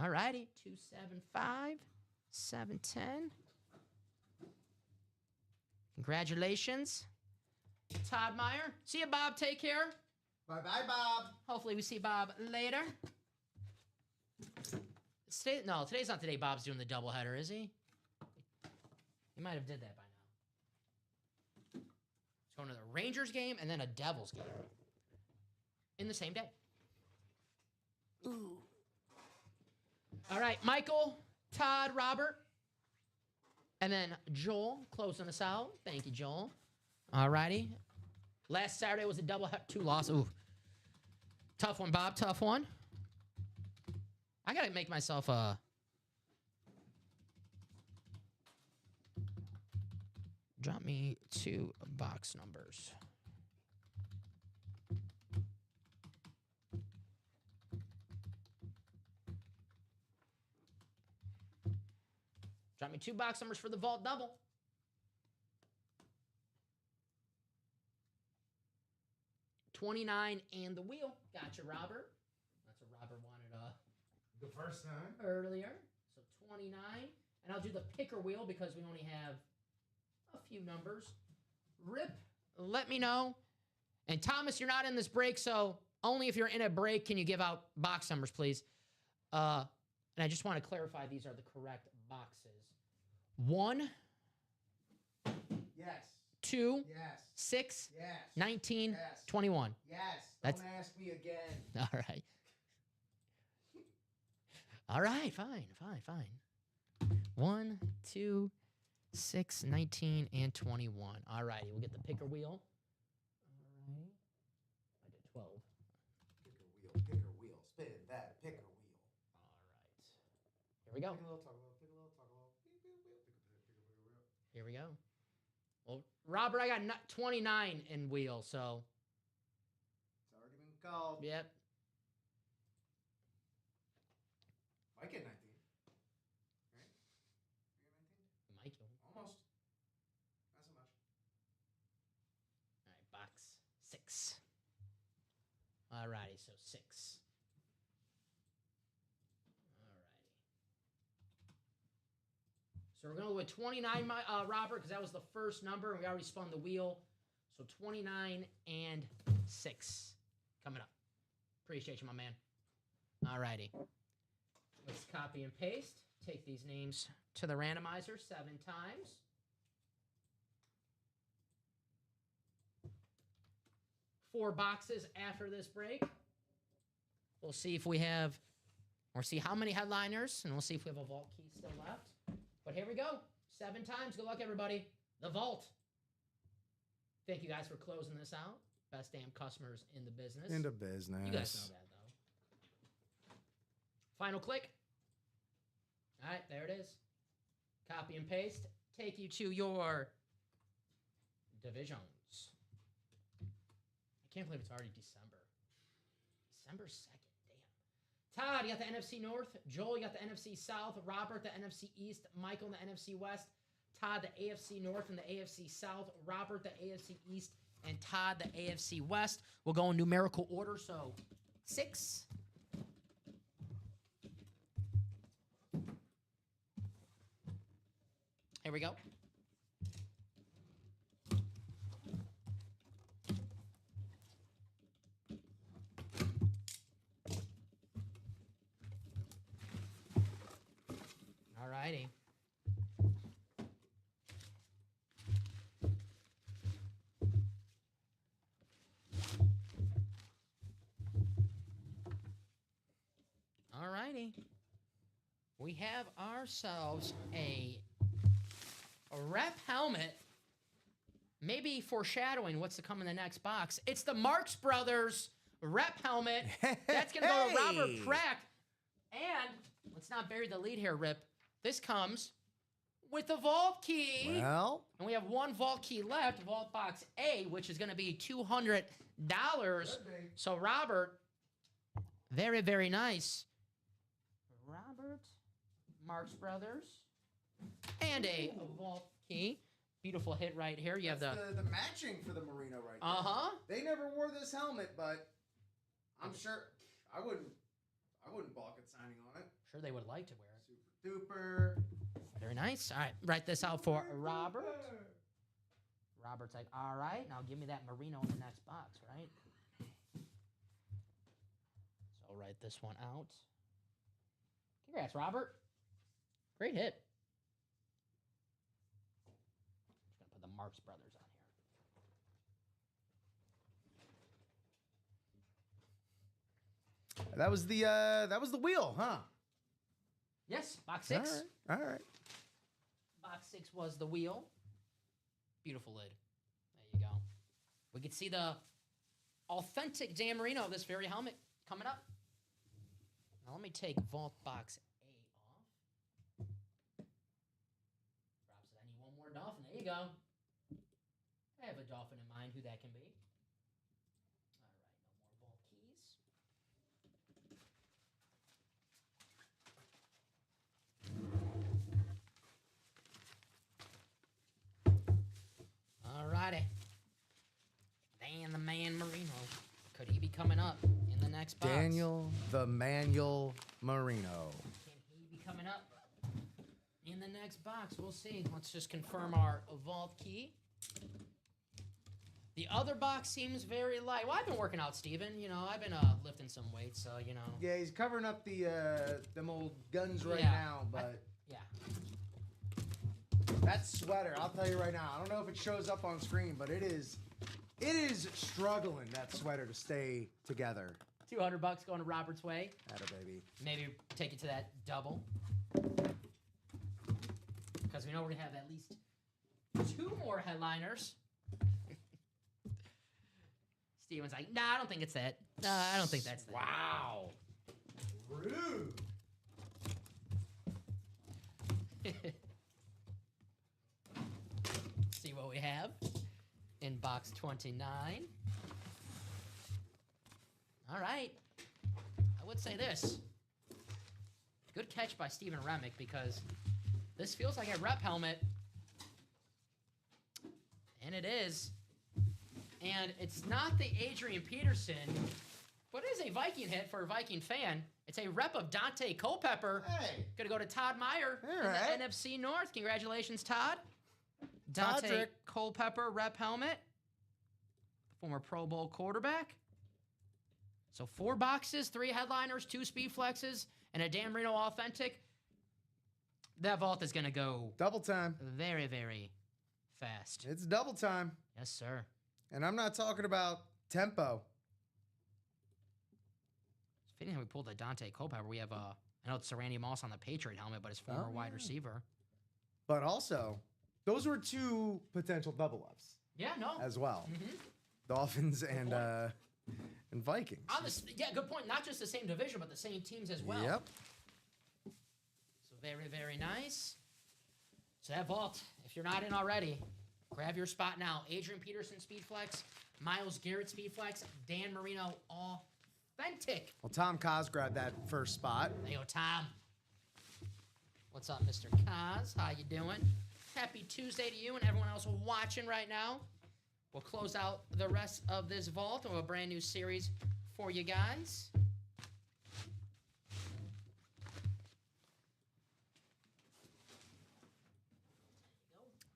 Speaker 2: All righty. 275, 710. Congratulations, Todd Meyer. See you, Bob. Take care.
Speaker 3: Bye-bye, Bob.
Speaker 2: Hopefully we see Bob later. No, today's not the day Bob's doing the doubleheader, is he? He might have did that by now. So another Rangers game and then a Devils game in the same day. Ooh. All right, Michael, Todd, Robert, and then Joel closing us out. Thank you, Joel. All righty. Last Saturday was a double 2-loss. Ooh. Tough one, Bob. Tough one. I got to make myself a... Drop me 2 box numbers. Drop me 2 box numbers for the vault double. $29 and the wheel. Gotcha, Robert. That's what Robert wanted
Speaker 3: The first time.
Speaker 2: earlier. So 29. And I'll do the picker wheel because we only have a few numbers. Rip, let me know. And Thomas, you're not in this break, so only if you're in a break can you give out box numbers, please. And I just want to clarify these are the correct boxes. 1,
Speaker 3: Yes.
Speaker 2: 2,
Speaker 3: Yes.
Speaker 2: 6,
Speaker 3: Yes.
Speaker 2: 19,
Speaker 3: Yes.
Speaker 2: 21.
Speaker 3: Yes.
Speaker 2: That's-
Speaker 3: Don't ask me again.
Speaker 2: All right. All right, fine. 1, 2, 6, 19, and 21. All righty, we'll get the picker wheel. All right. I did 12.
Speaker 3: Picker wheel. Spin that picker wheel.
Speaker 2: All right. Here we go.
Speaker 3: Pick a little, talk a little, pick a little, talk a little. Pick a wheel.
Speaker 2: Here we go. Well, Robert, I got 29 in wheel, so.
Speaker 3: It's already been called.
Speaker 2: Yep.
Speaker 3: Mike at 19. Right? You
Speaker 2: Michael.
Speaker 3: Almost. Not so much.
Speaker 2: All right, box 6. All righty, so 6. All righty. So we're going to go with 29, Robert, because that was the first number, and we already spun the wheel. So 29 and 6 coming up. Appreciate you, my man. All righty. Let's copy and paste. Take these names to the randomizer 7 times. Four boxes after this break. We'll see if we have, or see how many headliners, and we'll see if we have a vault key still left. But here we go. 7 times. Good luck, everybody. The vault. Thank you guys for closing this out. Best damn customers in the business.
Speaker 3: In the business.
Speaker 2: You guys know that, though. Final click. All right, there it is. Copy and paste. Take you to your divisions. I can't believe it's already December. December 2nd. Damn. Todd, you got the NFC North. Joel, you got the NFC South. Robert, the NFC East. Michael, the NFC West. Todd, the AFC North and the AFC South. Robert, the AFC East. And Todd, the AFC West. We'll go in numerical order. So 6. Here we go. All righty. All righty. We have ourselves a rep helmet, maybe foreshadowing what's to come in the next box. It's the Marx Brothers rep helmet. That's going to go to Robert Pratt. And let's not bury the lead here, Rip. This comes with the vault key.
Speaker 3: Well.
Speaker 2: And we have one vault key left, vault box A, which is going to be $200. So, Robert, very, very nice. Robert, Marx Brothers. And a vault key. Beautiful hit right here. You have
Speaker 3: the matching for the Marino right there.
Speaker 2: Uh-huh.
Speaker 3: They never wore this helmet, but I'm sure I wouldn't balk at signing on it.
Speaker 2: Sure they would like to wear it.
Speaker 3: Super duper.
Speaker 2: Very nice. All right, write this out for Robert. Robert's like, all right, now give me that Marino in the next box, right? So I'll write this one out. Congrats, Robert. Great hit. Just gonna put the Marx Brothers on here.
Speaker 3: That was the wheel, huh?
Speaker 2: Yes, box 6.
Speaker 3: All right.
Speaker 2: Box 6 was the wheel. Beautiful lid. There you go. We could see the authentic Dan Marino of this very helmet coming up. Now let me take Vault Box A off. Drops it. I need one more dolphin. There you go. I have a dolphin in mind who that can be. All right, no more Vault keys. All righty. Dan the Man Marino. Could he be coming up in the next box?
Speaker 3: Daniel the Manual Marino.
Speaker 2: Can he be coming up in the next box? We'll see. Let's just confirm our vault key. The other box seems very light. Well, I've been working out, Steven. You know, I've been lifting some weights, so, you know.
Speaker 3: Yeah, he's covering up the them old guns right
Speaker 2: Yeah.
Speaker 3: now, but
Speaker 2: Yeah.
Speaker 3: that sweater, I'll tell you right now, I don't know if it shows up on screen, but it is struggling, that sweater, to stay together.
Speaker 2: $200 going to Robert's way.
Speaker 3: Atta baby.
Speaker 2: Maybe take it to that double. Because we know we're going to have at least 2 more headliners. Steven's like, nah, I don't think it's that. Nah, I don't think that's that.
Speaker 3: Wow. Rude.
Speaker 2: See what we have in box 29. All right. I would say this. Good catch by Steven Remick, because this feels like a rep helmet. And it is. And it's not the Adrian Peterson, but it is a Viking hit for a Viking fan. It's a rep of Dante Culpepper.
Speaker 3: Hey.
Speaker 2: Gonna go to Todd Meyer
Speaker 3: All
Speaker 2: in
Speaker 3: right.
Speaker 2: the NFC North. Congratulations, Todd. Dante
Speaker 3: Todrick.
Speaker 2: Culpepper rep helmet. Former Pro Bowl quarterback. So 4 boxes, 3 headliners, 2 speed flexes, and a Dan Marino authentic. That vault is gonna go
Speaker 3: Double time.
Speaker 2: very, very fast.
Speaker 3: It's double time.
Speaker 2: Yes, sir.
Speaker 3: And I'm not talking about tempo.
Speaker 2: It's fitting how we pulled the Dante Culpepper. We have, I know it's Randy Moss on the Patriot helmet, but his former
Speaker 3: Oh,
Speaker 2: wide
Speaker 3: yeah.
Speaker 2: receiver.
Speaker 3: But also, those were 2 potential double ups
Speaker 2: Yeah, no.
Speaker 3: as well.
Speaker 2: Mhm.
Speaker 3: Dolphins and Vikings.
Speaker 2: On this, yeah, good point. Not just the same division, but the same teams as well.
Speaker 3: Yep.
Speaker 2: So very, very nice. So that vault, if you're not in already, grab your spot now. Adrian Peterson Speed Flex, Myles Garrett Speed Flex, Dan Marino Authentic.
Speaker 3: Well, Tom Kaz grabbed that first spot.
Speaker 2: There you go, Tom. What's up, Mr. Kaz? How you doing? Happy Tuesday to you and everyone else watching right now. We'll close out the rest of this vault of a brand new series for you guys.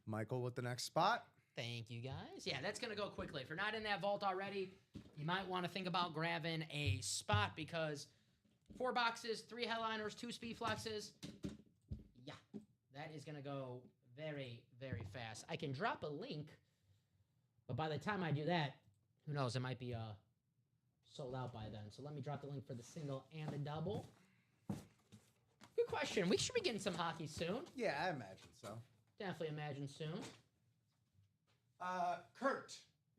Speaker 3: Michael with the next spot.
Speaker 2: Thank you, guys. Yeah, that's going to go quickly. If you're not in that vault already, you might want to think about grabbing a spot, because 4 boxes, 3 headliners, 2 speed flexes. Yeah, that is going to go very, very fast. I can drop a link, but by the time I do that, who knows, it might be sold out by then. So let me drop the link for the single and the double. Good question. We should be getting some hockey soon.
Speaker 3: Yeah, I imagine so.
Speaker 2: Definitely imagine soon.
Speaker 3: Kurt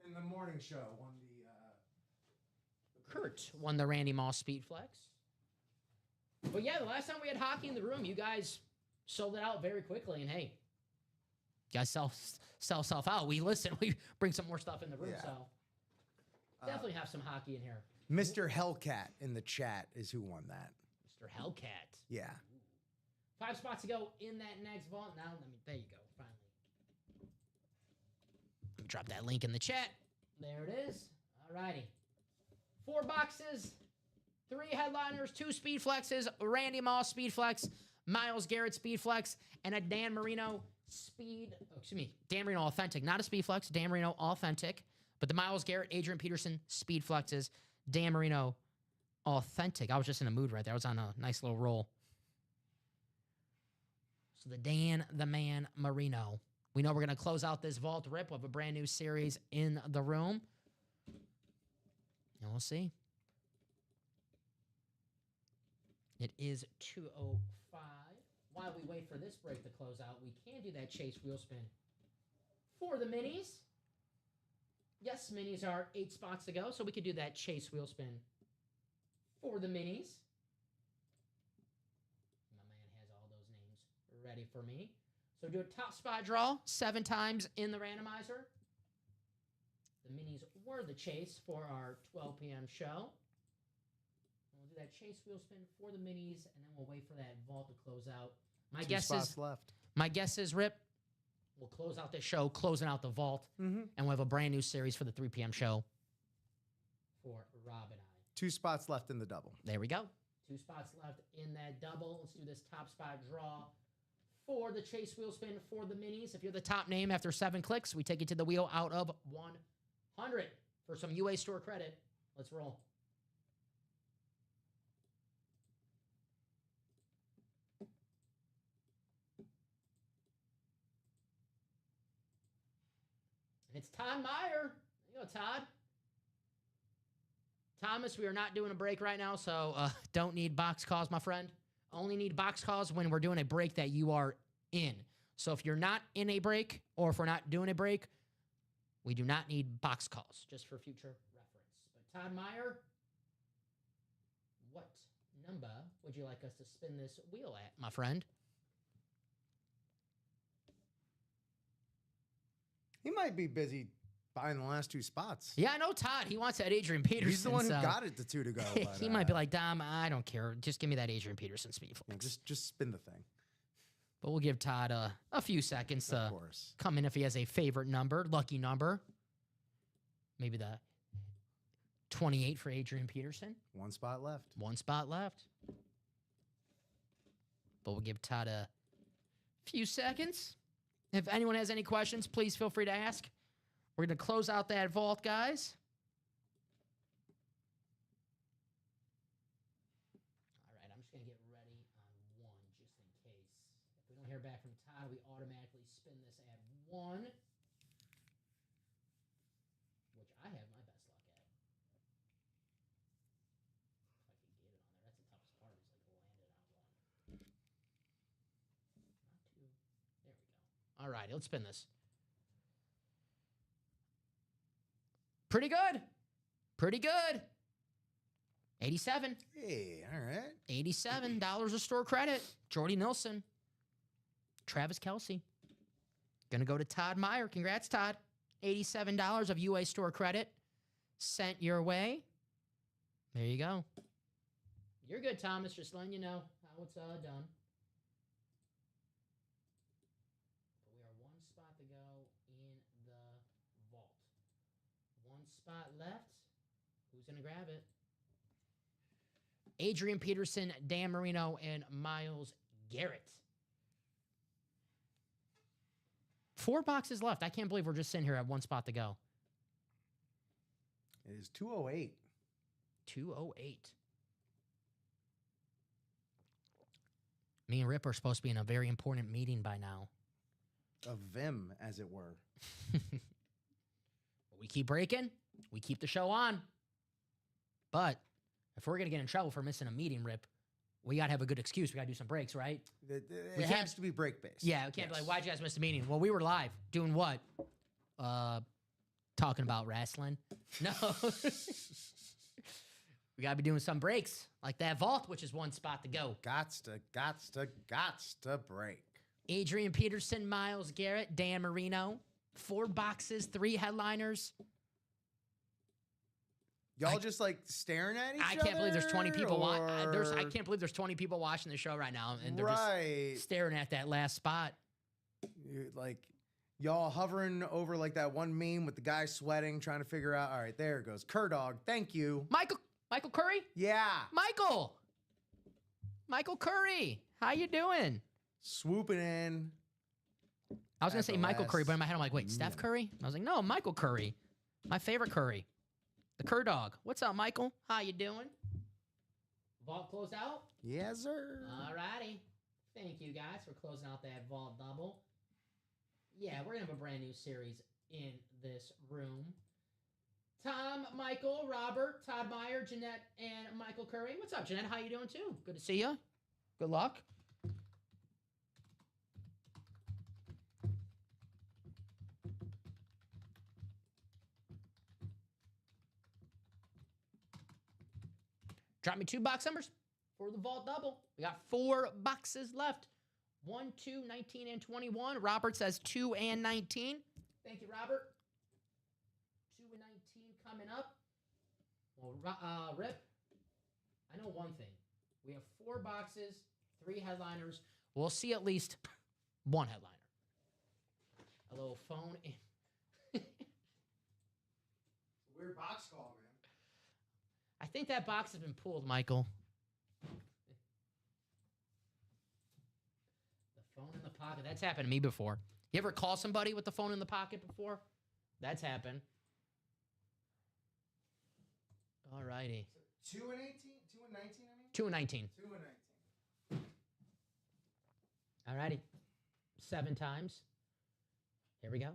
Speaker 3: in the morning show won the
Speaker 2: Kurt won the Randy Moss Speed Flex. But yeah, the last time we had hockey in the room, you guys sold it out very quickly. And hey, you guys sell stuff out. We listen. We bring some more stuff in the room.
Speaker 3: Yeah.
Speaker 2: So definitely have some hockey in here.
Speaker 3: Mr. Hellcat in the chat is who won that.
Speaker 2: Mr. Hellcat.
Speaker 3: Yeah.
Speaker 2: 5 spots to go in that next vault. Now, there you go. Finally. Let me drop that link in the chat. There it is. All righty. 4 boxes, 3 headliners, 2 speed flexes, Randy Moss Speed Flex, Myles Garrett Speed Flex, and a Dan Marino Dan Marino Authentic. Not a Speed Flex, Dan Marino Authentic. But the Myles Garrett, Adrian Peterson Speed Flexes, Dan Marino Authentic. I was just in a mood right there. I was on a nice little roll. So the Dan the Man Marino. We know we're going to close out this vault rip with a brand new series in the room. And we'll see. It is 2:05. While we wait for this break to close out, we can do that chase wheel spin for the minis. Yes, minis are 8 spots to go, so we could do that chase wheel spin for the minis. My man has all those names ready for me. So do a top spot draw 7 times in the randomizer. The minis were the chase for our 12 p.m. show. We'll do that chase wheel spin for the minis, and then we'll wait for that vault to close out. My guess is, Rip, we'll close out this show, closing out the vault, and we'll have a brand new series for the 3 p.m. show for Rob and I.
Speaker 3: 2 spots left in the double.
Speaker 2: There we go. 2 spots left in that double. Let's do this top spot draw for the chase wheel spin for the minis. If you're the top name after 7 clicks, we take you to the wheel out of 100 for some UA store credit. Let's roll. It's Todd Meyer. There you go, Todd. Thomas, we are not doing a break right now, so don't need box calls, my friend. Only need box calls when we're doing a break that you are in. So if you're not in a break, or if we're not doing a break, we do not need box calls, just for future reference. But Todd Meyer, what number would you like us to spin this wheel at, my friend?
Speaker 3: He might be busy buying the last 2 spots.
Speaker 2: Yeah, I know Todd. He wants that Adrian Peterson.
Speaker 3: He's the one who got it to 2 to go. But,
Speaker 2: he might be like, Dom, I don't care. Just give me that Adrian Peterson speed flex.
Speaker 3: Yeah, just spin the thing.
Speaker 2: But we'll give Todd a few seconds to
Speaker 3: Of course.
Speaker 2: come in if he has a favorite number, lucky number. Maybe the 28 for Adrian Peterson.
Speaker 3: 1 spot left.
Speaker 2: 1 spot left. But we'll give Todd a few seconds. If anyone has any questions, please feel free to ask. We're going to close out that vault, guys. All right, I'm just going to get ready on 1 just in case. If we don't hear back from Todd, we automatically spin this at 1, which I have my best luck at. If I can get it on there. That's the toughest part, is like to land it on 1. Not 2. There we go. All right, let's spin this. Pretty good. Pretty good. 87.
Speaker 3: Hey, all right.
Speaker 2: $87 of store credit. Jordy Nilsson. Travis Kelce. Gonna go to Todd Meyer. Congrats, Todd. $87 of UA store credit sent your way. There you go. You're good, Thomas. Just letting you know how it's done. We are 1 spot to go in the vault. 1 spot left. Who's going to grab it? Adrian Peterson, Dan Marino, and Myles Garrett. 4 boxes left. I can't believe we're just sitting here at 1 spot to go.
Speaker 3: It is 2:08.
Speaker 2: 2:08. Me and Rip are supposed to be in a very important meeting by now.
Speaker 3: A Vim, as it were.
Speaker 2: We keep breaking. We keep the show on. But if we're going to get in trouble for missing a meeting, Rip, we got to have a good excuse. We got to do some breaks, right?
Speaker 3: It has to be break-based.
Speaker 2: Yeah, we can't be like, why'd you guys miss a meeting? Well, we were live. Doing what? Talking about wrestling. No. We got to be doing some breaks, like that vault, which is 1 spot to go.
Speaker 3: Gots to break.
Speaker 2: Adrian Peterson, Myles Garrett, Dan Marino. 4 boxes, 3 headliners.
Speaker 3: Y'all just like staring at each other?
Speaker 2: I can't believe there's 20 people.
Speaker 3: Or...
Speaker 2: I can't believe there's 20 people watching the show right now, and they're just staring at that last spot.
Speaker 3: Like y'all hovering over like that one meme with the guy sweating, trying to figure out. All right, there it goes. Dog, thank you,
Speaker 2: Michael Curry.
Speaker 3: Yeah,
Speaker 2: Michael Curry. How you doing?
Speaker 3: Swooping in.
Speaker 2: I was gonna say Michael Curry, but in my head I'm like, wait, Steph Curry? I was like, no, Michael Curry, my favorite Curry. The Dog. What's up, Michael? How you doing? Vault closed out?
Speaker 3: Yes, sir.
Speaker 2: All righty. Thank you, guys, for closing out that vault double. Yeah, we're going to have a brand new series in this room. Tom, Michael, Robert, Todd Meyer, Jeanette, and Michael Curry. What's up, Jeanette? How you doing, too? Good to see you. Good luck. Drop me 2 box numbers for the vault double. We got 4 boxes left. 1, 2, 19, and 21. Robert says 2 and 19. Thank you, Robert. 2 and 19 coming up. Well, Rip, I know one thing. We have 4 boxes, 3 headliners. We'll see at least 1 headliner. A little phone in.
Speaker 3: Weird box call, man.
Speaker 2: I think that box has been pulled, Michael. The phone in the pocket. That's happened to me before. You ever call somebody with the phone in the pocket before? That's happened. All righty.
Speaker 3: 2 and 18? 2 and 19, I mean?
Speaker 2: 2 and 19.
Speaker 3: 2 and 19.
Speaker 2: All righty. 7 times. Here we go.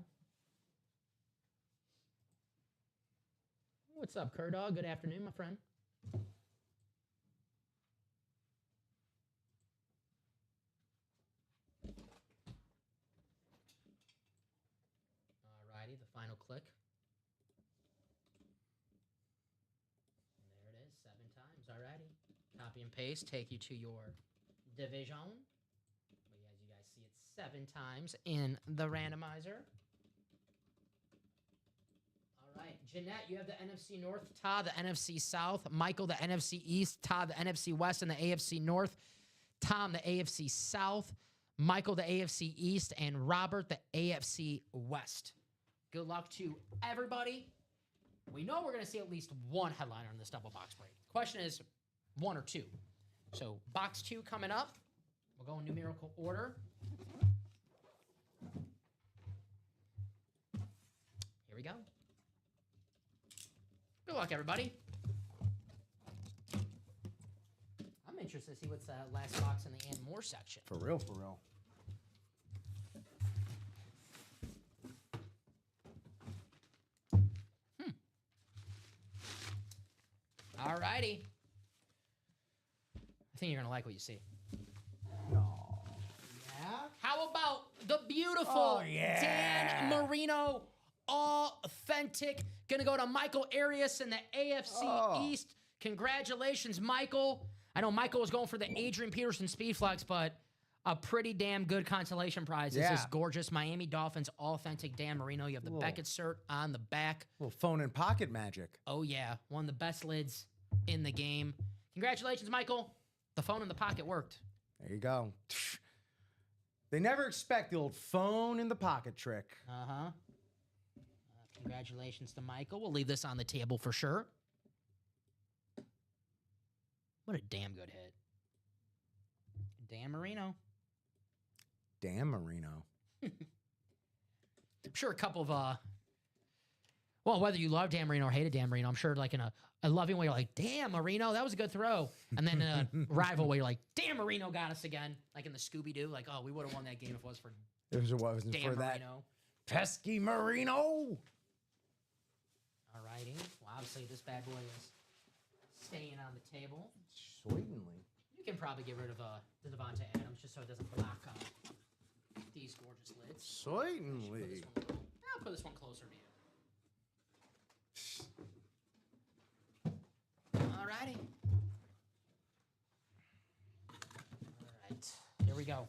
Speaker 2: What's up, Curdog? Good afternoon, my friend. All righty, the final click. And there it is, 7 times. All righty. Copy and paste, take you to your division. As you guys see, it's 7 times in the randomizer. All right, Jeanette, you have the NFC North, Todd, the NFC South, Michael, the NFC East, Todd, the NFC West, and the AFC North, Tom, the AFC South, Michael, the AFC East, and Robert, the AFC West. Good luck to everybody. We know we're going to see at least 1 headliner in this double box break. Question is 1 or 2. So box 2 coming up. We'll go in numerical order. Here we go. Good luck, everybody. I'm interested to see what's the last box in the and more section.
Speaker 3: For real, for real.
Speaker 2: All righty. I think you're going to like what you see.
Speaker 3: No. Yeah?
Speaker 2: How about the beautiful
Speaker 3: Oh, yeah.
Speaker 2: Dan Marino authentic? Gonna go to Michael Arias in the AFC East. Congratulations, Michael. I know Michael was going for the Adrian Peterson Speed Flex, but a pretty damn good consolation prize.
Speaker 3: Yeah.
Speaker 2: This is gorgeous Miami Dolphins authentic Dan Marino. You have the Beckett cert on the back.
Speaker 3: Little phone in pocket magic.
Speaker 2: Oh yeah, one of the best lids in the game. Congratulations, Michael. The phone in the pocket worked.
Speaker 3: There you go. They never expect the old phone in the pocket trick.
Speaker 2: Uh-huh. Congratulations to Michael. We'll leave this on the table for sure. What a damn good hit. Dan Marino.
Speaker 3: Damn Marino.
Speaker 2: I'm sure a couple of, well, whether you love Dan Marino or hated Dan Marino, I'm sure like in a loving way, you're like, damn, Marino, that was a good throw. And then in a rival way, you're like, damn, Marino got us again. Like in the Scooby-Doo, like, oh, we would have won that game if it was for
Speaker 3: Wasn't
Speaker 2: Dan
Speaker 3: for that
Speaker 2: Marino.
Speaker 3: pesky Marino.
Speaker 2: All righty. Well, obviously this bad boy is staying on the table.
Speaker 3: Certainly.
Speaker 2: You can probably get rid of the Devontae Adams just so it doesn't block these gorgeous lids.
Speaker 3: Certainly.
Speaker 2: I'll put this one closer to you. All righty. All right. Here we go.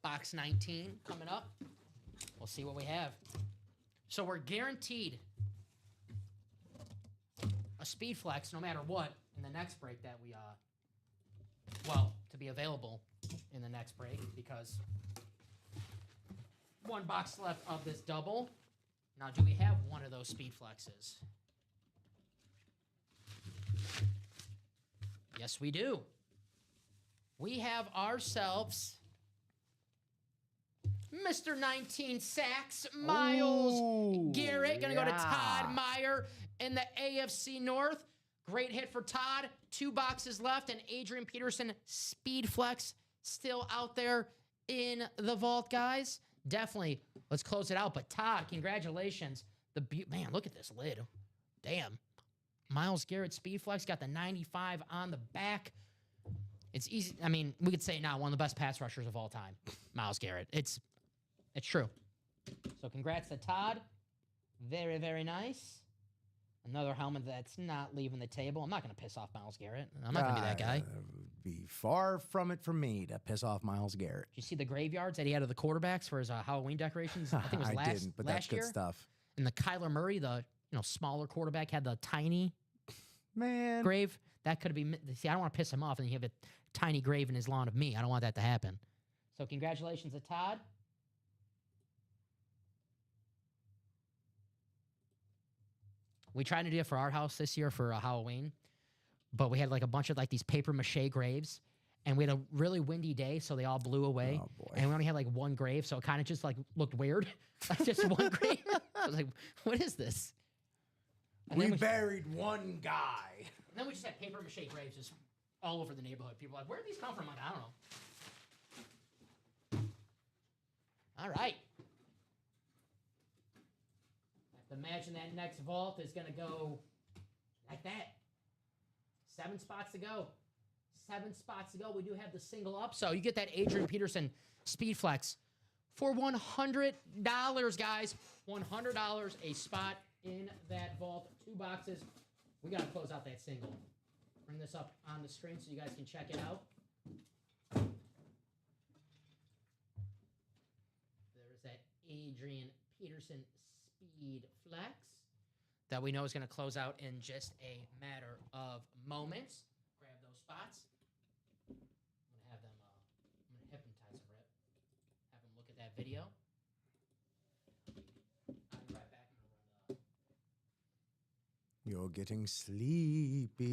Speaker 2: Box 19 coming up. We'll see what we have. So we're guaranteed a speed flex no matter what in the next break that we, to be available in the next break because 1 box left of this double. Now, do we have one of those speed flexes? Yes, we do. We have ourselves Mr. 19 sacks, Miles Garrett. Going to go to Todd Meyer in the AFC North. Great hit for Todd. 2 boxes left, and Adrian Peterson speed flex still out there in the vault, guys. Definitely, let's close it out. But Todd, congratulations. Man, look at this lid. Damn. Myles Garrett Speed Flex got the 95 on the back. It's easy. I mean, we could say now one of the best pass rushers of all time, Myles Garrett. It's true. So congrats to Todd. Very, very nice. Another helmet that's not leaving the table. I'm not going to piss off Myles Garrett. I'm not going to be that guy.
Speaker 3: Be far from it from me to piss off Myles Garrett.
Speaker 2: Did you see the graveyards that he had of the quarterbacks for his Halloween decorations? I think it was last
Speaker 3: didn't, but
Speaker 2: last
Speaker 3: that's
Speaker 2: year.
Speaker 3: good stuff.
Speaker 2: And the Kyler Murray, the smaller quarterback, had the tiny
Speaker 3: Man.
Speaker 2: grave. That could be. See, I don't want to piss him off, and he have a tiny grave in his lawn of me. I don't want that to happen. So congratulations to Todd. We tried to do it for our house this year for Halloween, but we had like a bunch of like these paper mache graves, and we had a really windy day, so they all blew away.
Speaker 3: Oh, boy.
Speaker 2: And we only had like one grave, so it kind of just like looked weird, like just one grave. I was like, "What is this?" And
Speaker 3: We
Speaker 2: then
Speaker 3: buried one guy.
Speaker 2: and then we just had paper mache graves just all over the neighborhood. People were like, "Where did these come from?" I'm like, I don't know. All right. Imagine that next vault is going to go like that. 7 spots to go. 7 spots to go. We do have the single up. So you get that Adrian Peterson Speed Flex for $100, guys. $100 a spot in that vault. 2 boxes. We got to close out that single. Bring this up on the screen so you guys can check it out. There's that Adrian Peterson Speed Flex that we know is going to close out in just a matter of moments. Grab those spots. I'm going to have them, I'm going to hypnotize him, Rip. Have him look at that video. I'll be right back. I'm going to run
Speaker 3: You're getting sleepy.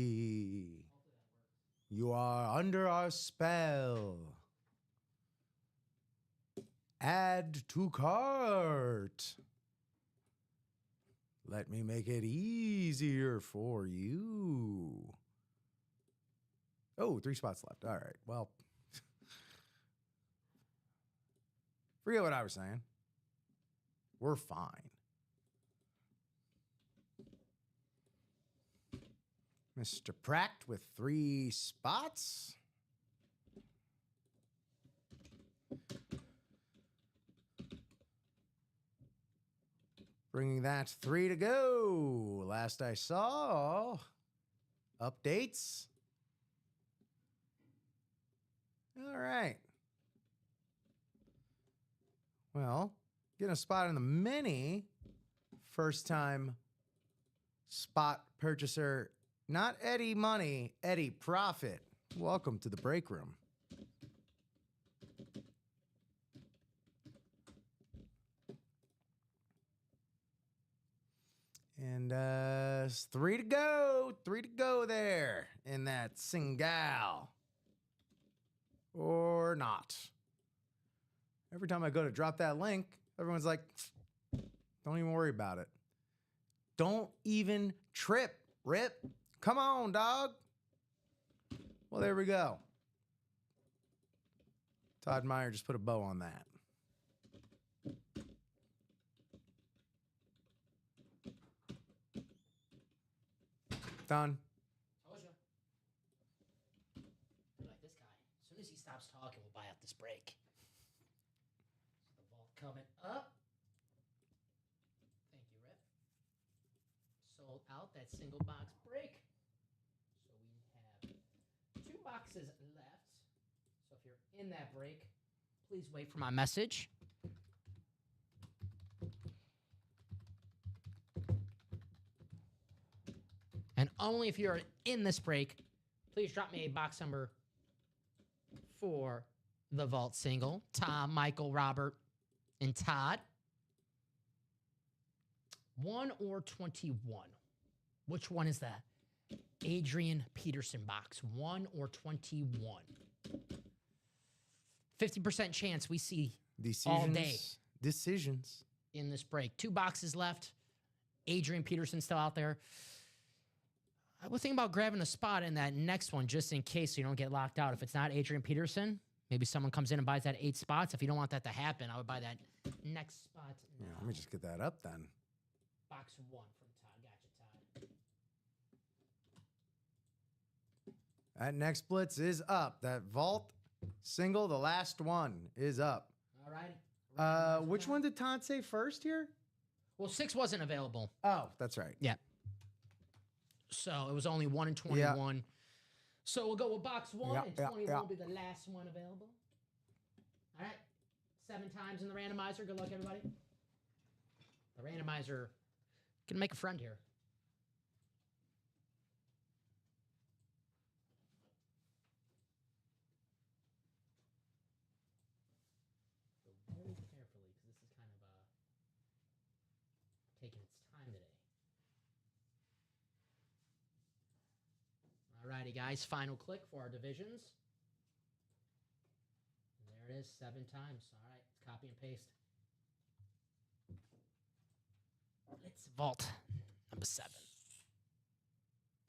Speaker 3: You are under our spell. Add to cart. Let me make it easier for you. Oh, 3 spots left. All right. Well, forget what I was saying. We're fine. Mr. Pratt with 3 spots. Bringing that 3 to go. Last I saw, updates. All right. Well, getting a spot in the mini. First time spot purchaser, not Eddie Money, Eddie Profit. Welcome to the break room. And 3 to go. 3 to go there in that single. Or not. Every time I go to drop that link, everyone's like, don't even worry about it. Don't even trip, Rip. Come on, dog. Well, there we go. Todd Meyer just put a bow on that. Done.
Speaker 2: Told you. I like this guy. As soon as he stops talking, we'll buy out this break. So the vault coming up. Thank you, Rip. Sold out that single box break. So we have 2 boxes left. So if you're in that break, please wait for my message. And only if you're in this break, please drop me a box number for the vault single. Tom, Michael, Robert, and Todd. 1 or 21. Which one is that? Adrian Peterson box. 1 or 21. 50% chance we see all day
Speaker 3: Decisions.
Speaker 2: in this break. 2 boxes left. Adrian Peterson still out there. I was thinking about grabbing a spot in that next one just in case you don't get locked out. If it's not Adrian Peterson, maybe someone comes in and buys that 8 spots. If you don't want that to happen, I would buy that next spot now.
Speaker 3: Yeah, let me just get that up then.
Speaker 2: Box 1 from Todd. Gotcha, Todd.
Speaker 3: That next blitz is up. That vault single, the last one, is up.
Speaker 2: All right.
Speaker 3: Which one did Todd say first here?
Speaker 2: Well, 6 wasn't available.
Speaker 3: Oh, that's right.
Speaker 2: Yeah. So it was only 1 and 21.
Speaker 3: Yeah.
Speaker 2: So we'll go with box 1,
Speaker 3: Yeah,
Speaker 2: and
Speaker 3: yeah,
Speaker 2: 21
Speaker 3: yeah.
Speaker 2: will be the last one available. All right. 7 times in the randomizer. Good luck, everybody. The randomizer can make a friend here. So very carefully, because this is kind of taking its time today. All righty, guys. Final click for our divisions. And there it is, 7 times. All right, let's copy and paste. Let's vault number 7.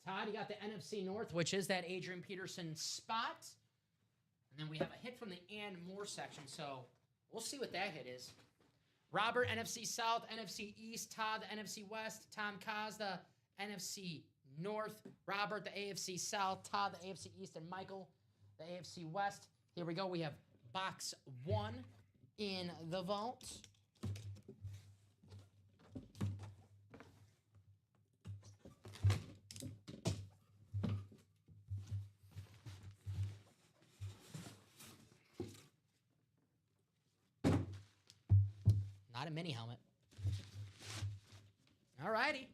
Speaker 2: Todd, you got the NFC North, which is that Adrian Peterson spot. And then we have a hit from the and more section, so we'll see what that hit is. Robert, NFC South, NFC East. Todd, the NFC West. Tom Kaz, the NFC North. Robert, the AFC South. Todd, the AFC East. And Michael, the AFC West. Here we go. We have box 1 in the vault. Not a mini helmet. All righty.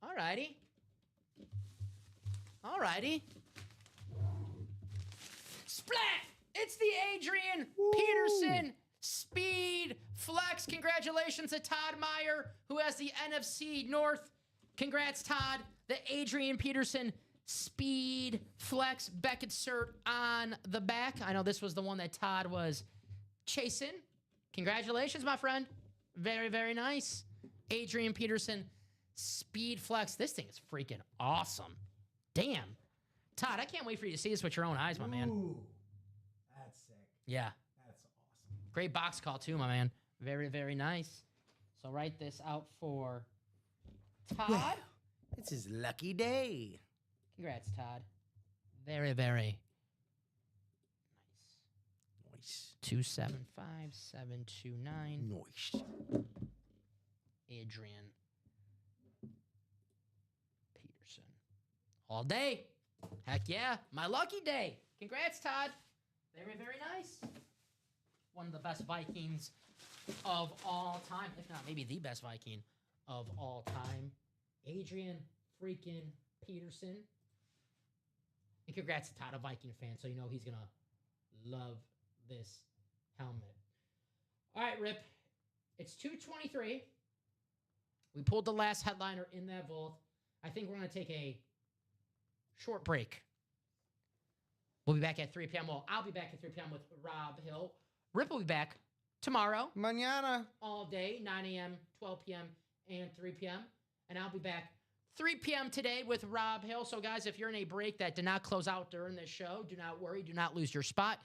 Speaker 2: All righty. All righty. Splat! It's the Adrian Peterson Speed Flex. Congratulations to Todd Meyer, who has the NFC North. Congrats, Todd. The Adrian Peterson Speed Flex Beckett cert on the back. I know this was the one that Todd was chasing. Congratulations, my friend. Very, very nice. Adrian Peterson Speed Flex. This thing is freaking awesome. Damn. Todd, I can't wait for you to see this with your own eyes, my man.
Speaker 3: Ooh, that's sick.
Speaker 2: Yeah.
Speaker 3: That's awesome.
Speaker 2: Great box call, too, my man. Very, very nice. So write this out for Todd.
Speaker 3: Well, it's his lucky day.
Speaker 2: Congrats, Todd. Very, very
Speaker 3: Nice.
Speaker 2: 275729.
Speaker 3: Nice.
Speaker 2: Adrian Peterson. All day. Heck yeah. My lucky day. Congrats, Todd. Very, very nice. One of the best Vikings of all time. If not, maybe the best Viking of all time. Adrian freaking Peterson. And congrats to Todd, a Viking fan, so you know he's going to love this helmet. All right, Rip. It's 2:23. We pulled the last headliner in that vault. I think we're going to take a short break. We'll be back at 3 p.m. Well, I'll be back at 3 p.m. with Rob Hill. Rip will be back tomorrow.
Speaker 3: Mañana.
Speaker 2: All day, 9 a.m., 12 p.m., and 3 p.m. And I'll be back 3 p.m. today with Rob Hill. So, guys, if you're in a break that did not close out during this show, do not worry. Do not lose your spot.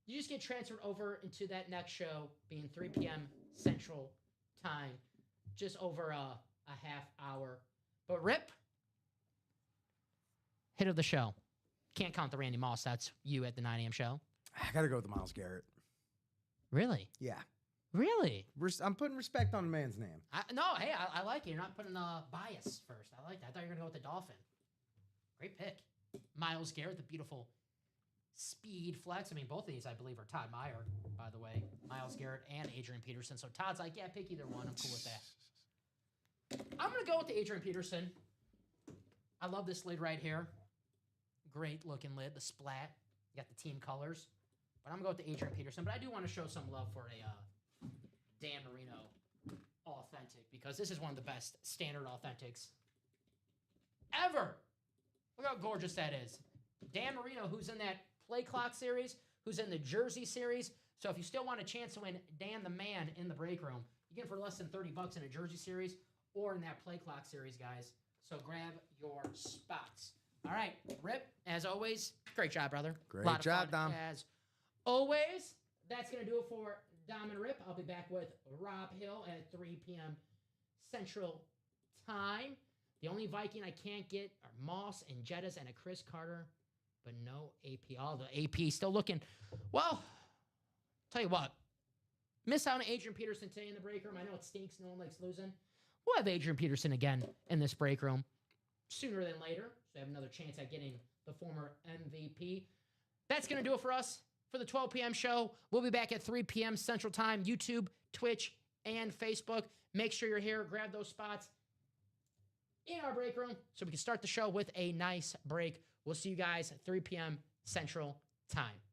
Speaker 2: You just get transferred over into that next show, being 3 p.m. Central Time, just over a half hour. But, Rip, hit of the show. Can't count the Randy Moss. That's you at the 9 a.m. show.
Speaker 3: I got to go with the Myles Garrett.
Speaker 2: Really?
Speaker 3: Yeah.
Speaker 2: Really?
Speaker 3: I'm putting respect on the man's name.
Speaker 2: I like it. You're not putting bias first. I like that. I thought you were going to go with the Dolphin. Great pick. Myles Garrett, the beautiful speed flex. I mean, both of these, I believe, are Todd Meyer, by the way. Myles Garrett and Adrian Peterson. So Todd's like, yeah, pick either one. I'm cool with that. I'm going to go with the Adrian Peterson. I love this lid right here. Great looking lid. The splat. You got the team colors. But I'm going to go with the Adrian Peterson. But I do want to show some love for a Dan Marino authentic, because this is one of the best standard authentics ever. Look how gorgeous that is. Dan Marino, who's in that play clock series, who's in the jersey series. So if you still want a chance to win Dan the Man in the break room, you get it for less than $30 in a jersey series or in that play clock series, guys. So grab your spots. All right, Rip, as always, great job, brother.
Speaker 3: Great job, Dom.
Speaker 2: As always, that's going to do it for Dom and Rip. I'll be back with Rob Hill at 3 p.m. Central Time. The only Viking I can't get are Moss and Jettas and a Chris Carter, but no AP. All the AP still looking. Well, tell you what. Miss out on Adrian Peterson today in the break room. I know it stinks. No one likes losing. We'll have Adrian Peterson again in this break room sooner than later. So I have another chance at getting the former MVP. That's going to do it for us for the 12 p.m. show. We'll be back at 3 p.m. Central Time, YouTube, Twitch, and Facebook. Make sure you're here. Grab those spots in our break room so we can start the show with a nice break. We'll see you guys at 3 p.m. Central Time.